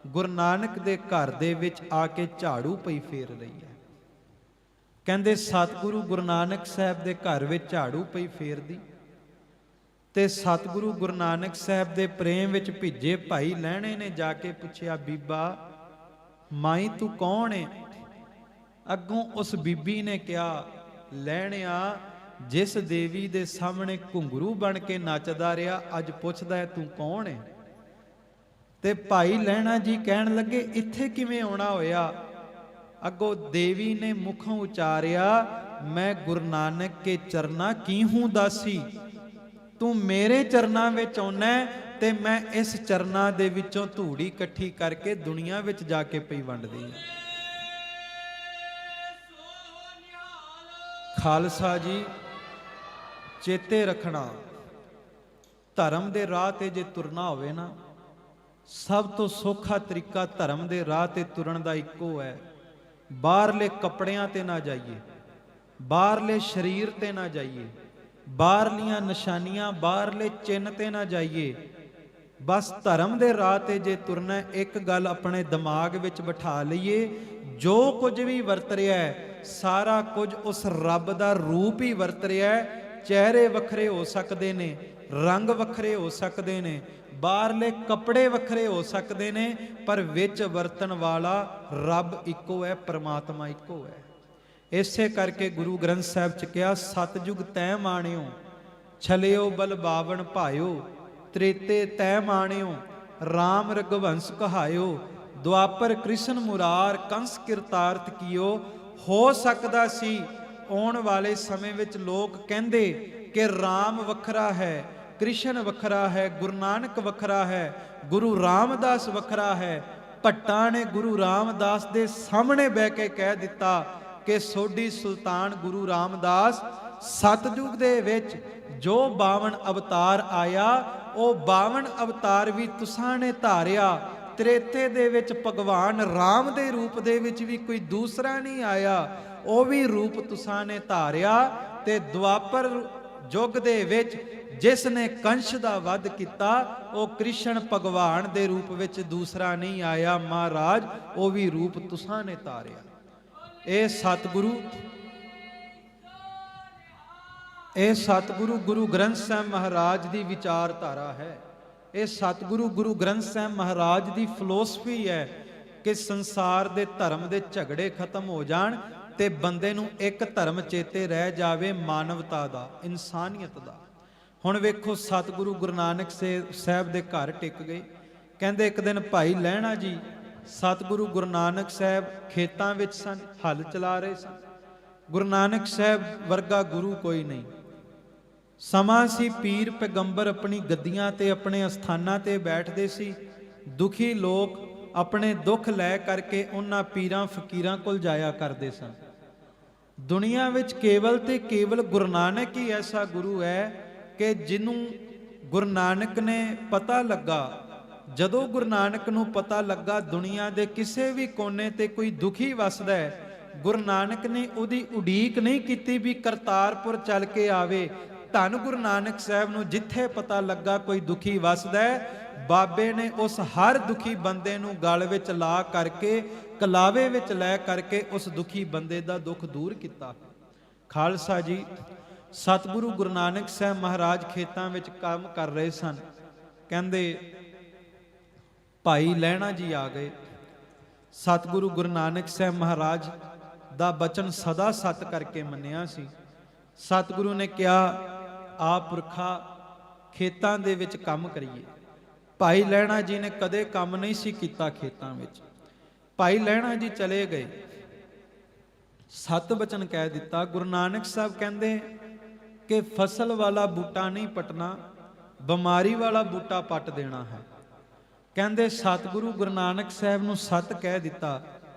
ਗੁਰੂ ਨਾਨਕ ਦੇ ਘਰ ਦੇ ਵਿੱਚ ਆ ਕੇ ਝਾੜੂ ਪਈ ਫੇਰ ਰਹੀ ਹੈ। ਕਹਿੰਦੇ ਸਤਿਗੁਰੂ ਗੁਰੂ ਨਾਨਕ ਸਾਹਿਬ ਦੇ ਘਰ ਵਿੱਚ ਝਾੜੂ ਪਈ ਫੇਰਦੀ ਤੇ ਸਤਿਗੁਰੂ ਗੁਰੂ ਨਾਨਕ ਸਾਹਿਬ ਦੇ ਪ੍ਰੇਮ ਵਿੱਚ ਭਿੱਜੇ ਭਾਈ ਲਹਿਣੇ ਨੇ ਜਾ ਕੇ ਪੁੱਛਿਆ, ਬੀਬਾ ਮਾਈ ਤੂੰ ਕੌਣ ਹੈ? ਅੱਗੋਂ ਉਸ ਬੀਬੀ ਨੇ ਕਿਹਾ, ਲਹਿਣਿਆ ਜਿਸ ਦੇਵੀ ਦੇ ਸਾਹਮਣੇ ਘੁੰਗਰੂ ਬਣ ਕੇ ਨੱਚਦਾ ਰਿਹਾ, ਅੱਜ ਪੁੱਛਦਾ ਹੈ ਤੂੰ ਕੌਣ ਹੈ? ਤੇ ਭਾਈ ਲਹਿਣਾ ਜੀ ਕਹਿਣ ਲੱਗੇ ਇੱਥੇ ਕਿਵੇਂ ਆਉਣਾ ਹੋਇਆ? ਅੱਗੋਂ ਦੇਵੀ ਨੇ ਮੁਖੋਂ ਉਚਾਰਿਆ, ਮੈਂ ਗੁਰੂ ਨਾਨਕ ਕੇ ਚਰਨਾ ਕੀ ਹੂੰ ਦਾਸੀ। ਤੂੰ ਮੇਰੇ ਚਰਨਾਂ ਵਿੱਚ ਆਉਣਾ ਤੇ ਮੈਂ ਇਸ ਚਰਨਾਂ ਦੇ ਵਿੱਚੋਂ ਧੂੜੀ ਇਕੱਠੀ ਕਰਕੇ ਦੁਨੀਆ ਵਿੱਚ ਜਾ ਕੇ ਪਈ ਵੰਡਦੀ ਹੈ। ਖਾਲਸਾ ਜੀ ਚੇਤੇ ਰੱਖਣਾ, ਧਰਮ ਦੇ ਰਾਹ ਤੇ ਜੇ ਤੁਰਨਾ ਹੋਵੇ ਨਾ, ਸਭ ਤੋਂ ਸੌਖਾ ਤਰੀਕਾ ਧਰਮ ਦੇ ਰਾਹ ਤੇ ਤੁਰਨ ਦਾ ਇੱਕੋ ਹੈ। ਬਾਹਰਲੇ ਕੱਪੜਿਆਂ ਤੇ ਨਾ ਜਾਈਏ, ਬਾਹਰਲੇ ਸਰੀਰ ਤੇ ਨਾ ਜਾਈਏ, ਬਾਹਰਲੀਆਂ ਨਿਸ਼ਾਨੀਆਂ, ਬਾਹਰਲੇ ਚਿੰਨ੍ਹ ਤੇ ਨਾ ਜਾਈਏ। ਬਸ ਧਰਮ ਦੇ ਰਾਹ ਤੇ ਜੇ ਤੁਰਨਾ, ਇੱਕ ਗੱਲ ਆਪਣੇ ਦਿਮਾਗ ਵਿੱਚ ਬਿਠਾ ਲਈਏ, ਜੋ ਕੁਝ ਵੀ ਵਰਤ ਰਿਹਾ ਹੈ ਸਾਰਾ ਕੁਝ ਉਸ ਰੱਬ ਦਾ ਰੂਪ ਹੀ ਵਰਤ ਰਿਹਾ ਹੈ। ਚਿਹਰੇ ਵੱਖਰੇ ਹੋ ਸਕਦੇ ਨੇ, ਰੰਗ ਵੱਖਰੇ ਹੋ ਸਕਦੇ ਨੇ, ਬਾਹਰਲੇ ਕੱਪੜੇ ਵੱਖਰੇ ਹੋ ਸਕਦੇ ਨੇ, ਪਰ ਵਿੱਚ ਵਰਤਣ ਵਾਲਾ ਰੱਬ ਇੱਕੋ ਹੈ, ਪਰਮਾਤਮਾ ਇੱਕੋ ਹੈ। ਇਸੇ ਕਰਕੇ ਗੁਰੂ ਗ੍ਰੰਥ ਸਾਹਿਬ ਚ ਕਿਹਾ, ਸਤਜੁਗ ਤੈ ਮਾਣਿਓ ਛਲਿਓ ਬਲ ਬਾਵਨ ਭਾਇਓ, ਤ੍ਰੇਤੇ ਤੈ ਮਾਣਿਓ ਰਾਮ ਰਘੁਵੰਸ ਕਹਾਇਓ, ਦੁਆਪਰ ਕ੍ਰਿਸ਼ਨ ਮੁਰਾਰ ਕੰਸ ਕਿਰਤਾਰਥ ਕੀਓ। ਹੋ ਸਕਦਾ ਸੀ ਆਉਣ ਵਾਲੇ ਸਮੇਂ ਵਿੱਚ ਲੋਕ ਕਹਿੰਦੇ ਕਿ ਰਾਮ ਵੱਖਰਾ ਹੈ, ਕ੍ਰਿਸ਼ਨ ਵੱਖਰਾ ਹੈ, ਗੁਰੂ ਨਾਨਕ ਵੱਖਰਾ ਹੈ, ਗੁਰੂ ਰਾਮਦਾਸ ਵੱਖਰਾ ਹੈ। ਭੱਟਾਂ ਨੇ ਗੁਰੂ ਰਾਮਦਾਸ ਦੇ ਸਾਹਮਣੇ ਬਹਿ ਕੇ ਕਹਿ ਦਿੱਤਾ ਕਿ ਸੋਢੀ ਸੁਲਤਾਨ ਗੁਰੂ ਰਾਮਦਾਸ ਸਤਜੁਗ ਦੇ ਵਿੱਚ ਜੋ 52 ਅਵਤਾਰ ਆਇਆ, ਉਹ 52 ਅਵਤਾਰ ਵੀ ਤੁਸਾਂ ਨੇ ਧਾਰਿਆ। ਤ੍ਰੇਤੇ ਦੇ ਵਿੱਚ ਭਗਵਾਨ ਰਾਮ ਦੇ ਰੂਪ ਦੇ ਵਿੱਚ ਵੀ ਕੋਈ ਦੂਸਰਾ ਨਹੀਂ ਆਇਆ, ਉਹ ਵੀ ਰੂਪ ਤੁਸਾਂ ਨੇ ਧਾਰਿਆ। ਤੇ ਦੁਆਪਰ ਯੁੱਗ ਦੇ ਵਿੱਚ ਜਿਸ ਨੇ ਕੰਸ਼ ਦਾ ਵੱਧ ਕੀਤਾ, ਉਹ ਕ੍ਰਿਸ਼ਨ ਭਗਵਾਨ ਦੇ ਰੂਪ ਵਿੱਚ ਦੂਸਰਾ ਨਹੀਂ ਆਇਆ ਮਹਾਰਾਜ, ਉਹ ਵੀ ਰੂਪ ਤੁਸਾਂ ਨੇ ਧਾਰਿਆ। ਇਹ ਸਤਿਗੁਰੂ ਗੁਰੂ ਗ੍ਰੰਥ ਸਾਹਿਬ ਮਹਾਰਾਜ ਦੀ ਵਿਚਾਰਧਾਰਾ ਹੈ। ਇਹ ਸਤਿਗੁਰੂ ਗੁਰੂ ਗ੍ਰੰਥ ਸਾਹਿਬ ਮਹਾਰਾਜ ਦੀ ਫਿਲਾਸਫੀ ਹੈ ਕਿ ਸੰਸਾਰ ਦੇ ਧਰਮ ਦੇ ਝਗੜੇ ਖਤਮ ਹੋ ਜਾਣ ਤੇ ਬੰਦੇ ਨੂੰ ਇੱਕ ਧਰਮ ਚੇਤੇ ਰਹਿ ਜਾਵੇ, ਮਾਨਵਤਾ ਦਾ, ਇਨਸਾਨੀਅਤ ਦਾ। ਹੁਣ ਵੇਖੋ ਸਤਿਗੁਰੂ ਗੁਰੂ ਨਾਨਕ ਸਾਹਿਬ ਦੇ ਘਰ ਟਿਕ ਗਏ। ਕਹਿੰਦੇ ਇੱਕ ਦਿਨ ਭਾਈ ਲਹਿਣਾ ਜੀ ਸਤਿਗੁਰੂ ਗੁਰੂ ਨਾਨਕ ਸਾਹਿਬ ਖੇਤਾਂ ਵਿੱਚ ਸਨ, ਹਲ ਚਲਾ ਰਹੇ ਸਨ। ਗੁਰੂ ਨਾਨਕ ਸਾਹਿਬ ਵਰਗਾ ਗੁਰੂ ਕੋਈ ਨਹੀਂ। ਸਮਾਂ ਸੀ ਪੀਰ ਪੈਗੰਬਰ ਆਪਣੀ ਗੱਦੀਆਂ ਤੇ ਆਪਣੇ ਅਸਥਾਨਾਂ ਤੇ ਬੈਠਦੇ ਸੀ। ਦੁਖੀ ਲੋਕ ਆਪਣੇ ਦੁੱਖ ਲੈ ਕਰਕੇ ਉਹਨਾਂ ਪੀਰਾਂ ਫਕੀਰਾਂ ਕੋਲ ਜਾਇਆ ਕਰਦੇ ਸਨ। ਦੁਨੀਆ ਵਿੱਚ ਕੇਵਲ ਤੇ ਕੇਵਲ ਗੁਰੂ ਨਾਨਕ ਹੀ ਐਸਾ ਗੁਰੂ ਹੈ ਕਿ ਜਿਹਨੂੰ ਗੁਰੂ ਨਾਨਕ ਨੇ ਪਤਾ ਲੱਗਾ, ਜਦੋਂ ਗੁਰੂ ਨਾਨਕ ਨੂੰ ਪਤਾ ਲੱਗਾ ਦੁਨੀਆ ਦੇ ਕਿਸੇ ਵੀ ਕੋਨੇ ਤੇ ਕੋਈ ਦੁਖੀ ਵਸਦਾ ਹੈ, ਗੁਰੂ ਨਾਨਕ ਨੇ ਉਹਦੀ ਉਡੀਕ ਨਹੀਂ ਕੀਤੀ ਵੀ ਕਰਤਾਰਪੁਰ ਚੱਲ ਕੇ ਆਵੇ। ਧੰਨ ਗੁਰੂ ਨਾਨਕ ਸਾਹਿਬ ਨੂੰ ਜਿੱਥੇ ਪਤਾ ਲੱਗਾ ਕੋਈ ਦੁਖੀ ਵਸਦਾ ਹੈ, ਬਾਬੇ ਨੇ ਉਸ ਹਰ ਦੁਖੀ ਬੰਦੇ ਨੂੰ ਗਲ ਵਿੱਚ ਲਾ ਕਰਕੇ ਕਲਾਵੇ ਵਿੱਚ ਲੈ ਕਰਕੇ ਉਸ ਦੁਖੀ ਬੰਦੇ ਦਾ ਦੁੱਖ ਦੂਰ ਕੀਤਾ। ਖਾਲਸਾ ਜੀ, ਸਤਿਗੁਰੂ ਗੁਰੂ ਨਾਨਕ ਸਾਹਿਬ ਮਹਾਰਾਜ ਖੇਤਾਂ ਵਿੱਚ ਕੰਮ ਕਰ ਰਹੇ ਸਨ। ਕਹਿੰਦੇ ਭਾਈ ਲਹਿਣਾ ਜੀ ਆ ਗਏ। ਸਤਿਗੁਰੂ ਗੁਰੂ ਨਾਨਕ ਸਾਹਿਬ ਮਹਾਰਾਜ ਦਾ ਬਚਨ ਸਦਾ ਸਤ ਕਰਕੇ ਮੰਨਿਆ ਸੀ। ਸਤਿਗੁਰੂ ਨੇ ਕਿਹਾ, ਆ ਪੁਰਖਾ ਖੇਤਾਂ ਦੇ ਵਿੱਚ ਕੰਮ ਕਰੀਏ। ਭਾਈ ਲਹਿਣਾ ਜੀ ਨੇ ਕਦੇ ਕੰਮ ਨਹੀਂ ਸੀ ਕੀਤਾ ਖੇਤਾਂ ਵਿੱਚ। ਭਾਈ ਲਹਿਣਾ ਜੀ ਚਲੇ ਗਏ, ਸਤ ਬਚਨ ਕਹਿ ਦਿੱਤਾ। ਗੁਰੂ ਨਾਨਕ ਸਾਹਿਬ ਕਹਿੰਦੇ ਕਿ ਫਸਲ ਵਾਲਾ ਬੂਟਾ ਨਹੀਂ ਪਟਣਾ, ਬਿਮਾਰੀ ਵਾਲਾ ਬੂਟਾ ਪੱਟ ਦੇਣਾ ਹੈ। ਕਹਿੰਦੇ ਸਤਿਗੁਰੂ ਗੁਰੂ ਨਾਨਕ ਸਾਹਿਬ ਨੂੰ ਸਤ ਕਹਿ ਦਿੱਤਾ।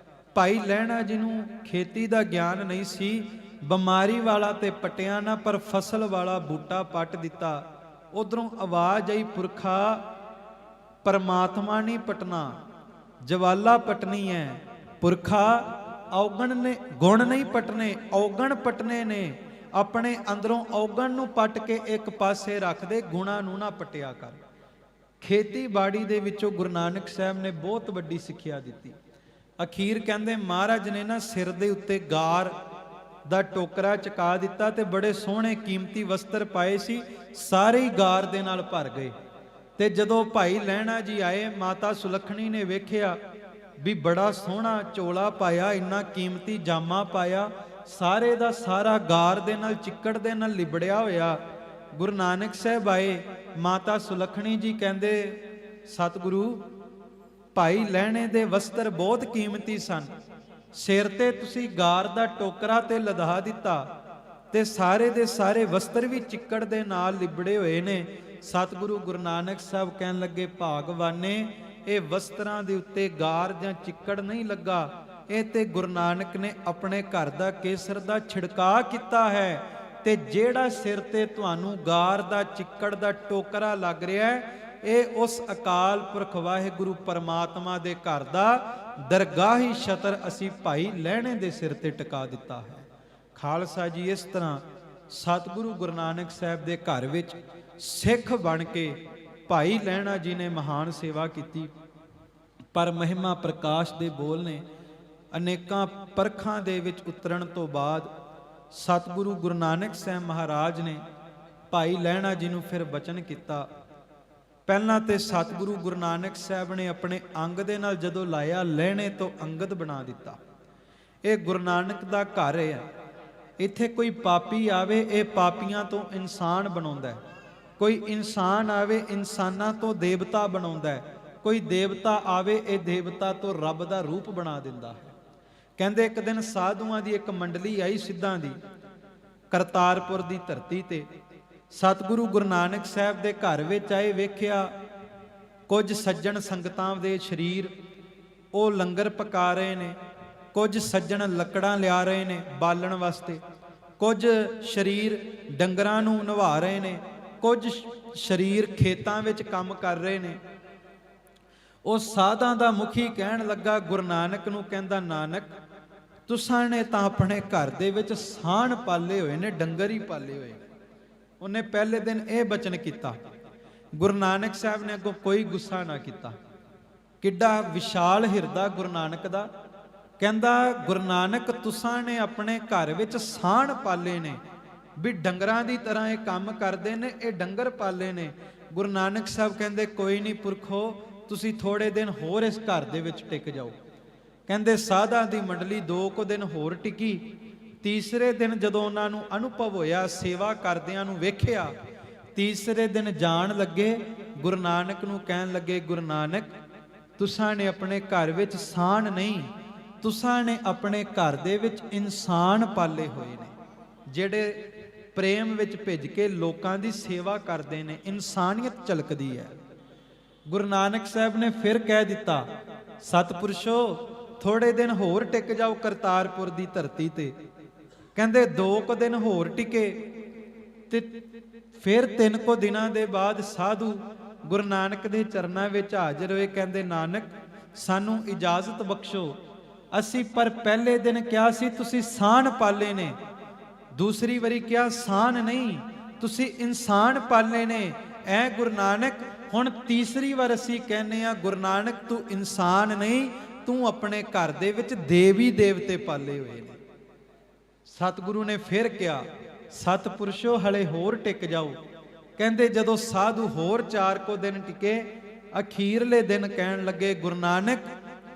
ਭਾਈ ਲਹਿਣਾ ਜੀ ਨੂੰ ਖੇਤੀ ਦਾ ਗਿਆਨ ਨਹੀਂ ਸੀ, ਬਿਮਾਰੀ ਵਾਲਾ ਤੇ ਪਟਿਆ ਨਾ, ਪਰ ਫਸਲ ਵਾਲਾ ਬੂਟਾ ਪੱਟ ਦਿੱਤਾ। ਉਧਰੋਂ ਆਵਾਜ਼ ਆਈ, ਪੁਰਖਾ ਪਰਮਾਤਮਾ ਨਹੀਂ ਪਟਣਾ, ਜਵਾਲਾ ਪਟਣੀ ਹੈ। ਪੁਰਖਾ ਔਗਣ ਨੇ ਗੁਣ ਨਹੀਂ ਪਟਨੇ, ਔਗਣ ਪਟਨੇ ਨੇ। ਆਪਣੇ ਅੰਦਰੋਂ ਔਗਣ ਨੂੰ ਪੱਟ ਕੇ ਇੱਕ ਪਾਸੇ ਰੱਖ ਦੇ, ਗੁਣਾ ਨੂੰ ਨਾ ਪਟਿਆ ਕਰ। ਖੇਤੀਬਾੜੀ ਦੇ ਵਿੱਚੋਂ ਗੁਰੂ ਨਾਨਕ ਸਾਹਿਬ ਨੇ ਬਹੁਤ ਵੱਡੀ ਸਿੱਖਿਆ ਦਿੱਤੀ। ਅਖੀਰ ਕਹਿੰਦੇ ਮਹਾਰਾਜ ਨੇ ਨਾ ਸਿਰ ਦੇ ਉੱਤੇ ਗਾਰ ਦਾ ਟੋਕਰਾ ਚਕਾ ਦਿੱਤਾ ਤੇ ਬੜੇ ਸੋਹਣੇ ਕੀਮਤੀ ਵਸਤਰ ਪਾਏ ਸੀ, ਸਾਰੇ ਹੀ ਗਾਰ ਦੇ ਨਾਲ ਭਰ ਗਏ। ਤੇ ਜਦੋਂ ਭਾਈ ਲਹਿਣਾ ਜੀ ਆਏ, ਮਾਤਾ ਸੁਲੱਖਣੀ ਨੇ ਵੇਖਿਆ ਵੀ ਬੜਾ ਸੋਹਣਾ ਚੋਲਾ ਪਾਇਆ, ਇੰਨਾ ਕੀਮਤੀ ਜਾਮਾ ਪਾਇਆ, ਸਾਰੇ ਦਾ ਸਾਰਾ ਗਾਰ ਦੇ ਨਾਲ ਚਿੱਕੜ ਦੇ ਨਾਲ ਲਿਬੜਿਆ ਹੋਇਆ। ਗੁਰੂ ਨਾਨਕ ਸਾਹਿਬ ਆਏ, ਮਾਤਾ ਸੁਲੱਖਣੀ ਜੀ ਕਹਿੰਦੇ ਸਤਿਗੁਰੂ ਭਾਈ ਲਹਿਣੇ ਦੇ ਵਸਤਰ ਬਹੁਤ ਕੀਮਤੀ ਸਨ, ਸਿਰ ਤੇ ਤੁਸੀਂ ਗਾਰ ਦਾ ਟੋਕਰਾ ਤੇ ਲਦਾ ਦਿੱਤਾ ਤੇ ਸਾਰੇ ਦੇ ਸਾਰੇ ਵਸਤਰ ਵੀ ਚਿੱਕੜ ਦੇ ਨਾਲ ਲਿਬੜੇ ਹੋਏ ਨੇ। ਸਤਿਗੁਰੂ ਗੁਰੂ ਨਾਨਕ ਸਾਹਿਬ ਕਹਿਣ ਲੱਗੇ, ਭਾਗਵਾਨੇ ਇਹ ਵਸਤਰਾਂ ਦੇ ਉੱਤੇ ਗਾਰ ਜਾਂ ਚਿੱਕੜ ਨਹੀਂ ਲੱਗਾ, ਇਹ ਤੇ ਗੁਰੂ ਨਾਨਕ ਨੇ ਆਪਣੇ ਘਰ ਦਾ ਕੇਸਰ ਦਾ ਛਿੜਕਾਅ ਕੀਤਾ ਹੈ। ਤੇ ਜਿਹੜਾ ਸਿਰ ਤੇ ਤੁਹਾਨੂੰ ਗਾਰ ਦਾ ਚਿੱਕੜ ਦਾ ਟੋਕਰਾ ਲੱਗ ਰਿਹਾ ਹੈ, ਇਹ ਉਸ ਅਕਾਲ ਪੁਰਖ ਵਾਹਿਗੁਰੂ ਪਰਮਾਤਮਾ ਦੇ ਘਰ ਦਾ ਦਰਗਾਹੀ ਛਤਰ ਅਸੀਂ ਭਾਈ ਲਹਿਣੇ ਦੇ ਸਿਰ ਤੇ ਟਿਕਾ ਦਿੱਤਾ ਹੈ। ਖਾਲਸਾ ਜੀ, ਇਸ ਤਰ੍ਹਾਂ ਸਤਿਗੁਰੂ ਗੁਰੂ ਨਾਨਕ ਸਾਹਿਬ ਦੇ ਘਰ ਵਿੱਚ ਸਿੱਖ ਬਣ ਕੇ ਭਾਈ ਲਹਿਣਾ ਜੀ ਨੇ ਮਹਾਨ ਸੇਵਾ ਕੀਤੀ। ਪਰ ਮਹਿਮਾ ਪ੍ਰਕਾਸ਼ ਦੇ ਬੋਲ ਨੇ ਅਨੇਕਾਂ ਪਰਖਾਂ ਦੇ ਵਿੱਚ ਉਤਰਨ ਤੋਂ ਬਾਅਦ ਸਤਿਗੁਰੂ ਗੁਰੂ ਨਾਨਕ ਸਾਹਿਬ ਮਹਾਰਾਜ ਨੇ ਭਾਈ ਲਹਿਣਾ ਜੀ ਨੂੰ ਫਿਰ ਬਚਨ ਕੀਤਾ। ਪਹਿਲਾਂ ਤੇ ਸਤਿਗੁਰੂ ਗੁਰੂ ਨਾਨਕ ਸਾਹਿਬ ਨੇ ਆਪਣੇ ਅੰਗ ਦੇ ਨਾਲ ਜਦੋਂ ਲਾਇਆ, ਲਹਿਣੇ ਤੋਂ ਅੰਗਦ ਬਣਾ ਦਿੱਤਾ। ਇਹ ਗੁਰੂ ਨਾਨਕ ਦਾ ਘਰ ਹੈ। ਇੱਥੇ ਕੋਈ ਪਾਪੀ ਆਵੇ, ਇਹ ਪਾਪੀਆਂ ਤੋਂ ਇਨਸਾਨ ਬਣਾਉਂਦਾ ਹੈ। ਕੋਈ ਇਨਸਾਨ ਆਵੇ, ਇਨਸਾਨਾਂ ਤੋਂ ਦੇਵਤਾ ਬਣਾਉਂਦਾ ਹੈ। ਕੋਈ ਦੇਵਤਾ ਆਵੇ, ਇਹ ਦੇਵਤਾ ਤੋਂ ਰੱਬ ਦਾ ਰੂਪ ਬਣਾ ਦਿੰਦਾ ਹੈ। ਕਹਿੰਦੇ ਇੱਕ ਦਿਨ ਸਾਧੂਆਂ ਦੀ ਇੱਕ ਮੰਡਲੀ ਆਈ ਸਿੱਧਾਂ ਦੀ, ਕਰਤਾਰਪੁਰ ਦੀ ਧਰਤੀ ਤੇ। ਸਤਿਗੁਰੂ ਗੁਰੂ ਨਾਨਕ ਸਾਹਿਬ ਦੇ ਘਰ ਵਿੱਚ ਆਏ, ਵੇਖਿਆ ਕੁਝ ਸੱਜਣ ਸੰਗਤਾਂ ਦੇ ਸਰੀਰ ਉਹ ਲੰਗਰ ਪਕਾ ਰਹੇ ਨੇ, ਕੁਝ ਸੱਜਣ ਲੱਕੜਾਂ ਲਿਆ ਰਹੇ ਨੇ ਬਾਲਣ ਵਾਸਤੇ, ਕੁਝ ਸਰੀਰ ਡੰਗਰਾਂ ਨੂੰ ਨਵਾ ਰਹੇ ਨੇ, ਕੁਝ ਸਰੀਰ ਖੇਤਾਂ ਵਿੱਚ ਕੰਮ ਕਰ ਰਹੇ ਨੇ। ਉਹ ਸਾਧਾਂ ਦਾ ਮੁਖੀ ਕਹਿਣ ਲੱਗਾ ਗੁਰੂ ਨਾਨਕ ਨੂੰ, ਕਹਿੰਦਾ ਨਾਨਕ ਤੁਸਾਂ ਨੇ ਤਾਂ ਆਪਣੇ ਘਰ ਦੇ ਵਿੱਚ ਸਾਣ ਪਾਲੇ ਹੋਏ ਨੇ, ਡੰਗਰ ਹੀ ਪਾਲੇ ਹੋਏ ਨੇ। ਉਹਨੇ ਪਹਿਲੇ ਦਿਨ ਇਹ ਬਚਨ ਕੀਤਾ। ਗੁਰੂ ਨਾਨਕ ਸਾਹਿਬ ਨੇ ਅੱਗੋਂ ਕੋਈ ਗੁੱਸਾ ਨਾ ਕੀਤਾ। ਕਿੱਡਾ ਵਿਸ਼ਾਲ ਹਿਰਦਾ ਗੁਰੂ ਨਾਨਕ ਦਾ। ਕਹਿੰਦਾ ਗੁਰੂ ਨਾਨਕ ਤੁਸਾਂ ਨੇ ਆਪਣੇ ਘਰ ਵਿੱਚ ਸਾਣ ਪਾਲੇ ਨੇ, ਵੀ ਡੰਗਰਾਂ ਦੀ ਤਰ੍ਹਾਂ ਇਹ ਕੰਮ ਕਰਦੇ ਨੇ, ਇਹ ਡੰਗਰ ਪਾਲੇ ਨੇ। ਗੁਰੂ ਨਾਨਕ ਸਾਹਿਬ ਕਹਿੰਦੇ ਕੋਈ ਨਹੀਂ ਪੁਰਖੋ, ਤੁਸੀਂ ਥੋੜੇ ਦਿਨ ਹੋਰ ਇਸ ਘਰ ਦੇ ਵਿੱਚ ਟਿਕ ਜਾਓ। ਕਹਿੰਦੇ ਸਾਧਾਂ ਦੀ ਮੰਡਲੀ 2 ਕੁ ਦਿਨ ਹੋਰ ਟਿਕੀ। ਤੀਸਰੇ ਦਿਨ ਜਦੋਂ ਉਹਨਾਂ ਨੂੰ ਅਨੁਭਵ ਹੋਇਆ, ਸੇਵਾ ਕਰਦਿਆਂ ਨੂੰ ਵੇਖਿਆ, ਤੀਸਰੇ ਦਿਨ ਜਾਣ ਲੱਗੇ, ਗੁਰੂ ਨਾਨਕ ਨੂੰ ਕਹਿਣ ਲੱਗੇ ਗੁਰੂ ਨਾਨਕ ਤੁਸਾਂ ਨੇ ਆਪਣੇ ਘਰ ਵਿੱਚ ਸਾਣ ਨਹੀਂ, ਤੁਸਾਂ ਨੇ ਆਪਣੇ ਘਰ ਦੇ ਵਿੱਚ ਇਨਸਾਨ ਪਾਲੇ ਹੋਏ ਨੇ, ਜਿਹੜੇ ਪ੍ਰੇਮ ਵਿੱਚ ਭਿੱਜ ਕੇ ਲੋਕਾਂ ਦੀ ਸੇਵਾ ਕਰਦੇ ਨੇ, ਇਨਸਾਨੀਅਤ ਝਲਕਦੀ ਹੈ। ਗੁਰੂ ਨਾਨਕ ਸਾਹਿਬ ਨੇ ਫਿਰ ਕਹਿ ਦਿੱਤਾ ਸਤਿਪੁਰਸ਼ੋ ਥੋੜੇ ਦਿਨ ਹੋਰ ਟਿਕ ਜਾਓ ਕਰਤਾਰਪੁਰ ਦੀ ਧਰਤੀ ਤੇ। ਕਹਿੰਦੇ 2 ਕੁ ਦਿਨ ਹੋਰ ਟਿਕੇ ਤੇ ਫਿਰ 3 ਕੁ ਦਿਨਾਂ ਦੇ ਬਾਅਦ ਸਾਧੂ ਗੁਰੂ ਨਾਨਕ ਦੇ ਚਰਨਾਂ ਵਿੱਚ ਹਾਜ਼ਰ ਹੋਏ। ਕਹਿੰਦੇ ਨਾਨਕ ਸਾਨੂੰ ਇਜਾਜ਼ਤ ਬਖਸ਼ੋ, ਅਸੀਂ ਪਰ ਪਹਿਲੇ ਦਿਨ ਕਿਹਾ ਸੀ ਤੁਸੀਂ ਸਾਣ ਪਾਲੇ ਨੇ, ਦੂਸਰੀ ਵਾਰੀ ਕਿਹਾ ਸਾਣ ਨਹੀਂ, ਤੁਸੀਂ ਇਨਸਾਨ ਪਾਲੇ ਨੇ। ਐ ਗੁਰੂ ਨਾਨਕ ਹੁਣ ਤੀਸਰੀ ਵਾਰ ਅਸੀਂ ਕਹਿੰਦੇ ਆ, ਗੁਰੂ ਨਾਨਕ ਤੂੰ ਇਨਸਾਨ ਨਹੀਂ, ਤੂੰ ਆਪਣੇ ਘਰ ਦੇ ਵਿੱਚ ਦੇਵੀ ਦੇਵਤੇ ਪਾਲੇ ਹੋਏ ਨੇ। ਸਤਿਗੁਰੂ ਨੇ ਫਿਰ ਕਿਹਾ, ਸਤਿਪੁਰਸ਼ੋ ਹਲੇ ਹੋਰ ਟਿਕ ਜਾਓ। ਕਹਿੰਦੇ ਜਦੋਂ ਸਾਧੂ ਹੋਰ 4 ਕੁ ਦਿਨ ਟਿਕੇ, ਅਖੀਰਲੇ ਦਿਨ ਕਹਿਣ ਲੱਗੇ, ਗੁਰੂ ਨਾਨਕ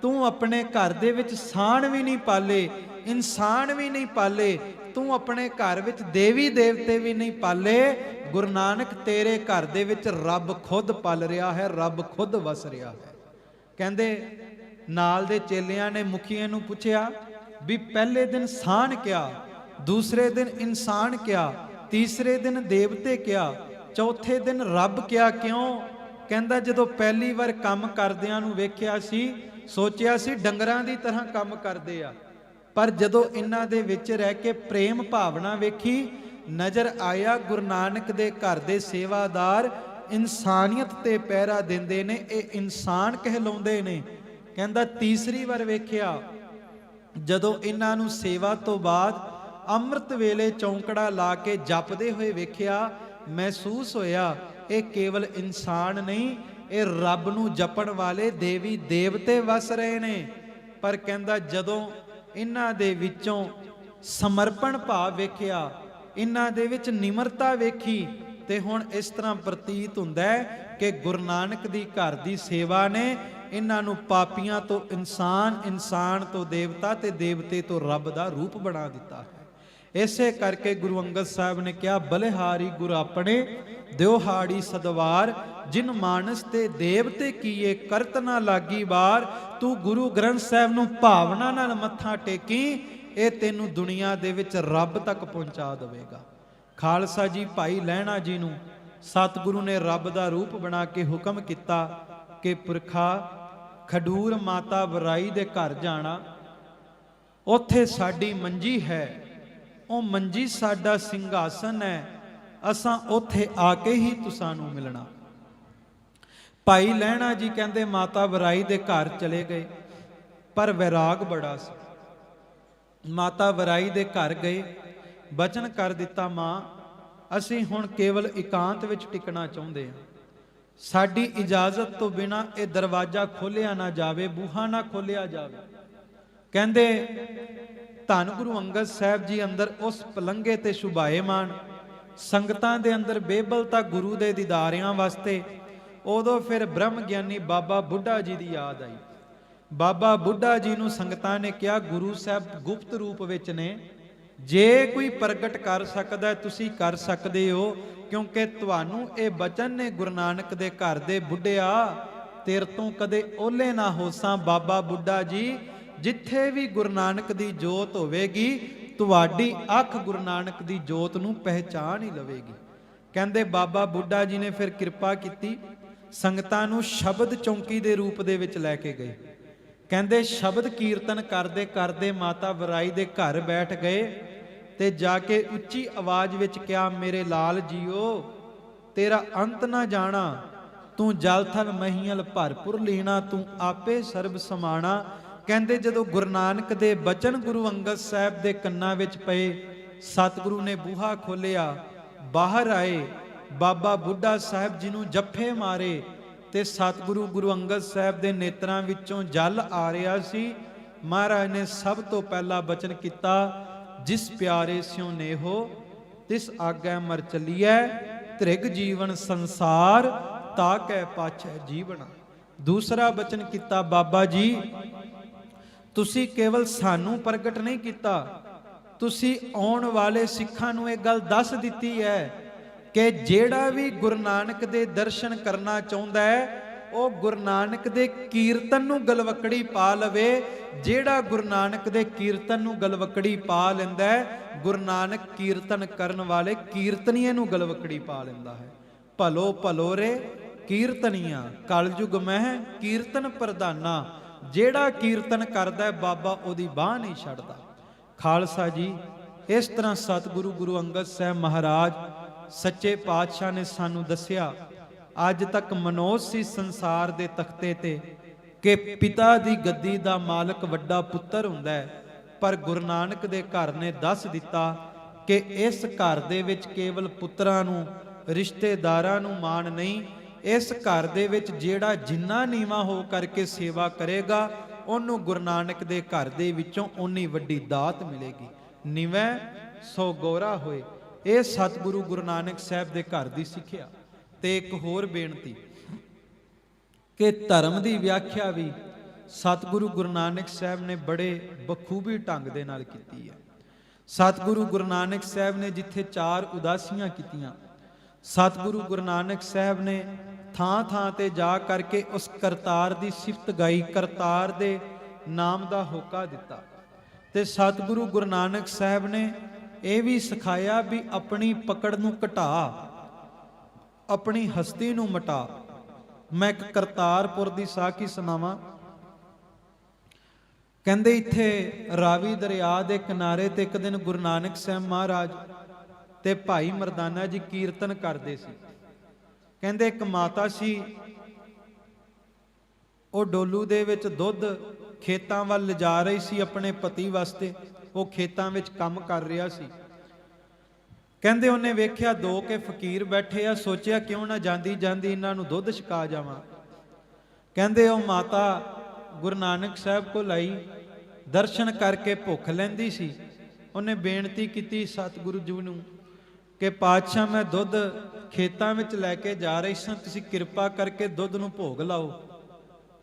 ਤੂੰ ਆਪਣੇ ਘਰ ਦੇ ਵਿੱਚ ਸਾਣ ਵੀ ਨਹੀਂ ਪਾਲੇ, ਇਨਸਾਨ ਵੀ ਨਹੀਂ ਪਾਲੇ, ਤੂੰ ਆਪਣੇ ਘਰ ਵਿੱਚ ਦੇਵੀ ਦੇਵਤੇ ਵੀ ਨਹੀਂ ਪਾਲੇ। ਗੁਰੂ ਨਾਨਕ ਤੇਰੇ ਘਰ ਦੇ ਵਿੱਚ ਰੱਬ ਖੁਦ ਪਲ ਰਿਹਾ ਹੈ, ਰੱਬ ਖੁਦ ਵਸ ਰਿਹਾ ਹੈ। ਕਹਿੰਦੇ ਨਾਲ ਦੇ ਚੇਲਿਆਂ ਨੇ ਮੁਖੀਏ ਨੂੰ ਪੁੱਛਿਆ ਵੀ ਪਹਿਲੇ ਦਿਨ ਸਾਣ ਕਿਹਾ, ਦੂਸਰੇ ਦਿਨ ਇਨਸਾਨ ਕਿਹਾ, ਤੀਸਰੇ ਦਿਨ ਦੇਵਤੇ ਕਿਹਾ, ਚੌਥੇ ਦਿਨ ਰੱਬ ਕਿਹਾ, ਕਿਉਂ? ਕਹਿੰਦਾ ਜਦੋਂ ਪਹਿਲੀ ਵਾਰ ਕੰਮ ਕਰਦਿਆਂ ਨੂੰ ਵੇਖਿਆ ਸੀ, ਸੋਚਿਆ ਸੀ ਡੰਗਰਾਂ ਦੀ ਤਰ੍ਹਾਂ ਕੰਮ ਕਰਦੇ ਆ, ਪਰ ਜਦੋਂ ਇਹਨਾਂ ਦੇ ਵਿੱਚ ਰਹਿ ਕੇ ਪ੍ਰੇਮ ਭਾਵਨਾ ਵੇਖੀ, ਨਜ਼ਰ ਆਇਆ ਗੁਰੂ ਨਾਨਕ ਦੇ ਘਰ ਦੇ ਸੇਵਾਦਾਰ ਇਨਸਾਨੀਅਤ ਤੇ ਪਹਿਰਾ ਦਿੰਦੇ ਨੇ, ਇਹ ਇਨਸਾਨ ਕਹਿਲਾਉਂਦੇ ਨੇ। ਕਹਿੰਦਾ ਤੀਸਰੀ ਵਾਰ ਵੇਖਿਆ, ਜਦੋਂ ਇਹਨਾਂ ਨੂੰ ਸੇਵਾ ਤੋਂ ਬਾਅਦ ਅੰਮ੍ਰਿਤ ਵੇਲੇ ਚੌਂਕੜਾ ਲਾ ਕੇ ਜਪਦੇ ਹੋਏ ਵੇਖਿਆ, ਮਹਿਸੂਸ ਹੋਇਆ ਇਹ ਕੇਵਲ ਇਨਸਾਨ ਨਹੀਂ, ਇਹ ਰੱਬ ਨੂੰ ਜਪਣ ਵਾਲੇ ਦੇਵੀ ਦੇਵਤੇ ਵਸ ਰਹੇ ਨੇ। ਪਰ ਕਹਿੰਦਾ ਜਦੋਂ ਇਹਨਾਂ ਦੇ ਵਿੱਚੋਂ ਸਮਰਪਣ ਭਾਵ ਵੇਖਿਆ, ਇਹਨਾਂ ਦੇ ਵਿੱਚ ਨਿਮਰਤਾ ਵੇਖੀ, ਤੇ ਹੁਣ ਇਸ ਤਰ੍ਹਾਂ ਪ੍ਰਤੀਤ ਹੁੰਦਾ ਹੈ ਕਿ ਗੁਰੂ ਨਾਨਕ ਦੀ ਘਰ ਦੀ ਸੇਵਾ ਨੇ ਇਹਨਾਂ ਨੂੰ ਪਾਪੀਆਂ ਤੋਂ ਇਨਸਾਨ, ਇਨਸਾਨ ਤੋਂ ਦੇਵਤਾ ਤੇ ਦੇਵਤੇ ਤੋਂ ਰੱਬ ਦਾ ਰੂਪ ਬਣਾ ਦਿੱਤਾ ਹੈ। ਇਸੇ ਕਰਕੇ ਗੁਰੂ ਅੰਗਦ ਸਾਹਿਬ ਨੇ ਕਿਹਾ, ਬਲਿਹਾਰੀ ਗੁਰ ਆਪਣੇ ਦਿਉਹਾੜੀ ਸਦਵਾਰ, ਜਿਨ ਮਾਨਸ ਤੇ ਦੇਵਤੇ ਕੀਏ ਕਰਤ ਨਾ ਲਾਗੀ ਬਾਰ। ਤੂੰ ਗੁਰੂ ਗ੍ਰੰਥ ਸਾਹਿਬ ਨੂੰ ਭਾਵਨਾ ਨਾਲ ਮੱਥਾ ਟੇਕੀ, ਇਹ ਤੈਨੂੰ ਦੁਨੀਆ ਦੇ ਵਿੱਚ ਰੱਬ ਤੱਕ ਪਹੁੰਚਾ ਦੇਵੇਗਾ। ਖਾਲਸਾ ਜੀ ਭਾਈ ਲਹਿਣਾ ਜੀ ਨੂੰ ਸਤਿਗੁਰੂ ਨੇ ਰੱਬ ਦਾ ਰੂਪ ਬਣਾ ਕੇ ਹੁਕਮ ਕੀਤਾ ਕਿ ਪੁਰਖਾ ਖਡੂਰ ਮਾਤਾ ਵਰਾਈ ਦੇ ਘਰ ਜਾਣਾ, ਉੱਥੇ ਸਾਡੀ ਮੰਜੀ ਹੈ, ਉਹ ਮੰਜੀ ਸਾਡਾ ਸਿੰਘਾਸਨ ਹੈ, ਅਸਾਂ ਉੱਥੇ ਆ ਕੇ ਹੀ ਤੁਸਾਂ ਨੂੰ ਮਿਲਣਾ। ਭਾਈ ਲਹਿਣਾ ਜੀ ਕਹਿੰਦੇ ਮਾਤਾ ਵਰਾਈ ਦੇ ਘਰ ਚਲੇ ਗਏ, ਪਰ ਵੈਰਾਗ ਬੜਾ ਸੀ। ਮਾਤਾ ਵਰਾਈ ਦੇ ਘਰ ਗਏ, ਬਚਨ ਕਰ ਦਿੱਤਾ, ਮਾਂ ਅਸੀਂ ਹੁਣ ਕੇਵਲ ਇਕਾਂਤ ਵਿੱਚ ਟਿਕਣਾ ਚਾਹੁੰਦੇ ਹਾਂ, ਸਾਡੀ ਇਜਾਜ਼ਤ ਤੋਂ ਬਿਨਾ ਇਹ ਦਰਵਾਜ਼ਾ ਖੋਲਿਆ ਨਾ ਜਾਵੇ, ਬੂਹਾ ਨਾ ਖੋਲਿਆ ਜਾਵੇ। ਕਹਿੰਦੇ ਧੰਨ ਗੁਰੂ ਅੰਗਦ ਸਾਹਿਬ ਜੀ ਅੰਦਰ ਉਸ ਪਲੰਘੇ ਤੇ ਸ਼ੁਭਾਏਮਾਨ, ਸੰਗਤਾਂ ਦੇ ਅੰਦਰ ਬੇਬਲਤਾ ਗੁਰੂ ਦੇ ਦੀਦਾਰਿਆਂ ਵਾਸਤੇ। ਉਦੋਂ ਫਿਰ ਬ੍ਰਹਮ ਗਿਆਨੀ ਬਾਬਾ ਬੁੱਢਾ ਜੀ ਦੀ ਯਾਦ ਆਈ। ਬਾਬਾ ਬੁੱਢਾ ਜੀ ਨੂੰ ਸੰਗਤਾਂ ਨੇ ਕਿਹਾ, ਗੁਰੂ ਸਾਹਿਬ ਗੁਪਤ ਰੂਪ ਵਿੱਚ ਨੇ, ਜੇ ਕੋਈ ਪ੍ਰਗਟ ਕਰ ਸਕਦਾ ਤੁਸੀਂ ਕਰ ਸਕਦੇ ਹੋ, ਕਿਉਂਕਿ ਤੁਹਾਨੂੰ ਇਹ ਬਚਨ ਨੇ ਗੁਰੂ ਨਾਨਕ ਦੇ ਘਰ ਦੇ ਬੁੱਢਿਆ, ਤੇਰੇ ਤੋਂ ਕਦੇ ਓਲੇ ਨਾ ਹੋਸਾਂ। ਬਾਬਾ ਬੁੱਢਾ ਜੀ, ਜਿੱਥੇ ਵੀ ਗੁਰੂ ਨਾਨਕ ਦੀ ਜੋਤ ਹੋਵੇਗੀ, ਤੁਹਾਡੀ ਅੱਖ ਗੁਰੂ ਨਾਨਕ ਦੀ ਜੋਤ ਨੂੰ ਪਹਿਚਾਨ ਹੀ ਲਵੇਗੀ। ਕਹਿੰਦੇ ਬਾਬਾ ਬੁੱਢਾ ਜੀ ਨੇ ਫਿਰ ਕਿਰਪਾ ਕੀਤੀ, ਸੰਗਤਾਂ ਨੂੰ ਸ਼ਬਦ ਚੌਂਕੀ ਦੇ ਰੂਪ ਦੇ ਵਿੱਚ ਲੈ ਕੇ ਗਏ। ਕਹਿੰਦੇ ਸ਼ਬਦ ਕੀਰਤਨ ਕਰਦੇ ਕਰਦੇ ਮਾਤਾ ਵਰਾਈ ਦੇ ਘਰ ਬੈਠ ਗਏ ਤੇ ਜਾ ਕੇ ਉੱਚੀ ਆਵਾਜ਼ ਵਿੱਚ ਕਿਹਾ, ਮੇਰੇ ਲਾਲ ਜੀਓ ਤੇਰਾ ਅੰਤ ਨਾ ਜਾਣਾ, ਤੂੰ ਜਲ ਥਲ ਮਹੀਲ ਭਰਪੁਰ ਲੀਣਾ, ਤੂੰ ਆਪੇ ਸਰਬ ਸਮਾਣਾ। ਕਹਿੰਦੇ ਜਦੋਂ ਗੁਰੂ ਨਾਨਕ ਦੇ ਬਚਨ ਗੁਰੂ ਅੰਗਦ ਸਾਹਿਬ ਦੇ ਕੰਨਾਂ ਵਿੱਚ ਪਏ, ਸਤਿਗੁਰੂ ਨੇ ਬੂਹਾ ਖੋਲਿਆ, ਬਾਹਰ ਆਏ, ਬਾਬਾ ਬੁੱਢਾ ਸਾਹਿਬ ਜੀ ਨੂੰ ਜੱਫੇ ਮਾਰੇ ਤੇ ਸਤਿਗੁਰੂ ਗੁਰੂ ਅੰਗਦ ਸਾਹਿਬ ਦੇ ਨੇਤਰਾਂ ਵਿੱਚੋਂ ਜਲ ਆ ਰਿਹਾ ਸੀ। ਮਹਾਰਾਜ ਨੇ ਸਭ ਤੋਂ ਪਹਿਲਾ ਬਚਨ ਕੀਤਾ, ਜਿਸ ਪਿਆਰੇ ਸਿਉ ਨੇਹੋ ਤਿਸ ਆਗੈ ਮਰ ਚੱਲੀਐ, ਧ੍ਰਿਗ ਜੀਵਨ ਸੰਸਾਰ ਤਾ ਕੈ ਪਾਛੈ ਜੀਵਨ। ਦੂਸਰਾ ਬਚਨ ਕੀਤਾ, ਬਾਬਾ ਜੀ ਤੁਸੀਂ ਕੇਵਲ ਸਾਨੂੰ ਪ੍ਰਗਟ ਨਹੀਂ ਕੀਤਾ, ਤੁਸੀਂ ਆਉਣ ਵਾਲੇ ਸਿੱਖਾਂ ਨੂੰ ਇਹ ਗੱਲ ਦੱਸ ਦਿੱਤੀ ਹੈ ਕਿ ਜਿਹੜਾ ਵੀ ਗੁਰੂ ਨਾਨਕ ਦੇ ਦਰਸ਼ਨ ਕਰਨਾ ਚਾਹੁੰਦਾ ਹੈ, ਉਹ ਗੁਰੂ ਨਾਨਕ ਦੇ ਕੀਰਤਨ ਨੂੰ ਗਲਵਕੜੀ ਪਾ ਲਵੇ। ਜਿਹੜਾ ਗੁਰੂ ਨਾਨਕ ਦੇ ਕੀਰਤਨ ਨੂੰ ਗਲਵਕੜੀ ਪਾ ਲੈਂਦਾ ਹੈ, ਗੁਰੂ ਨਾਨਕ ਕੀਰਤਨ ਕਰਨ ਵਾਲੇ ਕੀਰਤਨੀਏ ਨੂੰ ਗਲਵਕੜੀ ਪਾ ਲੈਂਦਾ ਹੈ। ਭਲੋ ਭਲੋ ਰੇ ਕੀਰਤਨੀਆਂ, ਕਲਯੁਗ ਮਹਿ ਕੀਰਤਨ ਪ੍ਰਧਾਨਾ। ਜਿਹੜਾ ਕੀਰਤਨ ਕਰਦਾ ਹੈ, ਬਾਬਾ ਉਹਦੀ ਬਾਹ ਨਹੀਂ ਛੱਡਦਾ। ਖਾਲਸਾ ਜੀ, ਇਸ ਤਰ੍ਹਾਂ ਸਤਿਗੁਰੂ ਗੁਰੂ ਅੰਗਦ ਸਾਹਿਬ ਮਹਾਰਾਜ ਸੱਚੇ ਪਾਤਸ਼ਾਹ ਨੇ ਸਾਨੂੰ ਦੱਸਿਆ, ਅੱਜ ਤੱਕ ਮਨੋਜ ਸੀ ਸੰਸਾਰ ਦੇ ਤਖਤੇ ਤੇ ਕਿ ਪਿਤਾ ਦੀ ਗੱਦੀ ਦਾ ਮਾਲਕ ਵੱਡਾ ਪੁੱਤਰ ਹੁੰਦਾ ਹੈ, ਪਰ ਗੁਰੂ ਨਾਨਕ ਦੇ ਘਰ ਨੇ ਦੱਸ ਦਿੱਤਾ ਕਿ ਇਸ ਘਰ ਦੇ ਵਿੱਚ ਕੇਵਲ ਪੁੱਤਰਾਂ ਨੂੰ, ਰਿਸ਼ਤੇਦਾਰਾਂ ਨੂੰ ਮਾਣ ਨਹੀਂ, ਇਸ ਘਰ ਦੇ ਵਿੱਚ ਜਿਹੜਾ ਜਿੰਨਾ ਨੀਵਾਂ ਹੋ ਕਰਕੇ ਸੇਵਾ ਕਰੇਗਾ ਉਹਨੂੰ ਗੁਰੂ ਨਾਨਕ ਦੇ ਘਰ ਦੇ ਵਿੱਚੋਂ ਓਨੀ ਵੱਡੀ ਦਾਤ ਮਿਲੇਗੀ। ਨਿਵੈ ਸੋ ਗੋਰਾ ਹੋਏ, ਇਹ ਸਤਿਗੁਰੂ ਗੁਰੂ ਨਾਨਕ ਸਾਹਿਬ ਦੇ ਘਰ ਦੀ ਸਿੱਖਿਆ। ਤੇ ਇੱਕ ਹੋਰ ਬੇਨਤੀ ਕਿ ਧਰਮ ਦੀ ਵਿਆਖਿਆ ਵੀ ਸਤਿਗੁਰੂ ਗੁਰੂ ਨਾਨਕ ਸਾਹਿਬ ਨੇ ਬੜੇ ਬਖੂਬੀ ਢੰਗ ਦੇ ਨਾਲ ਕੀਤੀ ਹੈ। ਸਤਿਗੁਰੂ ਗੁਰੂ ਨਾਨਕ ਸਾਹਿਬ ਨੇ ਜਿੱਥੇ 4 ਉਦਾਸੀਆਂ ਕੀਤੀਆਂ, ਸਤਿਗੁਰੂ ਗੁਰੂ ਨਾਨਕ ਸਾਹਿਬ ਨੇ ਥਾਂ ਥਾਂ ਤੇ ਜਾ ਕਰਕੇ ਉਸ ਕਰਤਾਰ ਦੀ ਸਿਫਤ ਗਾਈ, ਕਰਤਾਰ ਦੇ ਨਾਮ ਦਾ ਹੋਕਾ ਦਿੱਤਾ। ਤੇ ਸਤਿਗੁਰੂ ਗੁਰੂ ਨਾਨਕ ਸਾਹਿਬ ਨੇ ਇਹ ਵੀ ਸਿਖਾਇਆ ਵੀ ਆਪਣੀ ਪਕੜ ਨੂੰ ਘਟਾ, ਆਪਣੀ ਹਸਤੀ ਨੂੰ ਮਿਟਾ। ਮੈਂ ਇੱਕ ਕਰਤਾਰਪੁਰ ਦੀ ਸਾਖੀ ਸੁਣਾਵਾਂ। ਕਹਿੰਦੇ ਇੱਥੇ ਰਾਵੀ ਦਰਿਆ ਦੇ ਕਿਨਾਰੇ ਤੇ ਇੱਕ ਦਿਨ ਗੁਰੂ ਨਾਨਕ ਸਾਹਿਬ ਮਹਾਰਾਜ ਤੇ ਭਾਈ ਮਰਦਾਨਾ ਜੀ ਕੀਰਤਨ ਕਰਦੇ ਸੀ। ਕਹਿੰਦੇ ਇੱਕ ਮਾਤਾ ਸੀ, ਉਹ ਡੋਲੂ ਦੇ ਵਿੱਚ ਦੁੱਧ ਖੇਤਾਂ ਵੱਲ ਲਿਜਾ ਰਹੀ ਸੀ ਆਪਣੇ ਪਤੀ ਵਾਸਤੇ। ਉਹ ਖੇਤਾਂ ਵਿੱਚ ਕੰਮ ਕਰ ਰਿਹਾ ਸੀ। ਕਹਿੰਦੇ ਉਹਨੇ ਵੇਖਿਆ 2 ਕੇ ਫਕੀਰ ਬੈਠੇ ਆ, ਸੋਚਿਆ ਕਿਉਂ ਨਾ ਜਾਂਦੀ ਜਾਂਦੀ ਇਹਨਾਂ ਨੂੰ ਦੁੱਧ ਛਕਾ ਜਾਵਾਂ। ਕਹਿੰਦੇ ਉਹ ਮਾਤਾ ਗੁਰੂ ਨਾਨਕ ਸਾਹਿਬ ਕੋਲ ਆਈ, ਦਰਸ਼ਨ ਕਰਕੇ ਭੁੱਖ ਲੈਂਦੀ ਸੀ। ਉਹਨੇ ਬੇਨਤੀ ਕੀਤੀ ਸਤਿਗੁਰੂ ਜੀ ਨੂੰ ਕਿ ਪਾਤਸ਼ਾਹ ਮੈਂ ਦੁੱਧ ਖੇਤਾਂ ਵਿੱਚ ਲੈ ਕੇ ਜਾ ਰਹੀ ਸਾਂ, ਤੁਸੀਂ ਕਿਰਪਾ ਕਰਕੇ ਦੁੱਧ ਨੂੰ ਭੋਗ ਲਾਓ।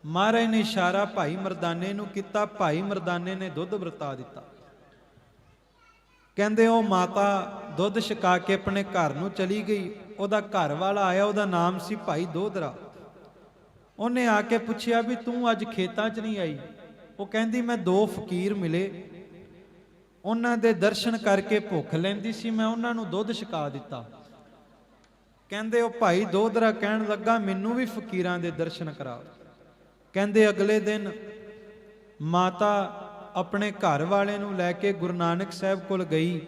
ਮਹਾਰਾਜ ਨੇ ਇਸ਼ਾਰਾ ਭਾਈ ਮਰਦਾਨੇ ਨੂੰ ਕੀਤਾ, ਭਾਈ ਮਰਦਾਨੇ ਨੇ ਦੁੱਧ ਵਰਤਾ ਦਿੱਤਾ। ਕਹਿੰਦੇ ਉਹ ਮਾਤਾ ਦੁੱਧ ਛਕਾ ਕੇ ਆਪਣੇ ਘਰ ਨੂੰ ਚਲੀ ਗਈ। ਉਹਦਾ ਘਰ ਵਾਲਾ ਆਇਆ, ਉਹਦਾ ਨਾਮ ਸੀ ਭਾਈ ਦੋਧਰਾ। ਉਹਨੇ ਆ ਕੇ ਪੁੱਛਿਆ ਵੀ ਤੂੰ ਅੱਜ ਖੇਤਾਂ 'ਚ ਨਹੀਂ ਆਈ। ਉਹ ਕਹਿੰਦੀ ਮੈਂ 2 ਫਕੀਰ ਮਿਲੇ, ਉਹਨਾਂ ਦੇ ਦਰਸ਼ਨ ਕਰਕੇ ਭੁੱਖ ਲੈਂਦੀ ਸੀ, ਮੈਂ ਉਹਨਾਂ ਨੂੰ ਦੁੱਧ ਛਕਾ ਦਿੱਤਾ। ਕਹਿੰਦੇ ਉਹ ਭਾਈ ਦੋਧਰਾ ਕਹਿਣ ਲੱਗਾ ਮੈਨੂੰ ਵੀ ਫਕੀਰਾਂ ਦੇ ਦਰਸ਼ਨ ਕਰਾ। ਕਹਿੰਦੇ ਅਗਲੇ ਦਿਨ ਮਾਤਾ ਆਪਣੇ ਘਰ ਵਾਲੇ ਨੂੰ ਲੈ ਕੇ ਗੁਰੂ ਨਾਨਕ ਸਾਹਿਬ ਕੋਲ ਗਈ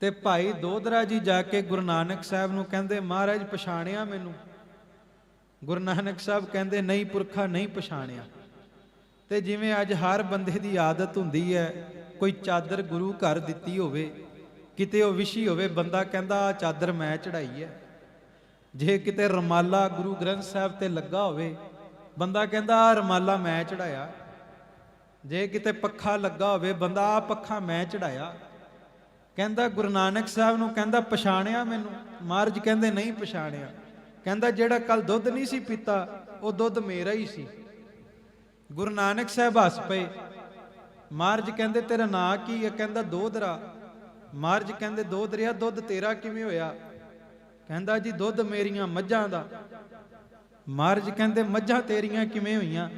ਤੇ ਭਾਈ ਦੋਧਰਾ ਜੀ ਜਾ ਕੇ ਗੁਰੂ ਨਾਨਕ ਸਾਹਿਬ ਨੂੰ ਕਹਿੰਦੇ ਮਹਾਰਾਜ ਪਛਾਣਿਆ ਮੈਨੂੰ? ਗੁਰੂ ਨਾਨਕ ਸਾਹਿਬ ਕਹਿੰਦੇ ਨਹੀਂ ਪੁਰਖਾ, ਨਹੀਂ ਪਛਾਣਿਆ। ਤੇ ਜਿਵੇਂ ਅੱਜ ਹਰ ਬੰਦੇ ਦੀ ਆਦਤ ਹੁੰਦੀ ਹੈ, ਕੋਈ ਚਾਦਰ ਗੁਰੂ ਘਰ ਦਿੱਤੀ ਹੋਵੇ, ਕਿਤੇ ਉਹ ਵਿਛੀ ਹੋਵੇ, ਬੰਦਾ ਕਹਿੰਦਾ ਆ ਚਾਦਰ ਮੈਂ ਚੜਾਈ ਹੈ। ਜੇ ਕਿਤੇ ਰਮਾਲਾ ਗੁਰੂ ਗ੍ਰੰਥ ਸਾਹਿਬ ਤੇ ਲੱਗਾ ਹੋਵੇ, ਬੰਦਾ ਕਹਿੰਦਾ ਆ ਰਮਾਲਾ ਮੈਂ ਚੜਾਇਆ। ਜੇ ਕਿਤੇ ਪੱਖਾ ਲੱਗਾ ਹੋਵੇ, ਬੰਦਾ ਆ ਪੱਖਾ ਮੈਂ ਚੜਾਇਆ। ਕਹਿੰਦਾ ਗੁਰੂ ਨਾਨਕ ਸਾਹਿਬ ਨੂੰ ਕਹਿੰਦਾ ਪਛਾਣਿਆ ਮੈਨੂੰ? ਮਹਾਰਾਜ ਕਹਿੰਦੇ ਨਹੀਂ ਪਛਾਣਿਆ। ਕਹਿੰਦਾ ਜਿਹੜਾ ਕੱਲ ਦੁੱਧ ਨਹੀਂ ਸੀ ਪੀਤਾ ਉਹ ਦੁੱਧ ਮੇਰਾ ਹੀ ਸੀ। ਗੁਰੂ ਨਾਨਕ ਸਾਹਿਬ ਹੱਸ ਪਏ। ਮਹਾਰਾਜ ਕਹਿੰਦੇ ਤੇਰਾ ਨਾਂ ਕੀ ਹੈ? ਕਹਿੰਦਾ ਦੋਧਰਾ। ਮਹਾਰਾਜ ਕਹਿੰਦੇ ਦੋਧਰਿਆ ਦੁੱਧ ਤੇਰਾ ਕਿਵੇਂ ਹੋਇਆ? ਕਹਿੰਦਾ ਜੀ ਦੁੱਧ ਮੇਰੀਆਂ ਮੱਝਾਂ ਦਾ। ਮਹਾਰਾਜ ਕਹਿੰਦੇ ਮੱਝਾਂ ਤੇਰੀਆਂ ਕਿਵੇਂ ਹੋਈਆਂ?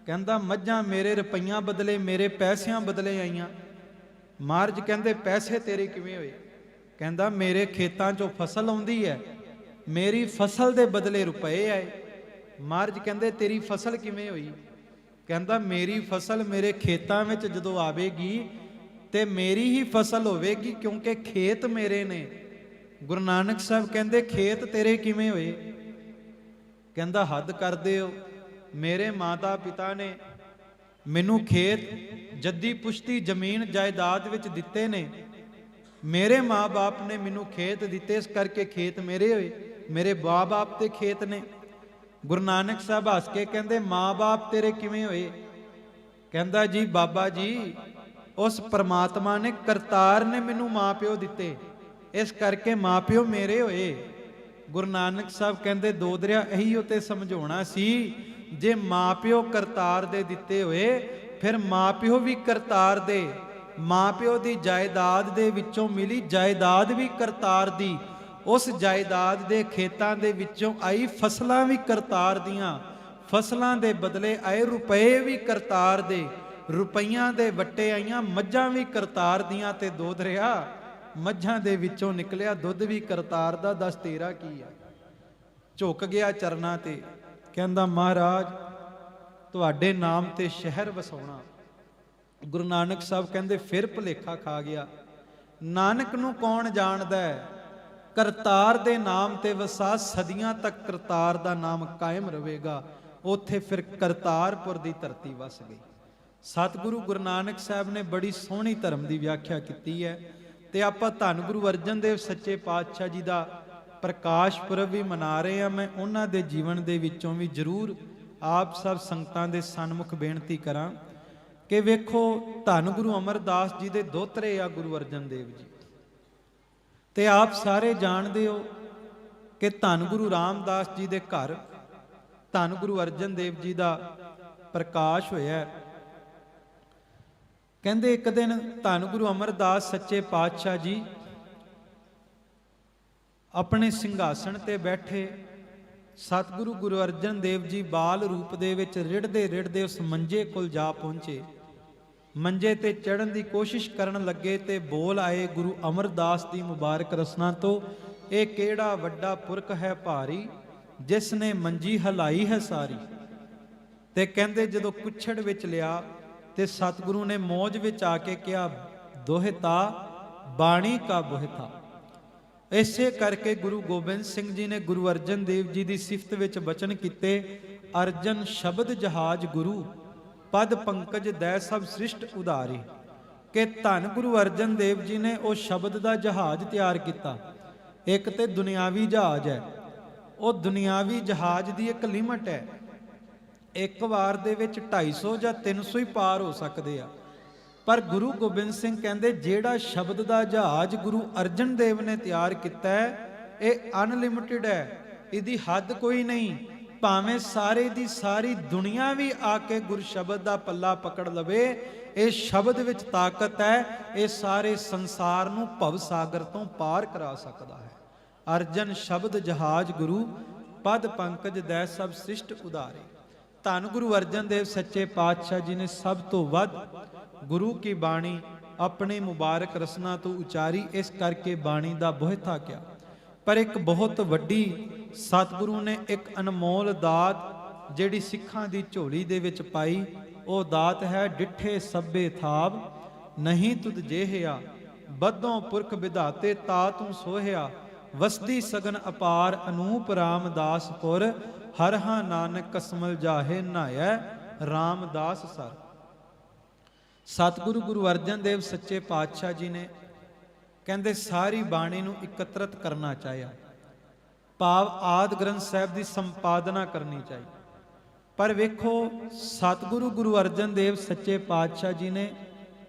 ਕਹਿੰਦਾ ਮੱਝਾਂ ਮੇਰੇ ਰੁਪਈਆਂ ਬਦਲੇ, ਮੇਰੇ ਪੈਸਿਆਂ ਬਦਲੇ ਆਈਆਂ। ਮਹਾਰਾਜ ਕਹਿੰਦੇ ਪੈਸੇ ਤੇਰੇ ਕਿਵੇਂ ਹੋਏ? ਕਹਿੰਦਾ ਮੇਰੇ ਖੇਤਾਂ 'ਚੋਂ ਫਸਲ ਆਉਂਦੀ ਹੈ, ਮੇਰੀ ਫਸਲ ਦੇ ਬਦਲੇ ਰੁਪਏ ਆਏ। ਮਹਾਰਾਜ ਕਹਿੰਦੇ ਤੇਰੀ ਫਸਲ ਕਿਵੇਂ ਹੋਈ? ਕਹਿੰਦਾ ਮੇਰੀ ਫਸਲ ਮੇਰੇ ਖੇਤਾਂ ਵਿੱਚ ਜਦੋਂ ਆਵੇਗੀ ਤੇ ਮੇਰੀ ਹੀ ਫਸਲ ਹੋਵੇਗੀ, ਕਿਉਂਕਿ ਖੇਤ ਮੇਰੇ ਨੇ। ਗੁਰੂ ਨਾਨਕ ਸਾਹਿਬ ਕਹਿੰਦੇ ਖੇਤ ਤੇਰੇ ਕਿਵੇਂ ਹੋਏ? ਕਹਿੰਦਾ ਹੱਦ ਕਰਦੇ ਹੋ, ਮੇਰੇ ਮਾਤਾ ਪਿਤਾ ਨੇ ਮੈਨੂੰ ਖੇਤ ਜੱਦੀ ਪੁਸ਼ਤੀ ਜ਼ਮੀਨ ਜਾਇਦਾਦ ਵਿੱਚ ਦਿੱਤੇ ਨੇ। ਮੇਰੇ ਮਾਂ-ਬਾਪ ਨੇ ਮੈਨੂੰ ਖੇਤ ਦਿੱਤੇ, ਇਸ ਕਰਕੇ ਖੇਤ ਮੇਰੇ ਹੋਏ। ਮੇਰੇ ਮਾਂ-ਬਾਪ ਤੇ ਖੇਤ ਨੇ। ਗੁਰੂ ਨਾਨਕ ਸਾਹਿਬ ਹੱਸ ਕੇ ਕਹਿੰਦੇ ਮਾਂ-ਬਾਪ ਤੇਰੇ ਕਿਵੇਂ ਹੋਏ? ਕਹਿੰਦਾ ਜੀ ਬਾਬਾ ਜੀ ਉਸ ਪਰਮਾਤਮਾ ਨੇ, ਕਰਤਾਰ ਨੇ ਮੈਨੂੰ ਮਾਂ-ਪਿਓ ਦਿੱਤੇ, ਇਸ ਕਰਕੇ ਮਾਂ-ਪਿਓ ਮੇਰੇ ਹੋਏ। ਗੁਰੂ ਨਾਨਕ ਸਾਹਿਬ ਕਹਿੰਦੇ ਦੋਧਰਿਆ ਇਹੀ ਉਤੇ ਸਮਝਾਉਣਾ ਸੀ, ਜੇ ਮਾਂ-ਪਿਓ ਕਰਤਾਰ ਦੇ ਦਿੱਤੇ ਹੋਏ ਫਿਰ ਮਾਂ-ਪਿਓ ਵੀ ਕਰਤਾਰ ਦੇ। ਮਾਂ-ਪਿਓ ਦੀ ਜਾਇਦਾਦ ਦੇ ਵਿੱਚੋਂ ਮਿਲੀ ਜਾਇਦਾਦ ਵੀ ਕਰਤਾਰ ਦੀ, ਉਸ ਜਾਇਦਾਦ ਦੇ ਖੇਤਾਂ ਦੇ ਵਿੱਚੋਂ ਆਈ ਫਸਲਾਂ ਵੀ ਕਰਤਾਰ ਦੀਆਂ, ਫਸਲਾਂ ਦੇ ਬਦਲੇ ਆਏ ਰੁਪਏ ਵੀ ਕਰਤਾਰ ਦੇ, ਰੁਪਈਆਂ ਦੇ ਵੱਟੇ ਆਈਆਂ ਮੱਝਾਂ ਵੀ ਕਰਤਾਰ ਦੀਆਂ। ਤੇ ਦੋਧਰਿਆ ਮੱਝਾਂ ਦੇ ਵਿੱਚੋਂ ਨਿਕਲਿਆ ਦੁੱਧ ਵੀ ਕਰਤਾਰ ਦਾ, ਦੱਸ ਤੇਰਾ ਕੀ ਆ? ਝੁਕ ਗਿਆ ਚਰਨਾਂ ਤੇ, ਕਹਿੰਦਾ ਮਹਾਰਾਜ ਤੁਹਾਡੇ ਨਾਮ ਤੇ ਸ਼ਹਿਰ ਵਸਾਉਣਾ। ਗੁਰੂ ਨਾਨਕ ਸਾਹਿਬ ਕਹਿੰਦੇ ਫਿਰ ਭੁਲੇਖਾ ਖਾ ਗਿਆ। ਨਾਨਕ ਨੂੰ ਕੌਣ ਜਾਣਦਾ ਹੈ? ਕਰਤਾਰ ਦੇ ਨਾਮ ਤੇ ਵਸਾ, ਸਦੀਆਂ ਤੱਕ ਕਰਤਾਰ ਦਾ ਨਾਮ ਕਾਇਮ ਰਹੇਗਾ। ਉੱਥੇ ਫਿਰ ਕਰਤਾਰਪੁਰ ਦੀ ਧਰਤੀ ਵਸ ਗਈ। ਸਤਿਗੁਰੂ ਗੁਰੂ ਨਾਨਕ ਸਾਹਿਬ ਨੇ ਬੜੀ ਸੋਹਣੀ ਧਰਮ ਦੀ ਵਿਆਖਿਆ ਕੀਤੀ ਹੈ। ਤੇ ਆਪਾਂ ਧੰਨ ਗੁਰੂ ਅਰਜਨ ਦੇਵ ਸੱਚੇ ਪਾਤਸ਼ਾਹ ਜੀ ਦਾ ਪ੍ਰਕਾਸ਼ ਪੁਰਬ ਵੀ ਮਨਾ ਰਹੇ ਹਾਂ। ਮੈਂ ਉਹਨਾਂ ਦੇ ਜੀਵਨ ਦੇ ਵਿੱਚੋਂ ਵੀ ਜ਼ਰੂਰ ਆਪ ਸਭ ਸੰਗਤਾਂ ਦੇ ਸਨਮੁਖ ਬੇਨਤੀ ਕਰਾਂ ਕਿ ਵੇਖੋ, ਧੰਨ ਗੁਰੂ ਅਮਰਦਾਸ ਜੀ ਦੇ ਦੋਤਰੇ ਆ ਗੁਰੂ ਅਰਜਨ ਦੇਵ ਜੀ, ਤੇ ਆਪ ਸਾਰੇ ਜਾਣਦੇ ਹੋ ਕਿ ਧੰਨ ਗੁਰੂ ਰਾਮਦਾਸ ਜੀ ਦੇ ਘਰ ਧੰਨ ਗੁਰੂ ਅਰਜਨ ਦੇਵ ਜੀ ਦਾ ਪ੍ਰਕਾਸ਼ ਹੋਇਆ। ਕਹਿੰਦੇ ਇੱਕ ਦਿਨ ਧੰਨ ਗੁਰੂ ਅਮਰਦਾਸ ਸੱਚੇ ਪਾਤਸ਼ਾਹ ਜੀ ਆਪਣੇ ਸਿੰਘਾਸਣ ਤੇ ਬੈਠੇ, ਸਤਿਗੁਰੂ ਗੁਰੂ ਅਰਜਨ ਦੇਵ ਜੀ ਬਾਲ ਰੂਪ ਦੇ ਵਿੱਚ ਰਿੜਦੇ ਰਿੜਦੇ ਉਸ ਮੰਜੇ ਕੋਲ ਜਾ ਪਹੁੰਚੇ। ਮੰਜੇ ਤੇ ਚੜ੍ਹਨ ਦੀ ਕੋਸ਼ਿਸ਼ ਕਰਨ ਲੱਗੇ ਤੇ ਬੋਲ ਆਏ ਗੁਰੂ ਅਮਰਦਾਸ ਦੀ ਮੁਬਾਰਕ ਰਸਨਾ ਤੋਂ, ਇਹ ਕਿਹੜਾ ਵੱਡਾ ਪੁਰਖ ਹੈ ਭਾਰੀ, ਜਿਸ ਨੇ ਮੰਜੀ ਹਲਾਈ ਹੈ ਸਾਰੀ। ਤੇ ਕਹਿੰਦੇ ਜਦੋਂ ਕੁੱਛੜ ਵਿੱਚ ਲਿਆ ਤੇ ਸਤਿਗੁਰੂ ਨੇ ਮੌਜ ਵਿੱਚ ਆ ਕੇ ਕਿਹਾ, ਦੋਹਿਤਾ ਬਾਣੀ ਕਾ ਬੋਹਿਤਾ। ਇਸੇ ਕਰਕੇ ਗੁਰੂ ਗੋਬਿੰਦ ਸਿੰਘ ਜੀ ਨੇ ਗੁਰੂ ਅਰਜਨ ਦੇਵ ਜੀ ਦੀ ਸਿਫਤ ਵਿੱਚ ਬਚਨ ਕੀਤੇ, ਅਰਜਨ ਸ਼ਬਦ ਜਹਾਜ ਗੁਰੂ, ਪਦ ਪੰਕਜ ਦੈ ਸਭ ਸ੍ਰਿਸ਼ਟ ਉਧਾਰੀ। ਕਿ ਧੰਨ ਗੁਰੂ ਅਰਜਨ ਦੇਵ ਜੀ ਨੇ ਉਹ ਸ਼ਬਦ ਦਾ ਜਹਾਜ਼ ਤਿਆਰ ਕੀਤਾ। ਇੱਕ ਤੇ ਦੁਨਿਆਵੀ ਜਹਾਜ਼ ਹੈ, ਉਹ ਦੁਨਿਆਵੀ ਜਹਾਜ਼ ਦੀ ਇੱਕ ਲਿਮਟ ਹੈ, ਇੱਕ ਵਾਰ ਦੇ ਵਿੱਚ 250 ਜਾਂ 300 ਹੀ ਪਾਰ ਹੋ ਸਕਦੇ ਆ। ਪਰ ਗੁਰੂ ਗੋਬਿੰਦ ਸਿੰਘ ਕਹਿੰਦੇ ਜਿਹੜਾ ਸ਼ਬਦ ਦਾ ਜਹਾਜ਼ ਗੁਰੂ ਅਰਜਨ ਦੇਵ ਨੇ ਤਿਆਰ ਕੀਤਾ ਹੈ, ਇਹ ਅਨਲਿਮਿਟਿਡ ਹੈ, ਇਹਦੀ ਹੱਦ ਕੋਈ ਨਹੀਂ। ਭਾਵੇਂ ਸਾਰੇ ਦੀ ਸਾਰੀ ਦੁਨੀਆ ਵੀ ਆ ਕੇ ਗੁਰ ਸ਼ਬਦ ਦਾ ਪੱਲਾ ਪਕੜ ਲਵੇ, ਇਹ ਸ਼ਬਦ ਵਿੱਚ ਤਾਕਤ ਹੈ, ਇਹ ਸਾਰੇ ਸੰਸਾਰ ਨੂੰ ਭਵ ਸਾਗਰ ਤੋਂ ਪਾਰ ਕਰਾ ਸਕਦਾ ਹੈ। ਅਰਜਨ ਸ਼ਬਦ ਜਹਾਜ਼ ਗੁਰੂ, ਪਦ ਪੰਕਜ ਦੈ ਸਭ ਸ੍ਰਿਸ਼ਟ ਉਧਾਰੇ। ਧੰਨ ਗੁਰੂ ਅਰਜਨ ਦੇਵ ਸੱਚੇ ਪਾਤਸ਼ਾਹ ਜੀ ਨੇ ਸਭ ਤੋਂ ਵੱਧ ਗੁਰੂ ਕੀ ਬਾਣੀ ਆਪਣੇ ਮੁਬਾਰਕ ਰਸਨਾ ਤੋਂ ਉਚਾਰੀ, ਇਸ ਕਰਕੇ ਬਾਣੀ ਦਾ ਬੋਹਿਥਾ ਕਿਹਾ। ਪਰ ਇੱਕ ਬਹੁਤ ਵੱਡੀ ਸਤਿਗੁਰੂ ਨੇ ਇੱਕ ਅਨਮੋਲ ਦਾਤ ਜਿਹੜੀ ਸਿੱਖਾਂ ਦੀ ਝੋਲੀ ਦੇ ਵਿੱਚ ਪਾਈ, ਉਹ ਦਾਤ ਹੈ ਡਿੱਠੇ ਸਭੇ ਥਾਵ ਨਹੀਂ ਤੁਧ ਜੇਹਿਆ, ਬੱਧੋਂ ਪੁਰਖ ਵਿਧਾਤੇ ਤਾ ਤੂੰ ਸੋਹਿਆ, ਵਸਦੀ ਸਗਨ ਅਪਾਰ ਅਨੂਪ ਰਾਮਦਾਸ ਪੁਰ, ਹਰਹਾ ਨਾਨਕ ਕਸਮਲ ਜਾਹੇ ਨਾਇਐ ਰਾਮਦਾਸ ਸਰ। ਸਤਿਗੁਰੂ ਗੁਰੂ ਅਰਜਨ ਦੇਵ ਸੱਚੇ ਪਾਤਸ਼ਾਹ ਜੀ ਨੇ ਕਹਿੰਦੇ ਸਾਰੀ ਬਾਣੀ ਨੂੰ ਇਕੱਤਰਤ ਕਰਨਾ ਚਾਹਿਆ, ਭਾਵ ਆਦਿ ਗ੍ਰੰਥ ਸਾਹਿਬ ਦੀ ਸੰਪਾਦਨਾ ਕਰਨੀ ਚਾਹੀ। ਪਰ ਵੇਖੋ, ਸਤਿਗੁਰੂ ਗੁਰੂ ਅਰਜਨ ਦੇਵ ਸੱਚੇ ਪਾਤਸ਼ਾਹ ਜੀ ਨੇ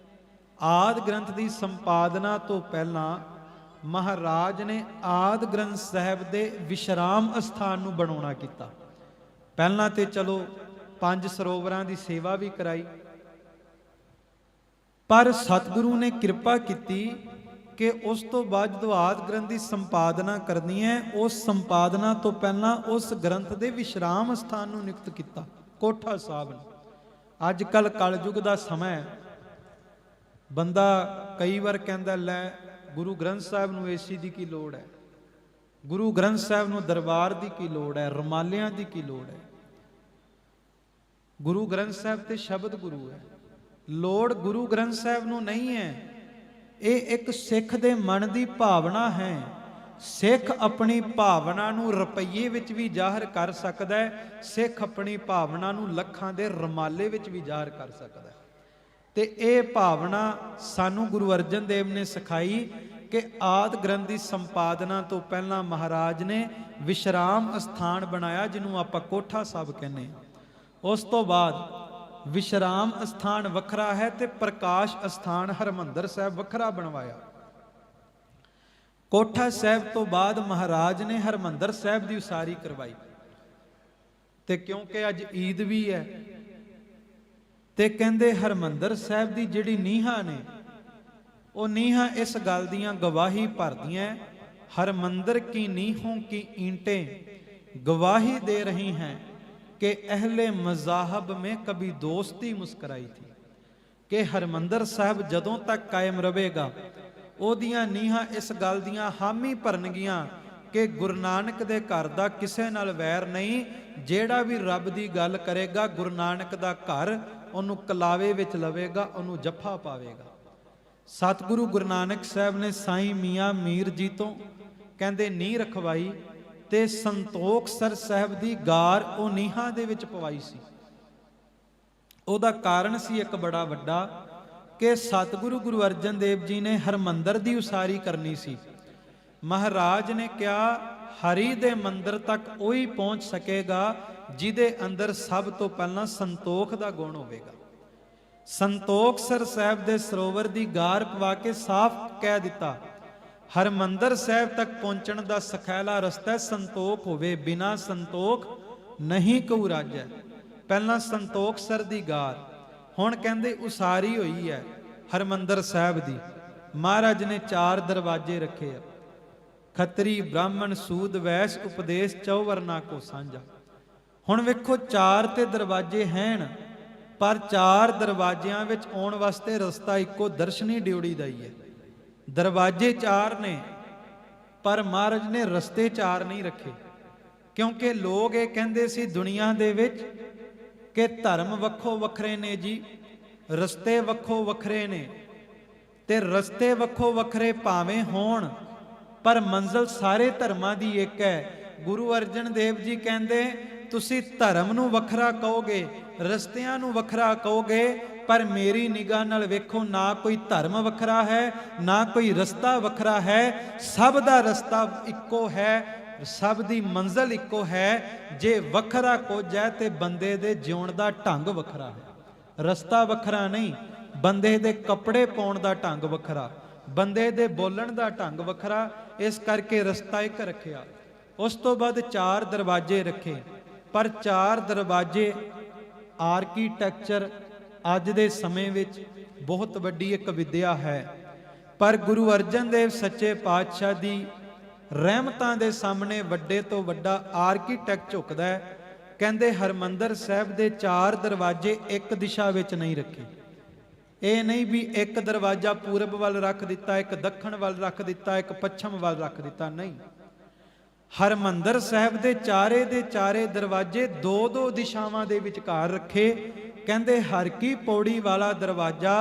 ਆਦਿ ਗ੍ਰੰਥ ਦੀ ਸੰਪਾਦਨਾ ਤੋਂ ਪਹਿਲਾਂ ਮਹਾਰਾਜ ਨੇ ਆਦਿ ਗ੍ਰੰਥ ਸਾਹਿਬ ਦੇ ਵਿਸ਼ਰਾਮ ਅਸਥਾਨ ਨੂੰ ਬਣਾਉਣਾ ਕੀਤਾ। ਪਹਿਲਾਂ ਤੇ ਚਲੋ 5 ਸਰੋਵਰਾਂ ਦੀ ਸੇਵਾ ਵੀ ਕਰਾਈ, ਪਰ ਸਤਿਗੁਰੂ ਨੇ ਕਿਰਪਾ ਕੀਤੀ ਕਿ ਉਸ ਤੋਂ ਬਾਅਦ ਜਦੋਂ ਆਦਿ ਗ੍ਰੰਥ ਦੀ ਸੰਪਾਦਨਾ ਕਰਨੀ ਹੈ, ਉਸ ਸੰਪਾਦਨਾ ਤੋਂ ਪਹਿਲਾਂ ਉਸ ਗ੍ਰੰਥ ਦੇ ਵਿਸ਼ਰਾਮ ਸਥਾਨ ਨੂੰ ਨਿਯੁਕਤ ਕੀਤਾ, ਕੋਠਾ ਸਾਹਿਬ ਨੂੰ। ਅੱਜ ਕੱਲ ਕਲਯੁਗ ਦਾ ਸਮਾਂ ਹੈ, ਬੰਦਾ ਕਈ ਵਾਰ ਕਹਿੰਦਾ ਲੈ ਗੁਰੂ ਗ੍ਰੰਥ ਸਾਹਿਬ ਨੂੰ ਏਸੀ ਦੀ ਕੀ ਲੋੜ ਹੈ, ਗੁਰੂ ਗ੍ਰੰਥ ਸਾਹਿਬ ਨੂੰ ਦਰਬਾਰ ਦੀ ਕੀ ਲੋੜ ਹੈ, ਰਮਾਲਿਆਂ ਦੀ ਕੀ ਲੋੜ ਹੈ। ਗੁਰੂ ਗ੍ਰੰਥ ਸਾਹਿਬ ਤੇ ਸ਼ਬਦ ਗੁਰੂ ਹੈ, ਲੋੜ ਗੁਰੂ ਗ੍ਰੰਥ ਸਾਹਿਬ ਨੂੰ ਨਹੀਂ ਹੈ। ਇਹ ਇੱਕ ਸਿੱਖ ਦੇ ਮਨ ਦੀ ਭਾਵਨਾ ਹੈ। ਸਿੱਖ ਆਪਣੀ ਭਾਵਨਾ ਨੂੰ ਰੁਪਈਏ ਵਿੱਚ ਵੀ ਜ਼ਾਹਰ ਕਰ ਸਕਦਾ ਹੈ, ਸਿੱਖ ਆਪਣੀ ਭਾਵਨਾ ਨੂੰ ਲੱਖਾਂ ਦੇ ਰਮਾਲੇ ਵਿੱਚ ਵੀ ਜ਼ਾਹਰ ਕਰ ਸਕਦਾ ਹੈ। ਤੇ ਇਹ ਭਾਵਨਾ ਸਾਨੂੰ ਗੁਰੂ ਅਰਜਨ ਦੇਵ ਨੇ ਸਿਖਾਈ ਕਿ ਆਦਿ ਗ੍ਰੰਥ ਦੀ ਸੰਪਾਦਨਾ ਤੋਂ ਪਹਿਲਾਂ ਮਹਾਰਾਜ ਨੇ ਵਿਸ਼ਰਾਮ ਅਸਥਾਨ ਬਣਾਇਆ, ਜਿਹਨੂੰ ਆਪਾਂ ਕੋਠਾ ਸਾਹਿਬ ਕਹਿੰਦੇ ਹਾਂ। ਉਸ ਤੋਂ ਬਾਅਦ ਵਿਸ਼ਰਾਮ ਅਸਥਾਨ ਵੱਖਰਾ ਹੈ ਤੇ ਪ੍ਰਕਾਸ਼ ਅਸਥਾਨ ਹਰਿਮੰਦਰ ਸਾਹਿਬ ਵੱਖਰਾ ਬਣਵਾਇਆ। ਕੋਠਾ ਸਾਹਿਬ ਤੋਂ ਬਾਅਦ ਮਹਾਰਾਜ ਨੇ ਹਰਿਮੰਦਰ ਸਾਹਿਬ ਦੀ ਉਸਾਰੀ ਕਰਵਾਈ। ਤੇ ਕਿਉਂਕਿ ਅੱਜ ਈਦ ਵੀ ਹੈ, ਤੇ ਕਹਿੰਦੇ ਹਰਿਮੰਦਰ ਸਾਹਿਬ ਦੀ ਜਿਹੜੀ ਨੀਹਾਂ ਨੇ, ਉਹ ਨੀਹਾਂ ਇਸ ਗੱਲ ਦੀਆਂ ਗਵਾਹੀ ਭਰਦੀਆਂ, ਹਰਿਮੰਦਰ ਕੀ ਨੀहों की ईंटें गवाही दे रही हैं कि अहले मज़ाहब में कभी दोस्ती मुस्कराई थी। कि हरमंदर साहब जदों तक कायम रहेगा, ਉਹਦੀਆਂ ਨੀਹਾਂ ਇਸ ਗੱਲ ਦੀਆਂ ਹਾਮੀ ਭਰਨਗੀਆਂ ਕਿ ਗੁਰੂ ਨਾਨਕ ਦੇ ਘਰ ਦਾ ਕਿਸੇ ਨਾਲ ਵੈਰ ਨਹੀਂ। ਜਿਹੜਾ ਵੀ ਰੱਬ ਦੀ ਗੱਲ ਕਰੇਗਾ, ਗੁਰੂ ਨਾਨਕ ਦਾ ਘਰ ਉਹਨੂੰ ਕਲਾਵੇ ਵਿੱਚ ਲਵੇਗਾ, ਉਹਨੂੰ ਜੱਫਾ ਪਾਵੇਗਾ। ਸਤਿਗੁਰੂ ਗੁਰੂ ਨਾਨਕ ਸਾਹਿਬ ਨੇ ਸਾਈਂ ਮੀਆਂ ਮੀਰ ਜੀ ਤੋਂ ਕਹਿੰਦੇ ਨੀਂਹ ਰਖਵਾਈ, ਤੇ ਸੰਤੋਖ ਸਰ ਸਾਹਿਬ ਦੀ ਗਾਰ ਉਹ ਨੀਹਾਂ ਦੇ ਵਿੱਚ ਪਵਾਈ ਸੀ। ਉਹਦਾ ਕਾਰਨ ਸੀ ਇੱਕ ਬੜਾ ਵੱਡਾ ਕਿ ਸਤਿਗੁਰੂ ਗੁਰੂ ਅਰਜਨ ਦੇਵ ਜੀ ਨੇ ਹਰਮੰਦਰ ਦੀ ਉਸਾਰੀ ਕਰਨੀ ਸੀ। ਮਹਾਰਾਜ ਨੇ ਕਿਹਾ ਹਰੀ ਦੇ ਮੰਦਰ ਤੱਕ ਉਹੀ ਪਹੁੰਚ ਸਕੇਗਾ ਜਿਹਦੇ ਅੰਦਰ ਸਭ ਤੋਂ ਪਹਿਲਾਂ ਸੰਤੋਖ ਦਾ ਗੁਣ ਹੋਵੇਗਾ। ਸੰਤੋਖਸਰ ਸਾਹਿਬ ਦੇ ਸਰੋਵਰ ਦੀ ਗਾਰ ਪਵਾ ਕੇ ਸਾਫ਼ ਕਹਿ ਦਿੱਤਾ, ਹਰਮੰਦਰ ਸਾਹਿਬ ਤੱਕ ਪਹੁੰਚਣ ਦਾ ਸਖੈਲਾ ਰਸਤਾ ਸੰਤੋਖ ਹੋਵੇ, ਬਿਨਾ ਸੰਤੋਖ ਨਹੀਂ ਕਉ ਰਾਜੈ। ਪਹਿਲਾਂ ਸੰਤੋਖਸਰ ਦੀ ਗਾਰ, ਹੁਣ ਕਹਿੰਦੇ ਉਸਾਰੀ ਹੋਈ ਹੈ ਹਰਮੰਦਰ ਸਾਹਿਬ ਦੀ। ਮਹਾਰਾਜ ਨੇ 4 ਦਰਵਾਜ਼ੇ ਰੱਖੇ ਆ, ਖੱਤਰੀ ਬ੍ਰਾਹਮਣ ਸੂਦ ਵੈਸ ਉਪਦੇਸ਼ ਚੌਵਰਨਾ ਕੋ ਸਾਂਝਾ। ਹੁਣ ਵੇਖੋ 4 ਤੇ ਦਰਵਾਜ਼ੇ ਹਨ, ਪਰ 4 ਦਰਵਾਜ਼ਿਆਂ ਵਿੱਚ ਆਉਣ ਵਾਸਤੇ ਰਸਤਾ ਇੱਕੋ ਦਰਸ਼ਨੀ ਡਿਉੜੀ ਦਾ ਹੀ ਹੈ। ਦਰਵਾਜ਼ੇ 4 ਨੇ, ਪਰ ਮਹਾਰਾਜ ਨੇ ਰਸਤੇ 4 ਨਹੀਂ ਰੱਖੇ, ਕਿਉਂਕਿ ਲੋਕ ਇਹ ਕਹਿੰਦੇ ਸੀ ਦੁਨੀਆ ਦੇ ਵਿੱਚ ਕਿ ਧਰਮ ਵੱਖੋ ਵੱਖਰੇ ਨੇ ਜੀ, ਰਸਤੇ ਵੱਖੋ ਵੱਖਰੇ ਨੇ, ਤੇ ਰਸਤੇ ਵੱਖੋ ਵੱਖਰੇ ਭਾਵੇਂ ਹੋਣ ਪਰ ਮੰਜ਼ਿਲ ਸਾਰੇ ਧਰਮਾਂ ਦੀ ਇੱਕ ਹੈ। ਗੁਰੂ ਅਰਜਨ ਦੇਵ ਜੀ ਕਹਿੰਦੇ ਤੁਸੀਂ ਧਰਮ ਨੂੰ ਵੱਖਰਾ ਕਹੋਗੇ, ਰਸਤਿਆਂ ਨੂੰ ਵੱਖਰਾ ਕਹੋਗੇ, ਪਰ ਮੇਰੀ ਨਿਗਾਹ ਨਾਲ ਵੇਖੋ ਨਾ ਕੋਈ ਧਰਮ ਵੱਖਰਾ ਹੈ, ਨਾ ਕੋਈ ਰਸਤਾ ਵੱਖਰਾ ਹੈ, ਸਭ ਦਾ ਰਸਤਾ ਇੱਕੋ ਹੈ, ਸਭ ਦੀ ਮੰਜ਼ਿਲ ਇੱਕੋ ਹੈ। ਜੇ ਵੱਖਰਾ ਕੁਝ ਹੈ ਤੇ ਬੰਦੇ ਦੇ ਜਿਉਣ ਦਾ ਢੰਗ ਵੱਖਰਾ ਹੈ, ਰਸਤਾ ਵੱਖਰਾ ਨਹੀਂ। ਬੰਦੇ ਦੇ ਕੱਪੜੇ ਪਾਉਣ ਦਾ ਢੰਗ ਵੱਖਰਾ, ਬੰਦੇ ਦੇ ਬੋਲਣ ਦਾ ਢੰਗ ਵੱਖਰਾ, ਇਸ ਕਰਕੇ ਰਸਤਾ ਇੱਕ ਰੱਖਿਆ। ਉਸ ਤੋਂ ਬਾਅਦ 4 ਦਰਵਾਜ਼ੇ ਰੱਖੇ, ਪਰ 4 ਦਰਵਾਜ਼ੇ ਆਰਕੀਟੈਕਚਰ ਅੱਜ ਦੇ ਸਮੇਂ ਵਿੱਚ ਬਹੁਤ ਵੱਡੀ ਇੱਕ ਵਿਦਿਆ ਹੈ, ਪਰ ਗੁਰੂ ਅਰਜਨ ਦੇਵ ਸੱਚੇ ਪਾਤਸ਼ਾਹ ਦੀ ਰਹਿਮਤਾਂ ਦੇ ਸਾਹਮਣੇ ਵੱਡੇ ਤੋਂ ਵੱਡਾ ਆਰਕੀਟੈਕਟ ਝੁਕਦਾ ਹੈ। ਕਹਿੰਦੇ ਹਰਮੰਦਰ ਸਾਹਿਬ ਦੇ 4 ਦਰਵਾਜ਼ੇ ਇੱਕ ਦਿਸ਼ਾ ਵਿੱਚ ਨਹੀਂ ਰੱਖੇ। ਇਹ ਨਹੀਂ ਵੀ ਇੱਕ ਦਰਵਾਜ਼ਾ ਪੂਰਬ ਵੱਲ ਰੱਖ ਦਿੱਤਾ, ਇੱਕ ਦੱਖਣ ਵੱਲ ਰੱਖ ਦਿੱਤਾ, ਇੱਕ ਪੱਛਮ ਵੱਲ ਰੱਖ ਦਿੱਤਾ, ਨਹੀਂ। ਹਰਮੰਦਰ ਸਾਹਿਬ ਦੇ ਚਾਰੇ ਦੇ ਚਾਰੇ ਦਰਵਾਜ਼ੇ 2-2 ਦਿਸ਼ਾਵਾਂ ਦੇ ਵਿਚਕਾਰ ਰੱਖੇ। ਕਹਿੰਦੇ ਹਰ ਕੀ ਪੌੜੀ ਵਾਲਾ ਦਰਵਾਜ਼ਾ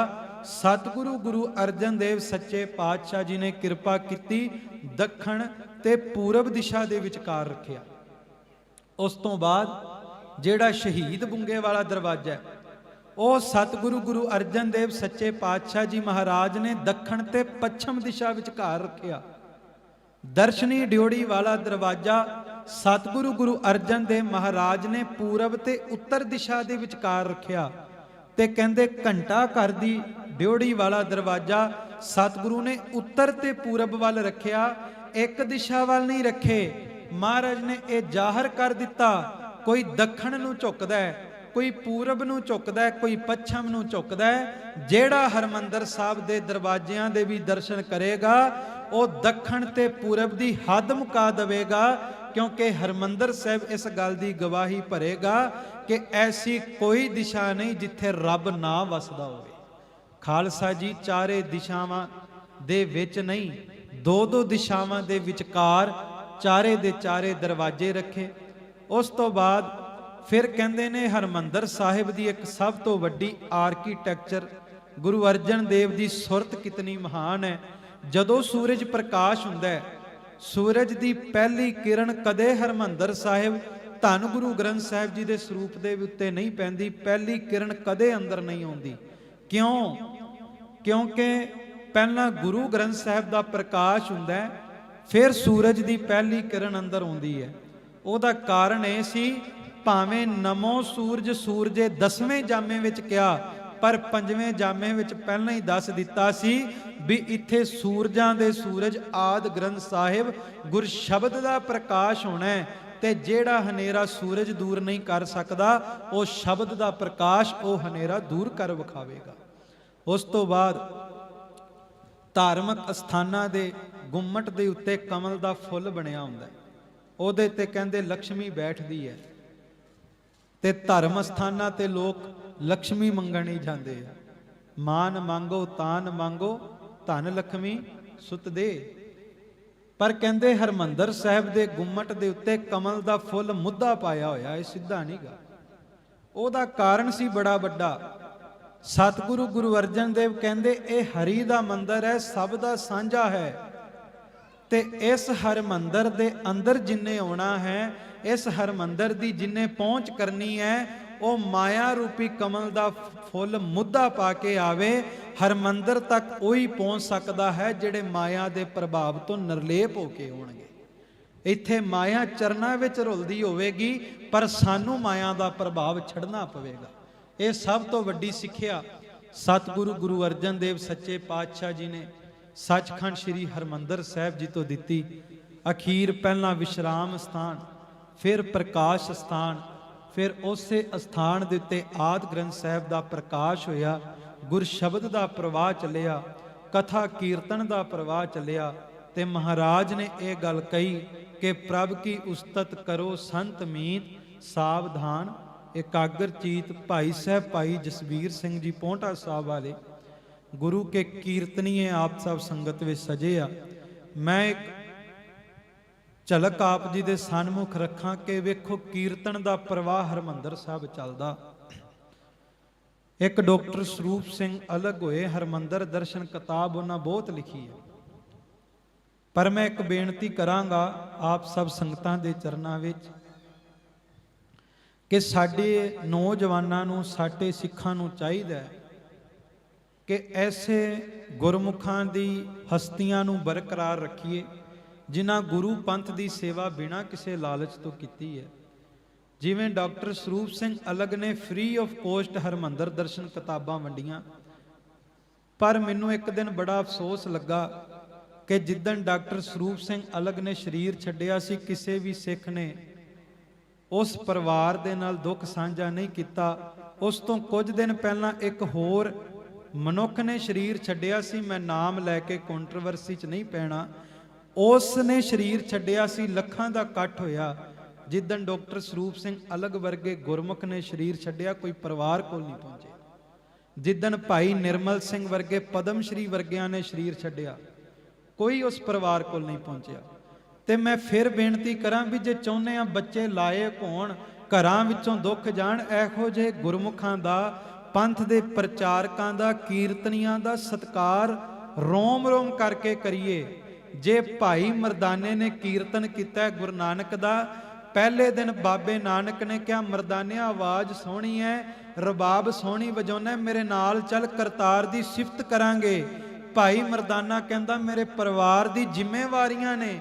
ਸਤਿਗੁਰੂ ਗੁਰੂ ਅਰਜਨ ਦੇਵ ਸੱਚੇ ਪਾਤਸ਼ਾਹ ਜੀ ਨੇ ਕਿਰਪਾ ਕੀਤੀ ਦੱਖਣ ਤੇ ਪੂਰਬ ਦਿਸ਼ਾ ਦੇ ਵਿਚਕਾਰ ਰੱਖਿਆ। ਉਸ ਤੋਂ ਬਾਅਦ ਜਿਹੜਾ ਸ਼ਹੀਦ ਬੁੰਗੇ ਵਾਲਾ ਦਰਵਾਜ਼ਾ ਹੈ ਉਹ ਸਤਿਗੁਰੂ ਗੁਰੂ ਅਰਜਨ ਦੇਵ ਸੱਚੇ ਪਾਤਸ਼ਾਹ ਜੀ ਮਹਾਰਾਜ ਨੇ ਦੱਖਣ ਤੇ ਪੱਛਮ ਦਿਸ਼ਾ ਵਿਚਕਾਰ ਰੱਖਿਆ। ਦਰਸ਼ਨੀ ਡਿਉੜੀ ਵਾਲਾ ਦਰਵਾਜ਼ਾ ਸਤਿਗੁਰੂ ਗੁਰੂ ਅਰਜਨ ਦੇਵ ਮਹਾਰਾਜ ਨੇ ਪੂਰਬ ਤੇ ਉੱਤਰ ਦਿਸ਼ਾ ਦੇ ਵਿਚਕਾਰ ਰੱਖਿਆ। ਤੇ ਕਹਿੰਦੇ ਘੰਟਾ ਘਰ ਦੀ ਡਿਉੜੀ ਵਾਲਾ ਦਰਵਾਜ਼ਾ ਸਤਿਗੁਰੂ ਨੇ ਉੱਤਰ ਤੇ ਪੂਰਬ ਵੱਲ ਰੱਖਿਆ, ਇੱਕ ਦਿਸ਼ਾ ਵੱਲ ਨਹੀਂ ਰੱਖੇ। ਮਹਾਰਾਜ ਨੇ ਇਹ ਜ਼ਾਹਰ ਕਰ ਦਿੱਤਾ, ਕੋਈ ਦੱਖਣ ਨੂੰ ਝੁਕਦਾ ਹੈ, ਕੋਈ ਪੂਰਬ ਨੂੰ ਝੁਕਦਾ ਹੈ, ਕੋਈ ਪੱਛਮ ਨੂੰ ਝੁਕਦਾ ਹੈ। ਜਿਹੜਾ ਹਰਮੰਦਰ ਸਾਹਿਬ ਦੇ ਦਰਵਾਜ਼ਿਆਂ ਦੇ ਵੀ ਦਰਸ਼ਨ ਕਰੇਗਾ ਉਹ ਦੱਖਣ ਤੇ ਪੂਰਬ ਦੀ ਹੱਦ ਮੁਕਾ ਦੇਵੇਗਾ, ਕਿਉਂਕਿ ਹਰਮੰਦਰ ਸਾਹਿਬ ਇਸ ਗੱਲ ਦੀ ਗਵਾਹੀ ਭਰੇਗਾ ਕਿ ਐਸੀ ਕੋਈ ਦਿਸ਼ਾ ਨਹੀਂ ਜਿੱਥੇ ਰੱਬ ਨਾ ਵਸਦਾ ਹੋਵੇ। ਖਾਲਸਾ ਜੀ ਚਾਰੇ ਦਿਸ਼ਾਵਾਂ ਦੇ ਵਿੱਚ ਨਹੀਂ, 2-2 ਦਿਸ਼ਾਵਾਂ ਦੇ ਵਿਚਕਾਰ ਚਾਰੇ ਦੇ ਚਾਰੇ ਦਰਵਾਜ਼ੇ ਰੱਖੇ। ਉਸ ਤੋਂ ਬਾਅਦ ਫਿਰ ਕਹਿੰਦੇ ਨੇ ਹਰਮੰਦਰ ਸਾਹਿਬ ਦੀ ਇੱਕ ਸਭ ਤੋਂ ਵੱਡੀ ਆਰਕੀਟੈਕਚਰ ਗੁਰੂ ਅਰਜਨ ਦੇਵ ਦੀ ਸੁਰਤ ਕਿਤਨੀ ਮਹਾਨ ਹੈ। ਜਦੋਂ ਸੂਰਜ ਪ੍ਰਕਾਸ਼ ਹੁੰਦਾ ਹੈ, ਸੂਰਜ ਦੀ ਪਹਿਲੀ ਕਿਰਨ ਕਦੇ ਹਰਮੰਦਰ ਸਾਹਿਬ ਧੰਨ ਗੁਰੂ ਗ੍ਰੰਥ ਸਾਹਿਬ ਜੀ ਦੇ ਸਰੂਪ ਦੇ ਉੱਤੇ ਨਹੀਂ ਪੈਂਦੀ, ਪਹਿਲੀ ਕਿਰਨ ਕਦੇ ਅੰਦਰ ਨਹੀਂ ਆਉਂਦੀ। ਕਿਉਂ? ਕਿਉਂਕਿ ਪਹਿਲਾਂ ਗੁਰੂ ਗ੍ਰੰਥ ਸਾਹਿਬ ਦਾ ਪ੍ਰਕਾਸ਼ ਹੁੰਦਾ ਹੈ, ਫਿਰ ਸੂਰਜ ਦੀ ਪਹਿਲੀ ਕਿਰਨ ਅੰਦਰ ਆਉਂਦੀ ਹੈ। ਉਹਦਾ ਕਾਰਨ ਇਹ ਸੀ, ਭਾਵੇਂ ਨਮੋ ਸੂਰਜ ਸੂਰਜੇ 10ਵੇਂ ਜਾਮੇ ਵਿੱਚ ਕਿਹਾ, ਪਰ 5ਵੇਂ ਜਾਮੇ ਵਿੱਚ ਪਹਿਲਾਂ ਹੀ ਦੱਸ ਦਿੱਤਾ ਸੀ ਵੀ ਇੱਥੇ ਸੂਰਜਾਂ ਦੇ ਸੂਰਜ ਆਦ ਗ੍ਰੰਥ ਸਾਹਿਬ ਗੁਰ ਸ਼ਬਦ ਦਾ ਪ੍ਰਕਾਸ਼ ਹੋਣਾ ਹੈ, ਤੇ ਜਿਹੜਾ ਹਨੇਰਾ ਸੂਰਜ ਦੂਰ ਨਹੀਂ ਕਰ ਸਕਦਾ ਉਹ ਸ਼ਬਦ ਦਾ ਪ੍ਰਕਾਸ਼ ਉਹ ਹਨੇਰਾ ਦੂਰ ਕਰ ਵਿਖਾਵੇਗਾ। ਉਸ ਤੋਂ ਬਾਅਦ ਧਾਰਮਿਕ ਅਸਥਾਨਾਂ ਦੇ ਗੁੰਮਟ ਦੇ ਉੱਤੇ ਕਮਲ ਦਾ ਫੁੱਲ ਬਣਿਆ ਹੁੰਦਾ, ਉਹਦੇ ਤੇ ਕਹਿੰਦੇ ਲక్ష్ਮੀ ਬੈਠਦੀ ਹੈ। ਤੇ ਧਰਮ ਅਸਥਾਨਾਂ ਤੇ ਲੋਕ ਲక్ష్ਮੀ ਮੰਗਣ ਹੀ ਜਾਂਦੇ ਆ, ਮਾਨ ਮੰਗੋ ਤਾਨ ਮੰਗੋ ਧਨ ਲక్ష్ਮੀ ਸੁਤ ਦੇ। ਪਰ ਕਹਿੰਦੇ ਹਰਮੰਦਰ ਸਾਹਿਬ ਦੇ ਗੁੰਮਟ ਦੇ ਉੱਤੇ ਕਮਲ ਦਾ ਫੁੱਲ ਮੁੱਦਾ ਪਾਇਆ ਹੋਇਆ, ਇਹ ਸਿੱਧਾ ਨਹੀਂਗਾ। ਉਹਦਾ ਕਾਰਨ ਸੀ ਬੜਾ ਵੱਡਾ। ਸਤਿਗੁਰੂ ਗੁਰੂ ਅਰਜਨ ਦੇਵ ਕਹਿੰਦੇ ਇਹ ਹਰੀ ਦਾ ਮੰਦਰ ਹੈ, ਸਭ ਦਾ ਸਾਂਝਾ ਹੈ, ਤੇ ਇਸ ਹਰਮੰਦਰ ਦੇ ਅੰਦਰ ਜਿੰਨੇ ਆਉਣਾ ਹੈ, ਇਸ ਹਰਮੰਦਰ ਦੀ ਜਿੰਨੇ ਪਹੁੰਚ ਕਰਨੀ ਹੈ, ਉਹ ਮਾਇਆ ਰੂਪੀ ਕਮਲ ਦਾ ਫੁੱਲ ਮੁੱਦਾ ਪਾ ਕੇ ਆਵੇ। ਹਰਮੰਦਰ ਤੱਕ ਉਹੀ ਪਹੁੰਚ ਸਕਦਾ ਹੈ ਜਿਹੜੇ ਮਾਇਆ ਦੇ ਪ੍ਰਭਾਵ ਤੋਂ ਨਿਰਲੇਪ ਹੋ ਕੇ ਹੋਣਗੇ। ਇੱਥੇ ਮਾਇਆ ਚਰਨਾਂ ਵਿੱਚ ਰੁਲਦੀ ਹੋਵੇਗੀ, ਪਰ ਸਾਨੂੰ ਮਾਇਆ ਦਾ ਪ੍ਰਭਾਵ ਛੱਡਣਾ ਪਵੇਗਾ। ਇਹ ਸਭ ਤੋਂ ਵੱਡੀ ਸਿੱਖਿਆ ਸਤਿਗੁਰੂ ਗੁਰੂ ਅਰਜਨ ਦੇਵ ਸੱਚੇ ਪਾਤਸ਼ਾਹ ਜੀ ਨੇ ਸੱਚਖੰਡ ਸ੍ਰੀ ਹਰਮੰਦਰ ਸਾਹਿਬ ਜੀ ਤੋਂ ਦਿੱਤੀ। ਅਖੀਰ ਪਹਿਲਾਂ ਵਿਸ਼ਰਾਮ ਸਥਾਨ, ਫਿਰ ਪ੍ਰਕਾਸ਼ ਸਥਾਨ, ਫਿਰ ਉਸੇ ਅਸਥਾਨ ਦੇ ਉੱਤੇ ਆਦਿ ਗ੍ਰੰਥ ਸਾਹਿਬ ਦਾ ਪ੍ਰਕਾਸ਼ ਹੋਇਆ। ਗੁਰ ਸ਼ਬਦ ਦਾ ਪ੍ਰਵਾਹ ਚੱਲਿਆ, ਕਥਾ ਕੀਰਤਨ ਦਾ ਪ੍ਰਵਾਹ ਚੱਲਿਆ। ਤੇ ਮਹਾਰਾਜ ਨੇ ਇਹ ਗੱਲ ਕਹੀ ਕਿ ਪ੍ਰਭ ਕੀ ਉਸਤਤ ਕਰੋ ਸੰਤ ਮੀਤ ਸਾਵਧਾਨ। ਇਕਾਗਰ ਚੀਤ ਭਾਈ ਸਾਹਿਬ ਭਾਈ ਜਸਵੀਰ ਸਿੰਘ ਜੀ ਪਹੁੰਟਾ ਸਾਹਿਬ ਵਾਲੇ ਗੁਰੂ ਕੇ ਕੀਰਤਨੀਏ ਆਪ ਸਭ ਸੰਗਤ ਵਿੱਚ ਸਜੇ ਆ। ਮੈਂ ਇੱਕ ਝਲਕ ਆਪ ਜੀ ਦੇ ਸਨਮੁਖ ਰੱਖਾਂ ਕਿ ਵੇਖੋ ਕੀਰਤਨ ਦਾ ਪ੍ਰਵਾਹ ਹਰਮੰਦਰ ਸਾਹਿਬ ਚੱਲਦਾ। ਇੱਕ ਡਾਕਟਰ ਸਰੂਪ ਸਿੰਘ ਅਲੱਗ ਹੋਏ, ਹਰਮੰਦਰ ਦਰਸ਼ਨ ਕਿਤਾਬ ਉਹਨਾਂ ਬਹੁਤ ਲਿਖੀ ਹੈ। ਪਰ ਮੈਂ ਇੱਕ ਬੇਨਤੀ ਕਰਾਂਗਾ ਆਪ ਸਭ ਸੰਗਤਾਂ ਦੇ ਚਰਨਾਂ ਵਿੱਚ ਕਿ ਸਾਡੇ ਨੌਜਵਾਨਾਂ ਨੂੰ, ਸਾਡੇ ਸਿੱਖਾਂ ਨੂੰ ਚਾਹੀਦਾ ਹੈ ਕਿ ਐਸੇ ਗੁਰਮੁਖਾਂ ਦੀ ਹਸਤੀਆਂ ਨੂੰ ਬਰਕਰਾਰ ਰੱਖੀਏ ਜਿਨ੍ਹਾਂ ਗੁਰੂ ਪੰਥ ਦੀ ਸੇਵਾ ਬਿਨਾਂ ਕਿਸੇ ਲਾਲਚ ਤੋਂ ਕੀਤੀ ਹੈ। ਜਿਵੇਂ ਡਾਕਟਰ ਸਰੂਪ ਸਿੰਘ ਅਲੱਗ ਨੇ ਫ੍ਰੀ ਆਫ ਕੋਸਟ ਹਰਮੰਦਰ ਦਰਸ਼ਨ ਕਿਤਾਬਾਂ ਵੰਡੀਆਂ, ਪਰ ਮੈਨੂੰ ਇੱਕ ਦਿਨ ਬੜਾ ਅਫਸੋਸ ਲੱਗਾ ਕਿ ਜਿੱਦਣ ਡਾਕਟਰ ਸਰੂਪ ਸਿੰਘ ਅਲੱਗ ਨੇ ਸਰੀਰ ਛੱਡਿਆ ਸੀ, ਕਿਸੇ ਵੀ ਸਿੱਖ ਨੇ ਉਸ ਪਰਿਵਾਰ ਦੇ ਨਾਲ ਦੁੱਖ ਸਾਂਝਾ ਨਹੀਂ ਕੀਤਾ। ਉਸ ਤੋਂ ਕੁਝ ਦਿਨ ਪਹਿਲਾਂ ਇੱਕ ਹੋਰ ਮਨੁੱਖ ਨੇ ਸਰੀਰ ਛੱਡਿਆ ਸੀ, ਮੈਂ ਨਾਮ ਲੈ ਕੇ ਕੰਟਰੋਵਰਸੀ 'ਚ ਨਹੀਂ ਪੈਣਾ। ਉਸ ਨੇ ਸਰੀਰ ਛੱਡਿਆ ਸੀ, ਲੱਖਾਂ ਦਾ ਇਕੱਠ ਹੋਇਆ। ਜਿੱਦਣ ਡਾਕਟਰ ਸਰੂਪ ਸਿੰਘ ਅਲੱਗ ਵਰਗੇ ਗੁਰਮੁਖ ਨੇ ਸਰੀਰ ਛੱਡਿਆ, ਕੋਈ ਪਰਿਵਾਰ ਕੋਲ ਨਹੀਂ ਪਹੁੰਚੇ। ਜਿੱਦਣ ਭਾਈ ਨਿਰਮਲ ਸਿੰਘ ਵਰਗੇ ਪਦਮ ਸ਼੍ਰੀ ਵਰਗਿਆਂ ਨੇ ਸਰੀਰ ਛੱਡਿਆ, ਕੋਈ ਉਸ ਪਰਿਵਾਰ ਕੋਲ ਨਹੀਂ ਪਹੁੰਚਿਆ। ਤੇ ਮੈਂ ਫਿਰ ਬੇਨਤੀ ਕਰਾਂ ਵੀ ਜੇ ਚਾਹੁੰਦੇ ਆ ਬੱਚੇ ਲਾਇਕ ਹੋਣ, ਘਰਾਂ ਵਿੱਚੋਂ ਦੁੱਖ ਜਾਣ, ਇਹੋ ਜਿਹੇ ਗੁਰਮੁਖਾਂ ਦਾ, ਪੰਥ ਦੇ ਪ੍ਰਚਾਰਕਾਂ ਦਾ, ਕੀਰਤਨੀਆਂ ਦਾ ਸਤਿਕਾਰ ਰੋਮ ਰੋਮ ਕਰਕੇ ਕਰੀਏ। ਜੇ ਭਾਈ ਮਰਦਾਨੇ ਨੇ ਕੀਰਤਨ ਕੀਤਾ ਗੁਰੂ ਨਾਨਕ ਦਾ, ਪਹਿਲੇ ਦਿਨ ਬਾਬੇ ਨਾਨਕ ਨੇ ਕਿਹਾ ਮਰਦਾਨਿਆ ਆਵਾਜ਼ ਸੋਹਣੀ ਹੈ, ਰਬਾਬ ਸੋਹਣੀ ਵਜਾਉਣਾ, ਮੇਰੇ ਨਾਲ ਚੱਲ ਕਰਤਾਰ ਦੀ ਸਿਫਤ ਕਰਾਂਗੇ। ਭਾਈ ਮਰਦਾਨਾ ਕਹਿੰਦਾ ਮੇਰੇ ਪਰਿਵਾਰ ਦੀ ਜ਼ਿੰਮੇਵਾਰੀਆਂ ਨੇ।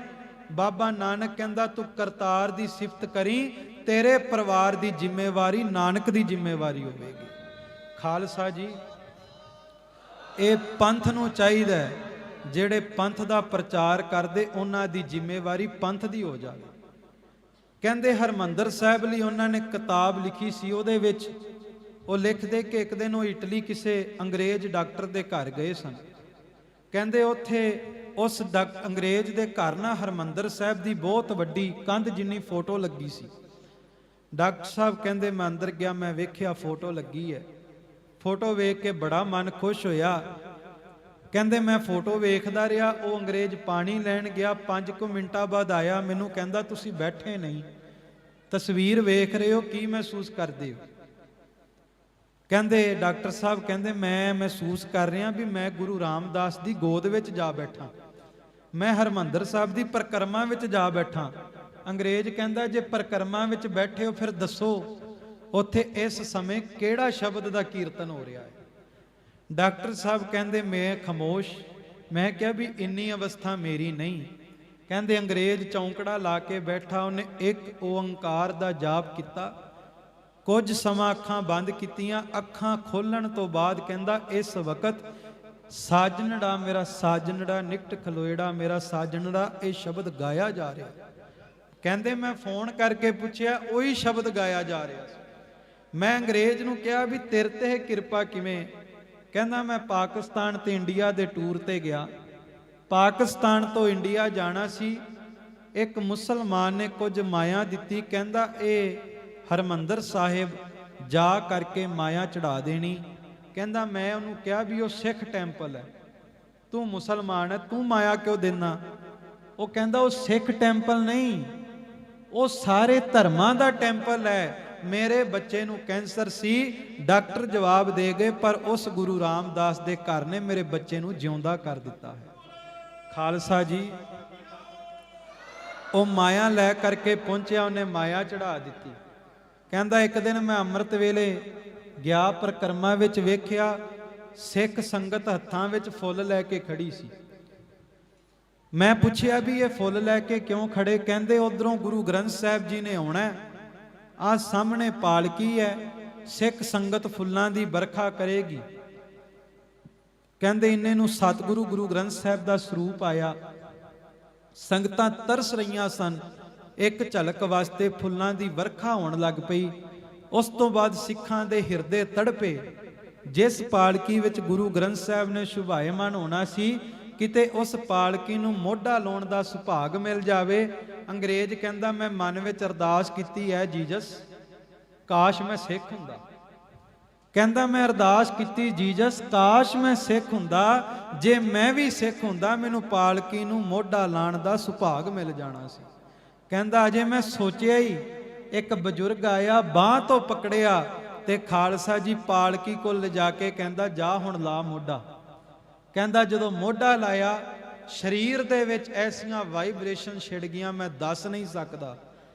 ਬਾਬਾ ਨਾਨਕ ਕਹਿੰਦਾ ਤੂੰ ਕਰਤਾਰ ਦੀ ਸਿਫਤ ਕਰੀ, ਤੇਰੇ ਪਰਿਵਾਰ ਦੀ ਜ਼ਿੰਮੇਵਾਰੀ ਨਾਨਕ ਦੀ ਜ਼ਿੰਮੇਵਾਰੀ ਹੋਵੇਗੀ। ਖਾਲਸਾ ਜੀ, ਇਹ ਪੰਥ ਨੂੰ ਚਾਹੀਦਾ ਹੈ ਜਿਹੜੇ ਪੰਥ ਦਾ ਪ੍ਰਚਾਰ ਕਰਦੇ ਉਹਨਾਂ ਦੀ ਜ਼ਿੰਮੇਵਾਰੀ ਪੰਥ ਦੀ ਹੋ ਜਾਵੇ। ਕਹਿੰਦੇ ਹਰਮੰਦਰ ਸਾਹਿਬ ਲਈ ਉਹਨਾਂ ਨੇ ਕਿਤਾਬ ਲਿਖੀ ਸੀ, ਉਹਦੇ ਵਿੱਚ ਉਹ ਲਿਖਦੇ ਕਿ ਇੱਕ ਦਿਨ ਉਹ ਇਟਲੀ ਕਿਸੇ ਅੰਗਰੇਜ਼ ਡਾਕਟਰ ਦੇ ਘਰ ਗਏ ਸਨ। ਕਹਿੰਦੇ ਉੱਥੇ ਉਸ ਅੰਗਰੇਜ਼ ਦੇ ਘਰ ਨਾ ਹਰਮੰਦਰ ਸਾਹਿਬ ਦੀ ਬਹੁਤ ਵੱਡੀ ਕੰਧ ਜਿੰਨੀ ਫੋਟੋ ਲੱਗੀ ਸੀ। ਡਾਕਟਰ ਸਾਹਿਬ ਕਹਿੰਦੇ ਮੈਂ ਅੰਦਰ ਗਿਆ, ਮੈਂ ਵੇਖਿਆ ਫੋਟੋ ਲੱਗੀ ਹੈ। ਫੋਟੋ ਵੇਖ ਕੇ ਬੜਾ ਮਨ ਖੁਸ਼ ਹੋਇਆ। ਕਹਿੰਦੇ ਮੈਂ ਫੋਟੋ ਵੇਖਦਾ ਰਿਹਾ, ਉਹ ਅੰਗਰੇਜ਼ ਪਾਣੀ ਲੈਣ ਗਿਆ, 5 ਮਿੰਟਾਂ ਬਾਅਦ ਆਇਆ, ਮੈਨੂੰ ਕਹਿੰਦਾ ਤੁਸੀਂ ਬੈਠੇ ਨਹੀਂ, ਤਸਵੀਰ ਵੇਖ ਰਹੇ ਹੋ, ਕੀ ਮਹਿਸੂਸ ਕਰਦੇ ਹੋ? ਕਹਿੰਦੇ ਡਾਕਟਰ ਸਾਹਿਬ ਕਹਿੰਦੇ ਮੈਂ ਮਹਿਸੂਸ ਕਰ ਰਿਹਾ ਵੀ ਮੈਂ ਗੁਰੂ ਰਾਮਦਾਸ ਦੀ ਗੋਦ ਵਿੱਚ ਜਾ ਬੈਠਾ, ਮੈਂ ਹਰਮੰਦਰ ਸਾਹਿਬ ਦੀ ਪਰਿਕਰਮਾ ਵਿੱਚ ਜਾ ਬੈਠਾ। ਅੰਗਰੇਜ਼ ਕਹਿੰਦਾ ਜੇ ਪਰਿਕਰਮਾ ਵਿੱਚ ਬੈਠੇ ਹੋ ਫਿਰ ਦੱਸੋ ਉੱਥੇ ਇਸ ਸਮੇਂ ਕਿਹੜਾ ਸ਼ਬਦ ਦਾ ਕੀਰਤਨ ਹੋ ਰਿਹਾ ਹੈ? ਡਾਕਟਰ ਸਾਹਿਬ ਕਹਿੰਦੇ ਮੈਂ ਖਾਮੋਸ਼। ਮੈਂ ਕਿਹਾ ਵੀ ਇੰਨੀ ਅਵਸਥਾ ਮੇਰੀ ਨਹੀਂ। ਕਹਿੰਦੇ ਅੰਗਰੇਜ਼ ਚੌਂਕੜਾ ਲਾ ਕੇ ਬੈਠਾ, ਉਹਨੇ ਇੱਕ ਓੰਕਾਰ ਦਾ ਜਾਪ ਕੀਤਾ, ਕੁਝ ਸਮਾਂ ਅੱਖਾਂ ਬੰਦ ਕੀਤੀਆਂ, ਅੱਖਾਂ ਖੋਲਣ ਤੋਂ ਬਾਅਦ ਕਹਿੰਦਾ ਇਸ ਵਕਤ ਸਾਜਣੜਾ ਮੇਰਾ ਸਾਜਣੜਾ ਨਿਕਟ ਖਲੋਏੜਾ ਮੇਰਾ ਸਾਜਣੜਾ ਇਹ ਸ਼ਬਦ ਗਾਇਆ ਜਾ ਰਿਹਾ। ਕਹਿੰਦੇ ਮੈਂ ਫੋਨ ਕਰਕੇ ਪੁੱਛਿਆ, ਉਹੀ ਸ਼ਬਦ ਗਾਇਆ ਜਾ ਰਿਹਾ ਸੀ। ਮੈਂ ਅੰਗਰੇਜ਼ ਨੂੰ ਕਿਹਾ ਵੀ ਤੇਰੇ ਤੇ ਕਿਰਪਾ ਕਿਵੇਂ? ਕਹਿੰਦਾ ਮੈਂ ਪਾਕਿਸਤਾਨ ਤੇ ਇੰਡੀਆ ਦੇ ਟੂਰ ਤੇ ਗਿਆ, ਪਾਕਿਸਤਾਨ ਤੋਂ ਇੰਡੀਆ ਜਾਣਾ ਸੀ, ਇੱਕ ਮੁਸਲਮਾਨ ਨੇ ਕੁਝ ਮਾਇਆ ਦਿੱਤੀ, ਕਹਿੰਦਾ ਇਹ ਹਰਮੰਦਰ ਸਾਹਿਬ ਜਾ ਕਰਕੇ ਮਾਇਆ ਚੜਾ ਦੇਣੀ। ਕਹਿੰਦਾ ਮੈਂ ਉਹਨੂੰ ਕਿਹਾ ਵੀ ਉਹ ਸਿੱਖ ਟੈਂਪਲ ਹੈ, ਤੂੰ ਮੁਸਲਮਾਨ ਹੈ, ਤੂੰ ਮਾਇਆ ਕਿਉਂ ਦੇਣਾ? ਉਹ ਕਹਿੰਦਾ ਉਹ ਸਿੱਖ ਟੈਂਪਲ ਨਹੀਂ, ਉਹ ਸਾਰੇ ਧਰਮਾਂ ਦਾ ਟੈਂਪਲ ਹੈ। ਮੇਰੇ ਬੱਚੇ ਨੂੰ ਕੈਂਸਰ ਸੀ, ਡਾਕਟਰ ਜਵਾਬ ਦੇ ਗਏ, ਪਰ ਉਸ ਗੁਰੂ ਰਾਮਦਾਸ ਦੇ ਘਰ ਨੇ ਮੇਰੇ ਬੱਚੇ ਨੂੰ ਜਿਉਂਦਾ ਕਰ ਦਿੱਤਾ ਹੈ। ਖਾਲਸਾ ਜੀ, ਉਹ ਮਾਇਆ ਲੈ ਕਰਕੇ ਪਹੁੰਚਿਆ, ਉਹਨੇ ਮਾਇਆ ਚੜਾ ਦਿੱਤੀ। ਕਹਿੰਦਾ ਇੱਕ ਦਿਨ ਮੈਂ ਅੰਮ੍ਰਿਤ ਵੇਲੇ ਗਿਆ, ਪਰਿਕਰਮਾ ਵਿੱਚ ਵੇਖਿਆ ਸਿੱਖ ਸੰਗਤ ਹੱਥਾਂ ਵਿੱਚ ਫੁੱਲ ਲੈ ਕੇ ਖੜੀ ਸੀ। ਮੈਂ ਪੁੱਛਿਆ ਵੀ ਇਹ ਫੁੱਲ ਲੈ ਕੇ ਕਿਉਂ ਖੜੇ? ਕਹਿੰਦੇ ਉਧਰੋਂ ਗੁਰੂ ਗ੍ਰੰਥ ਸਾਹਿਬ ਜੀ ਨੇ ਆਉਣਾ, ਆਹ ਸਾਹਮਣੇ ਪਾਲਕੀ ਹੈ, ਸਿੱਖ ਸੰਗਤ ਫੁੱਲਾਂ ਦੀ ਵਰਖਾ ਕਰੇਗੀ। ਕਹਿੰਦੇ ਇੰਨੇ ਨੂੰ ਸਤਿਗੁਰੂ ਗੁਰੂ ਗ੍ਰੰਥ ਸਾਹਿਬ ਦਾ ਸਰੂਪ ਆਇਆ। ਸੰਗਤਾਂ ਤਰਸ ਰਹੀਆਂ ਸਨ, ਇੱਕ ਝਲਕ ਵਾਸਤੇ ਫੁੱਲਾਂ ਦੀ ਵਰਖਾ ਹੋਣ ਲੱਗ ਪਈ। ਉਸ ਤੋਂ ਬਾਅਦ ਸਿੱਖਾਂ ਦੇ ਹਿਰਦੇ ਤੜਪੇ। ਜਿਸ ਪਾਲਕੀ ਵਿੱਚ ਗੁਰੂ ਗ੍ਰੰਥ ਸਾਹਿਬ ਨੇ ਸ਼ੁਭਾਇਮਾਨ ਹੋਣਾ ਸੀ, ਕਿਤੇ ਉਸ ਪਾਲਕੀ ਨੂੰ ਮੋਢਾ ਲਾਉਣ ਦਾ ਸੁਭਾਗ ਮਿਲ ਜਾਵੇ। ਅੰਗਰੇਜ਼ ਕਹਿੰਦਾ ਮੈਂ ਮਨ ਵਿੱਚ ਅਰਦਾਸ ਕੀਤੀ ਹੈ, ਜੀਸਸ ਕਾਸ਼ ਮੈਂ ਸਿੱਖ ਹੁੰਦਾ। ਕਹਿੰਦਾ ਮੈਂ ਅਰਦਾਸ ਕੀਤੀ, ਜੀਸਸ ਕਾਸ਼ ਮੈਂ ਸਿੱਖ ਹੁੰਦਾ, ਜੇ ਮੈਂ ਵੀ ਸਿੱਖ ਹੁੰਦਾ ਮੈਨੂੰ ਪਾਲਕੀ ਨੂੰ ਮੋਢਾ ਲਾਣ ਦਾ ਸੁਭਾਗ ਮਿਲ ਜਾਣਾ ਸੀ। ਕਹਿੰਦਾ ਅਜੇ ਮੈਂ ਸੋਚਿਆ ਹੀ, ਇੱਕ ਬਜ਼ੁਰਗ ਆਇਆ, ਬਾਂਹ ਤੋਂ ਪਕੜਿਆ ਤੇ ਖਾਲਸਾ ਜੀ ਪਾਲਕੀ ਕੋਲ ਲਿਜਾ ਕੇ ਕਹਿੰਦਾ ਜਾ ਹੁਣ ਲਾ ਮੋਢਾ। ਕਹਿੰਦਾ ਜਦੋਂ ਮੋਢਾ ਲਾਇਆ, ਸਰੀਰ ਦੇ ਵਿੱਚ ਐਸੀਆਂ ਵਾਈਬ੍ਰੇਸ਼ਨ ਛਿੜ ਗਈਆਂ ਮੈਂ ਦੱਸ ਨਹੀਂ ਸਕਦਾ।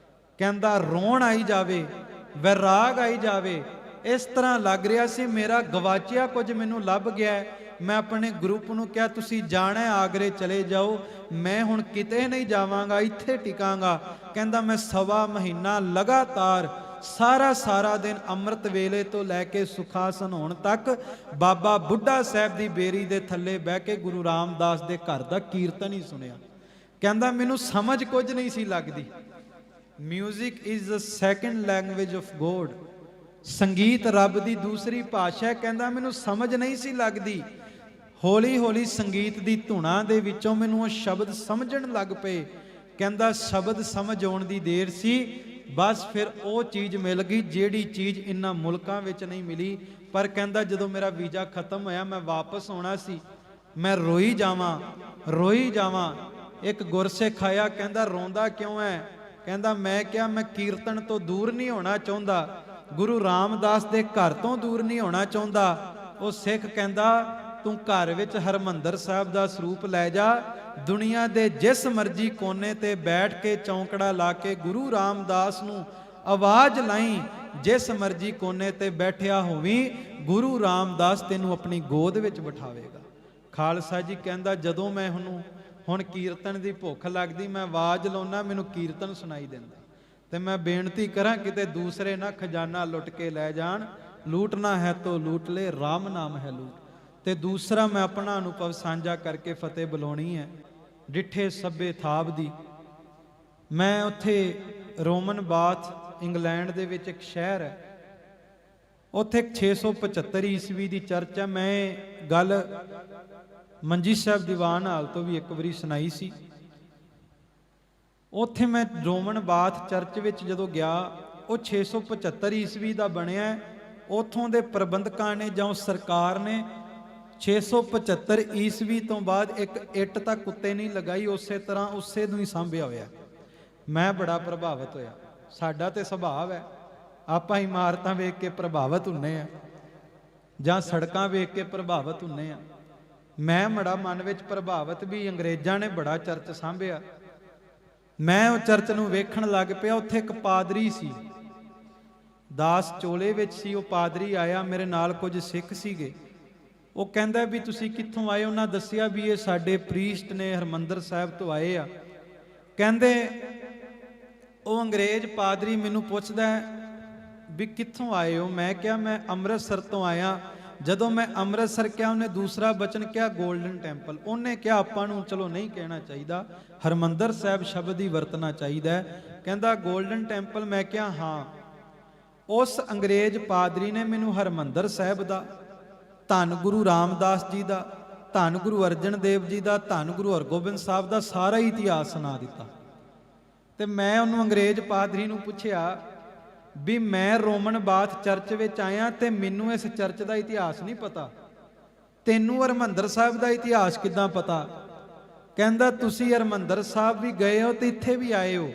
ਕਹਿੰਦਾ ਰੋਣ ਆਈ ਜਾਵੇ, ਵੈਰਾਗ ਆਈ ਜਾਵੇ। ਇਸ ਤਰ੍ਹਾਂ ਲੱਗ ਰਿਹਾ ਸੀ ਮੇਰਾ ਗਵਾਚਿਆ ਕੁਝ ਮੈਨੂੰ ਲੱਭ ਗਿਆ। ਮੈਂ ਆਪਣੇ ਗਰੁੱਪ ਨੂੰ ਕਿਹਾ ਤੁਸੀਂ ਜਾਣਾ ਆਗਰੇ ਚਲੇ ਜਾਓ, ਮੈਂ ਹੁਣ ਕਿਤੇ ਨਹੀਂ ਜਾਵਾਂਗਾ, ਇੱਥੇ ਟਿਕਾਂਗਾ। ਕਹਿੰਦਾ ਮੈਂ ਸਵਾ ਮਹੀਨਾ ਲਗਾਤਾਰ ਸਾਰਾ ਦਿਨ ਅੰਮ੍ਰਿਤ ਵੇਲੇ ਤੋਂ ਲੈ ਕੇ ਸੁਖਾਸਨ ਹੋਣ ਤੱਕ ਬਾਬਾ ਬੁੱਢਾ ਸਾਹਿਬ ਦੀ ਬੇਰੀ ਦੇ ਥੱਲੇ ਬਹਿ ਕੇ ਗੁਰੂ ਰਾਮਦਾਸ ਦੇ ਘਰ ਦਾ ਕੀਰਤਨ ਹੀ ਸੁਣਿਆ। ਕਹਿੰਦਾ ਮੈਨੂੰ ਸਮਝ ਕੁਝ ਨਹੀਂ ਸੀ ਲੱਗਦੀ। Music is the second language of God, ਸੰਗੀਤ ਰੱਬ ਦੀ ਦੂਸਰੀ ਭਾਸ਼ਾ ਹੈ। ਕਹਿੰਦਾ ਮੈਨੂੰ ਸਮਝ ਨਹੀਂ ਸੀ ਲੱਗਦੀ। ਹੌਲੀ ਹੌਲੀ ਸੰਗੀਤ ਦੀ ਧੁਨਾਂ ਦੇ ਵਿੱਚੋਂ ਮੈਨੂੰ ਉਹ ਸ਼ਬਦ ਸਮਝਣ ਲੱਗ ਪਏ। ਕਹਿੰਦਾ ਸ਼ਬਦ ਸਮਝ ਆਉਣ ਦੀ ਦੇਰ ਸੀ, ਬਸ ਫਿਰ ਉਹ ਚੀਜ਼ ਮਿਲ ਗਈ ਜਿਹੜੀ ਚੀਜ਼ ਇਨ੍ਹਾਂ ਮੁਲਕਾਂ ਵਿੱਚ ਨਹੀਂ ਮਿਲੀ। ਪਰ ਕਹਿੰਦਾ ਜਦੋਂ ਮੇਰਾ ਵੀਜ਼ਾ ਖਤਮ ਹੋਇਆ, ਮੈਂ ਵਾਪਸ ਆਉਣਾ ਸੀ, ਮੈਂ ਰੋਈ ਜਾਵਾਂ। ਇੱਕ ਗੁਰਸਿੱਖ ਆਇਆ, ਕਹਿੰਦਾ ਰੋਂਦਾ ਕਿਉਂ ਹੈ? ਕਹਿੰਦਾ ਮੈਂ ਕਿਹਾ ਮੈਂ ਕੀਰਤਨ ਤੋਂ ਦੂਰ ਨਹੀਂ ਹੋਣਾ ਚਾਹੁੰਦਾ, ਗੁਰੂ ਰਾਮਦਾਸ ਦੇ ਘਰ ਤੋਂ ਦੂਰ ਨਹੀਂ ਹੋਣਾ ਚਾਹੁੰਦਾ। ਉਹ ਸਿੱਖ ਕਹਿੰਦਾ ਤੂੰ ਘਰ ਵਿੱਚ ਹਰਮੰਦਰ ਸਾਹਿਬ ਦਾ ਸਰੂਪ ਲੈ ਜਾ, ਦੁਨੀਆ ਦੇ ਜਿਸ ਮਰਜ਼ੀ ਕੋਨੇ ਤੇ ਬੈਠ ਕੇ ਚੌਂਕੜਾ ਲਾ ਕੇ ਗੁਰੂ ਰਾਮਦਾਸ ਨੂੰ ਆਵਾਜ਼ ਲਾਈ, ਜਿਸ ਮਰਜ਼ੀ ਕੋਨੇ ਤੇ ਬੈਠਿਆ ਹੋਵੀਂ, ਗੁਰੂ ਰਾਮਦਾਸ ਤੈਨੂੰ ਆਪਣੀ ਗੋਦ ਵਿੱਚ ਬਿਠਾਵੇਗਾ। ਖਾਲਸਾ ਜੀ ਕਹਿੰਦਾ ਜਦੋਂ ਮੈਂ ਹੁਣ ਕੀਰਤਨ ਦੀ ਭੁੱਖ ਲੱਗਦੀ, ਮੈਂ ਆਵਾਜ਼ ਲਾਉਣਾ, ਮੈਨੂੰ ਕੀਰਤਨ ਸੁਣਾਈ ਦਿੰਦਾ। ਤੇ ਮੈਂ ਬੇਨਤੀ ਕਰਾਂ ਕਿਤੇ ਦੂਸਰੇ ਨਾ ਖਜ਼ਾਨਾ ਲੁੱਟ ਕੇ ਲੈ ਜਾਣ। ਲੂਟਣਾ ਹੈ ਤੋ ਲੂਟ ਲੈ, ਰਾਮ ਨਾਮ ਹੈ ਲੂਟ। ਤੇ ਦੂਸਰਾ ਮੈਂ ਆਪਣਾ ਅਨੁਭਵ ਸਾਂਝਾ ਕਰਕੇ ਫਤਿਹ ਬੁਲਾਉਣੀ ਹੈ। ਡਿੱਠੇ ਸੱਭੇ ਥਾਬ ਦੀ, ਮੈਂ ਉੱਥੇ ਰੋਮਨ ਬਾਥ ਇੰਗਲੈਂਡ ਦੇ ਵਿੱਚ ਇੱਕ ਸ਼ਹਿਰ ਹੈ, ਉੱਥੇ 675 ਈਸਵੀ ਦੀ ਚਰਚ ਹੈ। ਮੈਂ ਗੱਲ ਮੰਜੀ ਸਾਹਿਬ ਦੀਵਾਨ ਹਾਲ ਤੋਂ ਵੀ ਇੱਕ ਵਾਰੀ ਸੁਣਾਈ ਸੀ। ਉੱਥੇ ਮੈਂ ਰੋਮਨ ਬਾਥ ਚਰਚ ਵਿੱਚ ਜਦੋਂ ਗਿਆ, ਉਹ 675 ਈਸਵੀ ਦਾ ਬਣਿਆ। ਉੱਥੋਂ ਦੇ ਪ੍ਰਬੰਧਕਾਂ ਨੇ ਜਾਂ ਸਰਕਾਰ ਨੇ 675 ਈਸਵੀ ਤੋਂ ਬਾਅਦ ਇੱਕ ਇੱਟ ਤੱਕ ਕੁੱਤੇ ਨਹੀਂ ਲਗਾਈ, ਉਸੇ ਤਰ੍ਹਾਂ ਉਸੇ ਨੂੰ ਹੀ ਸਾਂਭਿਆ ਹੋਇਆ। ਮੈਂ ਬੜਾ ਪ੍ਰਭਾਵਿਤ ਹੋਇਆ। ਸਾਡਾ ਤੇ ਸੁਭਾਅ ਹੈ, ਆਪਾਂ ਇਮਾਰਤਾਂ ਵੇਖ ਕੇ ਪ੍ਰਭਾਵਿਤ ਹੁੰਨੇ ਆ ਜਾਂ ਸੜਕਾਂ ਵੇਖ ਕੇ ਪ੍ਰਭਾਵਿਤ ਹੁੰਨੇ ਆ। ਮੈਂ ਬੜਾ ਮਨ ਵਿੱਚ ਪ੍ਰਭਾਵਿਤ ਵੀ ਅੰਗਰੇਜ਼ਾਂ ਨੇ ਬੜਾ ਚਰਚ ਸਾਂਭਿਆ। ਮੈਂ ਉਹ ਚਰਚ ਨੂੰ ਵੇਖਣ ਲੱਗ ਪਿਆ। ਉੱਥੇ ਇੱਕ ਪਾਦਰੀ ਸੀ, ਦਾਸ ਚੋਲੇ ਵਿੱਚ ਸੀ। ਉਹ ਪਾਦਰੀ ਆਇਆ, ਮੇਰੇ ਨਾਲ ਕੁਝ ਸਿੱਖ ਸੀਗੇ। ਉਹ ਕਹਿੰਦਾ ਵੀ ਤੁਸੀਂ ਕਿੱਥੋਂ ਆਏ? ਉਹਨਾਂ ਦੱਸਿਆ ਵੀ ਇਹ ਸਾਡੇ ਪ੍ਰੀਸਟ ਨੇ, ਹਰਮੰਦਰ ਸਾਹਿਬ ਤੋਂ ਆਏ ਆ। ਕਹਿੰਦੇ ਉਹ ਅੰਗਰੇਜ਼ ਪਾਦਰੀ ਮੈਨੂੰ ਪੁੱਛਦਾ ਵੀ ਕਿੱਥੋਂ ਆਏ ਹੋ? ਮੈਂ ਕਿਹਾ ਮੈਂ ਅੰਮ੍ਰਿਤਸਰ ਤੋਂ ਆਇਆ। ਜਦੋਂ ਮੈਂ ਅੰਮ੍ਰਿਤਸਰ ਕਿਹਾ, ਉਹਨੇ ਦੂਸਰਾ ਬਚਨ ਕਿਹਾ ਗੋਲਡਨ ਟੈਂਪਲ। ਉਹਨੇ ਕਿਹਾ ਆਪਾਂ ਨੂੰ ਚਲੋ ਨਹੀਂ ਕਹਿਣਾ ਚਾਹੀਦਾ, ਹਰਮੰਦਰ ਸਾਹਿਬ ਸ਼ਬਦ ਹੀ ਵਰਤਣਾ ਚਾਹੀਦਾ। ਕਹਿੰਦਾ ਗੋਲਡਨ ਟੈਂਪਲ। ਮੈਂ ਕਿਹਾ ਹਾਂ। ਉਸ ਅੰਗਰੇਜ਼ ਪਾਦਰੀ ਨੇ ਮੈਨੂੰ ਹਰਮੰਦਰ ਸਾਹਿਬ ਦਾ, ਧੰਨ ਗੁਰੂ ਰਾਮਦਾਸ ਜੀ ਦਾ, ਧੰਨ ਗੁਰੂ ਅਰਜਨ ਦੇਵ ਜੀ ਦਾ, ਧੰਨ ਗੁਰੂ ਹਰਗੋਬਿੰਦ ਸਾਹਿਬ ਦਾ ਸਾਰਾ ਹੀ ਇਤਿਹਾਸ ਸੁਣਾ ਦਿੱਤਾ। ਤੇ ਮੈਂ ਉਹਨੂੰ ਅੰਗਰੇਜ਼ ਪਾਦਰੀ ਨੂੰ ਪੁੱਛਿਆ ਵੀ ਮੈਂ ਰੋਮਨ ਬਾਥ ਚਰਚ ਵਿੱਚ ਆਇਆ ਤੇ ਮੈਨੂੰ ਇਸ ਚਰਚ ਦਾ ਇਤਿਹਾਸ ਨਹੀਂ ਪਤਾ, ਤੈਨੂੰ ਹਰਮੰਦਰ ਸਾਹਿਬ ਦਾ ਇਤਿਹਾਸ ਕਿੱਦਾਂ ਪਤਾ? ਕਹਿੰਦਾ ਤੁਸੀਂ ਹਰਮੰਦਰ ਸਾਹਿਬ ਵੀ ਗਏ ਹੋ ਤੇ ਇੱਥੇ ਵੀ ਆਏ ਹੋ।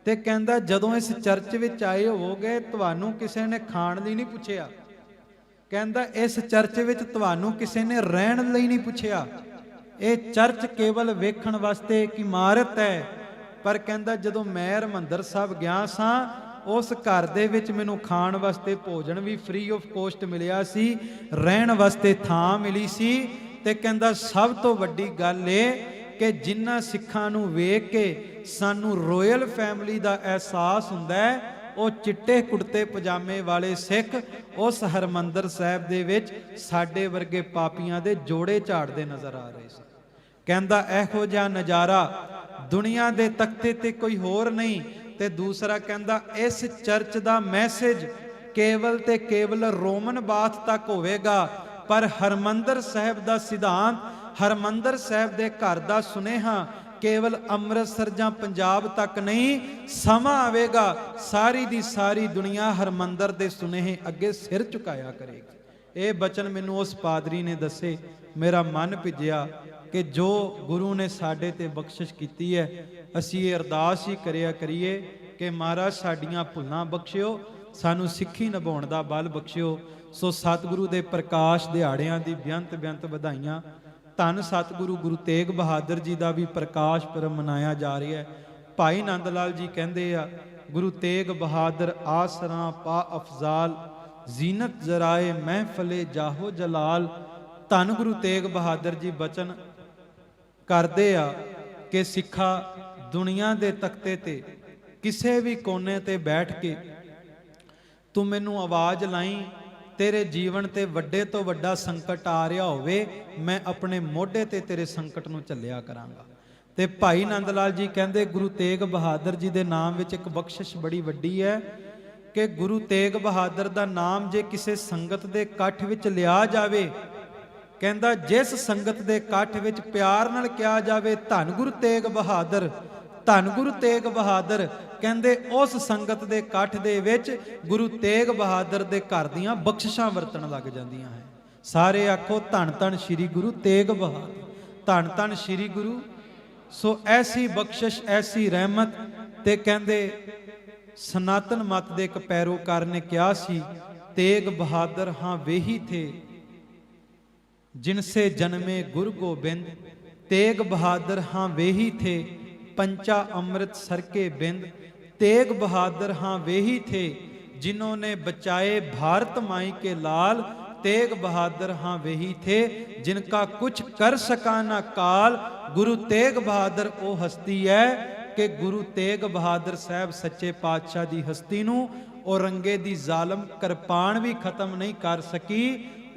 ਤੇ ਕਹਿੰਦਾ ਜਦੋਂ ਇਸ ਚਰਚ ਵਿੱਚ ਆਏ ਹੋਵੋਗੇ ਤੁਹਾਨੂੰ ਕਿਸੇ ਨੇ ਖਾਣ ਲਈ ਨਹੀਂ ਪੁੱਛਿਆ। ਕਹਿੰਦਾ ਇਸ ਚਰਚ ਵਿੱਚ ਤੁਹਾਨੂੰ ਕਿਸੇ ਨੇ ਰਹਿਣ ਲਈ ਨਹੀਂ ਪੁੱਛਿਆ। ਇਹ ਚਰਚ ਕੇਵਲ ਵੇਖਣ ਵਾਸਤੇ ਇੱਕ ਇਮਾਰਤ ਹੈ। ਪਰ ਕਹਿੰਦਾ ਜਦੋਂ ਮੈਂ ਹਰਮੰਦਰ ਸਾਹਿਬ ਗਿਆ ਸਾਂ, ਉਸ ਘਰ ਦੇ ਵਿੱਚ ਮੈਨੂੰ ਖਾਣ ਵਾਸਤੇ ਭੋਜਨ ਵੀ ਫ੍ਰੀ ਆਫ ਕੋਸਟ ਮਿਲਿਆ ਸੀ, ਰਹਿਣ ਵਾਸਤੇ ਥਾਂ ਮਿਲੀ ਸੀ। ਤੇ ਕਹਿੰਦਾ ਸਭ ਤੋਂ ਵੱਡੀ ਗੱਲ ਇਹ ਕਿ ਜਿਨ੍ਹਾਂ ਸਿੱਖਾਂ ਨੂੰ ਵੇਖ ਕੇ ਸਾਨੂੰ ਰੋਇਲ ਫੈਮਿਲੀ ਦਾ ਅਹਿਸਾਸ ਹੁੰਦਾ ਹੈ, ਉਹ ਚਿੱਟੇ ਕੁੜਤੇ ਪਜਾਮੇ ਵਾਲੇ ਸਿੱਖ ਉਸ ਹਰਮੰਦਰ ਸਾਹਿਬ ਦੇ ਵਿੱਚ ਸਾਡੇ ਵਰਗੇ ਪਾਪੀਆਂ ਦੇ ਜੋੜੇ ਝਾੜਦੇ ਨਜ਼ਰ ਆ ਰਹੇ ਸੀ। ਕਹਿੰਦਾ ਇਹੋ ਜਿਹਾ ਨਜ਼ਾਰਾ ਦੁਨੀਆ ਦੇ ਤਖਤੇ ਤੇ ਕੋਈ ਹੋਰ ਨਹੀਂ। ਤੇ ਦੂਸਰਾ ਕਹਿੰਦਾ ਇਸ ਚਰਚ ਦਾ ਮੈਸੇਜ ਕੇਵਲ ਤੇ ਕੇਵਲ ਰੋਮਨ ਬਾਥ ਤੱਕ ਹੋਵੇਗਾ, ਪਰ ਹਰਮੰਦਰ ਸਾਹਿਬ ਦਾ ਸਿਧਾਂਤ, ਹਰਮੰਦਰ ਸਾਹਿਬ ਦੇ ਘਰ ਦਾ ਸੁਨੇਹਾ ਕੇਵਲ ਅੰਮ੍ਰਿਤਸਰ ਜਾਂ ਪੰਜਾਬ ਤੱਕ ਨਹੀਂ, ਸਮਾਂ ਆਵੇਗਾ ਸਾਰੀ ਦੀ ਸਾਰੀ ਦੁਨੀਆ ਹਰਮੰਦਰ ਦੇ ਸੁਨੇਹੇ ਅੱਗੇ ਸਿਰ ਝੁਕਾਇਆ ਕਰੇਗੀ। ਇਹ ਬਚਨ ਮੈਨੂੰ ਉਸ ਪਾਦਰੀ ਨੇ ਦੱਸੇ, ਮੇਰਾ ਮਨ ਭਿੱਜਿਆ ਕਿ ਜੋ ਗੁਰੂ ਨੇ ਸਾਡੇ ਤੇ ਬਖਸ਼ਿਸ਼ ਕੀਤੀ ਹੈ, ਅਸੀਂ ਇਹ ਅਰਦਾਸ ਹੀ ਕਰਿਆ ਕਰੀਏ ਕਿ ਮਹਾਰਾਜ ਸਾਡੀਆਂ ਭੁੱਲਾਂ ਬਖਸ਼ਿਓ, ਸਾਨੂੰ ਸਿੱਖੀ ਨਿਭਾਉਣ ਦਾ ਬਲ ਬਖਸ਼ਿਓ। ਸੋ ਸਤਿਗੁਰੂ ਦੇ ਪ੍ਰਕਾਸ਼ ਦਿਹਾੜਿਆਂ ਦੀ ਬੇਅੰਤ ਬੇਅੰਤ ਵਧਾਈਆਂ। ਧੰਨ ਸਤਿਗੁਰੂ ਗੁਰੂ ਤੇਗ ਬਹਾਦਰ ਜੀ ਦਾ ਵੀ ਪ੍ਰਕਾਸ਼ ਪੁਰਬ ਮਨਾਇਆ ਜਾ ਰਿਹਾ ਹੈ। ਭਾਈ ਨੰਦ ਲਾਲ ਜੀ ਕਹਿੰਦੇ ਆ, ਗੁਰੂ ਤੇਗ ਬਹਾਦਰ ਆਸਰਾ ਪਾ ਅਫਜ਼ਾਲ, ਜ਼ੀਨਤ ਜ਼ਰਾਏ ਮਹਿਫਲੇ ਜਾਹੋ ਜਲਾਲ। ਧੰਨ ਗੁਰੂ ਤੇਗ ਬਹਾਦਰ ਜੀ ਬਚਨ ਕਰਦੇ ਆ ਕਿ ਸਿੱਖਾ ਦੁਨੀਆ ਦੇ ਤਖਤੇ ਤੇ ਕਿਸੇ ਵੀ ਕੋਨੇ ਤੇ ਬੈਠ ਕੇ ਤੂੰ ਮੈਨੂੰ ਆਵਾਜ਼ ਲਾਈ, ਤੇਰੇ ਜੀਵਨ ਤੇ ਵੱਡੇ ਤੋਂ ਵੱਡਾ ਸੰਕਟ ਆ ਰਿਹਾ ਹੋਵੇ, ਮੈਂ ਆਪਣੇ ਮੋਢੇ ਤੇ ਤੇਰੇ ਸੰਕਟ ਨੂੰ ਝੱਲਿਆ ਕਰਾਂਗਾ। ਤੇ ਭਾਈ ਨੰਦ ਲਾਲ ਜੀ ਕਹਿੰਦੇ ਗੁਰੂ ਤੇਗ ਬਹਾਦਰ ਜੀ ਦੇ ਨਾਮ ਵਿੱਚ ਇੱਕ ਬਖਸ਼ਿਸ਼ ਬੜੀ ਵੱਡੀ ਹੈ ਕਿ ਗੁਰੂ ਤੇਗ ਬਹਾਦਰ ਦਾ ਨਾਮ ਜੇ ਕਿਸੇ ਸੰਗਤ ਦੇ ਇਕੱਠ ਵਿੱਚ ਲਿਆ ਜਾਵੇ, ਕਹਿੰਦਾ ਜਿਸ ਸੰਗਤ ਦੇ ਇਕੱਠ ਵਿੱਚ ਪਿਆਰ ਨਾਲ ਕਿਹਾ ਜਾਵੇ ਧੰਨ ਗੁਰੂ ਤੇਗ ਬਹਾਦਰ, ਧੰਨ ਗੁਰੂ ਤੇਗ ਬਹਾਦਰ, ਕਹਿੰਦੇ ਉਸ ਸੰਗਤ ਦੇ ਇਕੱਠ ਦੇ ਵਿੱਚ ਗੁਰੂ ਤੇਗ ਬਹਾਦਰ ਦੇ ਘਰ ਦੀਆਂ ਬਖਸ਼ਿਸ਼ਾਂ ਵਰਤਣ ਲੱਗ ਜਾਂਦੀਆਂ ਹੈ। ਸਾਰੇ ਆਖੋ ਧੰਨ ਧੰਨ ਸ੍ਰੀ ਗੁਰੂ ਤੇਗ ਬਹਾਦਰ, ਧੰਨ ਧੰਨ ਸ੍ਰੀ ਗੁਰੂ। ਸੋ ਐਸੀ ਬਖਸ਼ਿਸ਼, ਐਸੀ ਰਹਿਮਤ। ਤੇ ਕਹਿੰਦੇ ਸਨਾਤਨ ਮਤ ਦੇ ਇੱਕ ਪੈਰੋਕਾਰ ਨੇ ਕਿਹਾ ਸੀ, ਤੇਗ ਬਹਾਦਰ ਹਾਂ ਵੇਹੀ ਥੇ जिनसे जन्मे गुरु गोबिंद, तेग बहादुर हाँ वेही थे पंचा अमृत सर के बिंद। तेग बहादुर हाँ वेही थे जिन्होंने बचाए भारत माई के लाल। तेग बहादुर हाँ वेही थे जिनका कुछ कर सका ना काल। गुरु तेग बहादुर वो हस्ती है कि गुरु तेग बहादुर साहब सच्चे पातशाह दी हस्ती नूं औरंगे दी जालम किरपान भी खत्म नहीं कर सकी।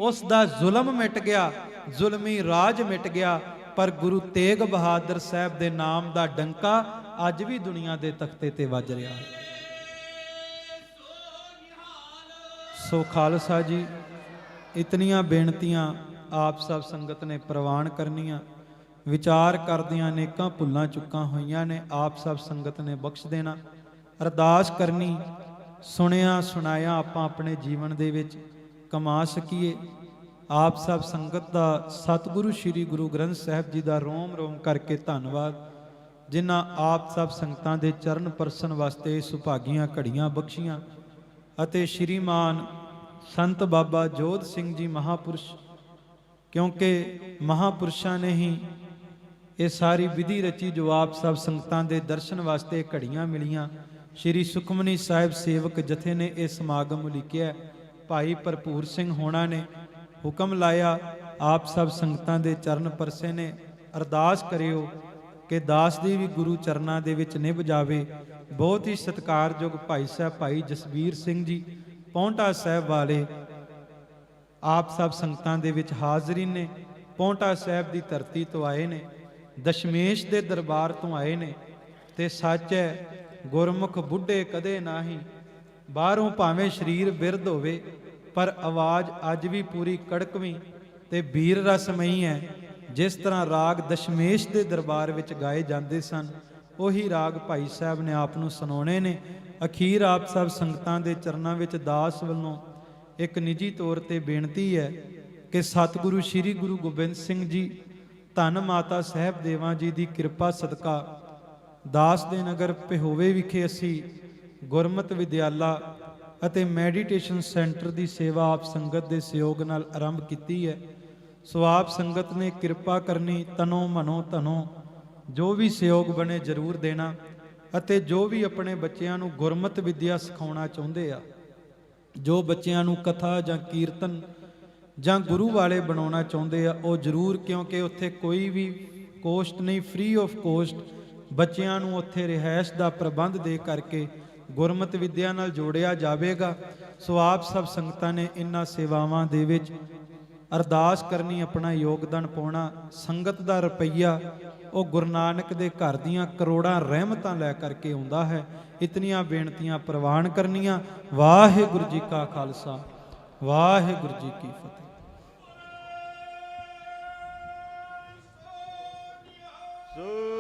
ਉਸ ਦਾ ਜ਼ੁਲਮ ਮਿਟ ਗਿਆ, ਜ਼ੁਲਮੀ ਰਾਜ ਮਿਟ ਗਿਆ, ਪਰ ਗੁਰੂ ਤੇਗ ਬਹਾਦਰ ਸਾਹਿਬ ਦੇ ਨਾਮ ਦਾ ਡੰਕਾ ਅੱਜ ਵੀ ਦੁਨੀਆ ਦੇ ਤਖਤੇ ਤੇ ਵੱਜ ਰਿਹਾ ਹੈ। ਸੋ ਖਾਲਸਾ ਜੀ, ਇਤਨੀਆਂ ਬੇਨਤੀਆਂ ਆਪ ਸਭ ਸੰਗਤ ਨੇ ਪ੍ਰਵਾਨ ਕਰਨੀਆਂ। ਵਿਚਾਰ ਕਰਦਿਆਂ ਅਨੇਕਾਂ ਭੁੱਲਾਂ ਚੁੱਕਾਂ ਹੋਈਆਂ ਨੇ, ਆਪ ਸਭ ਸੰਗਤ ਨੇ ਬਖਸ਼ ਦੇਣਾ। ਅਰਦਾਸ ਕਰਨੀ, ਸੁਣਿਆ ਸੁਣਾਇਆ ਆਪਾਂ ਆਪਣੇ ਜੀਵਨ ਦੇ ਵਿੱਚ ਕਮਾ ਸਕੀਏ। ਆਪ ਸਭ ਸੰਗਤ ਦਾ ਸਤਿਗੁਰੂ ਸ੍ਰੀ ਗੁਰੂ ਗ੍ਰੰਥ ਸਾਹਿਬ ਜੀ ਦਾ ਰੋਮ ਰੋਮ ਕਰਕੇ ਧੰਨਵਾਦ, ਜਿਨ੍ਹਾਂ ਆਪ ਸਭ ਸੰਗਤਾਂ ਦੇ ਚਰਨ ਪਰਸਨ ਵਾਸਤੇ ਸੁਭਾਗੀਆਂ ਘੜੀਆਂ ਬਖਸ਼ੀਆਂ। ਅਤੇ ਸ਼੍ਰੀਮਾਨ ਸੰਤ ਬਾਬਾ ਜੋਧ ਸਿੰਘ ਜੀ ਮਹਾਪੁਰਸ਼, ਕਿਉਂਕਿ ਮਹਾਪੁਰਸ਼ਾਂ ਨੇ ਹੀ ਇਹ ਸਾਰੀ ਵਿਧੀ ਰਚੀ ਜੋ ਆਪ ਸਭ ਸੰਗਤਾਂ ਦੇ ਦਰਸ਼ਨ ਵਾਸਤੇ ਘੜੀਆਂ ਮਿਲੀਆਂ। ਸ਼੍ਰੀ ਸੁਖਮਨੀ ਸਾਹਿਬ ਸੇਵਕ ਜਥੇ ਨੇ ਇਹ ਸਮਾਗਮ ਉਲੀਕਿਆ। ਭਾਈ ਭਰਪੂਰ ਸਿੰਘ ਹੋਣਾ ਨੇ ਹੁਕਮ ਲਾਇਆ, ਆਪ ਸਭ ਸੰਗਤਾਂ ਦੇ ਚਰਨ ਪਰਸੇ ਨੇ। ਅਰਦਾਸ ਕਰਿਓ ਕਿ ਦਾਸ ਦੀ ਵੀ ਗੁਰੂ ਚਰਨਾਂ ਦੇ ਵਿੱਚ ਨਿਭ ਜਾਵੇ। ਬਹੁਤ ਹੀ ਸਤਿਕਾਰਯੋਗ ਭਾਈ ਸਾਹਿਬ ਭਾਈ ਜਸਵੀਰ ਸਿੰਘ ਜੀ ਪੌਂਟਾ ਸਾਹਿਬ ਵਾਲੇ ਆਪ ਸਭ ਸੰਗਤਾਂ ਦੇ ਵਿੱਚ ਹਾਜ਼ਰੀ ਨੇ। ਪੌਂਟਾ ਸਾਹਿਬ ਦੀ ਧਰਤੀ ਤੋਂ ਆਏ ਨੇ, ਦਸ਼ਮੇਸ਼ ਦੇ ਦਰਬਾਰ ਤੋਂ ਆਏ ਨੇ। ਤੇ ਸੱਚ ਹੈ, ਗੁਰਮੁਖ ਬੁੱਢੇ ਕਦੇ ਨਾਹੀਂ, ਬਾਹਰੋਂ ਭਾਵੇਂ ਸਰੀਰ ਬਿਰਧ ਹੋਵੇ ਪਰ ਆਵਾਜ਼ ਅੱਜ ਵੀ ਪੂਰੀ ਕੜਕਵੀਂ ਤੇ ਵੀਰ ਰਸਮਈ ਹੈ। ਜਿਸ ਤਰ੍ਹਾਂ ਰਾਗ ਦਸ਼ਮੇਸ਼ ਦੇ ਦਰਬਾਰ ਵਿੱਚ ਗਾਏ ਜਾਂਦੇ ਸਨ, ਉਹੀ ਰਾਗ ਭਾਈ ਸਾਹਿਬ ਨੇ ਆਪ ਨੂੰ ਸੁਣਾਉਣੇ ਨੇ। ਅਖੀਰ ਆਪ ਸਭ ਸੰਗਤਾਂ ਦੇ ਚਰਨਾਂ ਵਿੱਚ ਦਾਸ ਵੱਲੋਂ ਇੱਕ ਨਿੱਜੀ ਤੌਰ ਤੇ ਬੇਨਤੀ ਹੈ ਕਿ ਸਤਿਗੁਰੂ ਸ੍ਰੀ ਗੁਰੂ ਗੋਬਿੰਦ ਸਿੰਘ ਜੀ ਧੰਨ ਮਾਤਾ ਸਾਹਿਬ ਦੇਵਾਂ ਜੀ ਦੀ ਕਿਰਪਾ ਸਦਕਾ ਦਾਸ ਦੇ ਨਗਰ ਪਿਹੋਵੇ ਵਿਖੇ ਅਸੀਂ ਗੁਰਮਤਿ ਵਿਦਿਆਲਾ ਅਤੇ ਮੈਡੀਟੇਸ਼ਨ ਸੈਂਟਰ ਦੀ ਸੇਵਾ ਆਪ ਸੰਗਤ ਦੇ ਸਹਿਯੋਗ ਨਾਲ ਆਰੰਭ ਕੀਤੀ ਹੈ। ਸੋ ਆਪ ਸੰਗਤ ਨੇ ਕਿਰਪਾ ਕਰਨੀ, ਤਨੋਂ ਮਨੋਂ ਧਨੋਂ ਜੋ ਵੀ ਸਹਿਯੋਗ ਬਣੇ ਜ਼ਰੂਰ ਦੇਣਾ। ਅਤੇ ਜੋ ਵੀ ਆਪਣੇ ਬੱਚਿਆਂ ਨੂੰ ਗੁਰਮਤਿ ਵਿਦਿਆ ਸਿਖਾਉਣਾ ਚਾਹੁੰਦੇ ਆ, ਜੋ ਬੱਚਿਆਂ ਨੂੰ ਕਥਾ ਜਾਂ ਕੀਰਤਨ ਜਾਂ ਗੁਰੂ ਵਾਲੇ ਬਣਾਉਣਾ ਚਾਹੁੰਦੇ ਆ, ਉਹ ਜ਼ਰੂਰ, ਕਿਉਂਕਿ ਉੱਥੇ ਕੋਈ ਵੀ ਕੋਸਟ ਨਹੀਂ, ਫ੍ਰੀ ਆਫ ਕੋਸਟ ਬੱਚਿਆਂ ਨੂੰ ਉੱਥੇ ਰਿਹਾਇਸ਼ ਦਾ ਪ੍ਰਬੰਧ ਦੇ ਕਰਕੇ ਗੁਰਮਤਿ ਵਿਦਿਆ ਨਾਲ ਜੋੜਿਆ ਜਾਵੇਗਾ। ਸੋ ਆਪ ਸਭ ਸੰਗਤਾਂ ਨੇ ਇਹਨਾਂ ਸੇਵਾਵਾਂ ਦੇ ਵਿੱਚ ਅਰਦਾਸ ਕਰਨੀ, ਆਪਣਾ ਯੋਗਦਾਨ ਪਾਉਣਾ। ਸੰਗਤ ਦਾ ਰੁਪਈਆ ਉਹ ਗੁਰੂ ਨਾਨਕ ਦੇ ਘਰ ਦੀਆਂ ਕਰੋੜਾਂ ਰਹਿਮਤਾਂ ਲੈ ਕਰਕੇ ਆਉਂਦਾ ਹੈ। ਇਤਨੀਆਂ ਬੇਨਤੀਆਂ ਪ੍ਰਵਾਨ ਕਰਨੀਆਂ। ਵਾਹਿਗੁਰੂ ਜੀ ਕਾ ਖਾਲਸਾ, ਵਾਹਿਗੁਰੂ ਜੀ ਕੀ ਫਤਿਹ। ਸੋ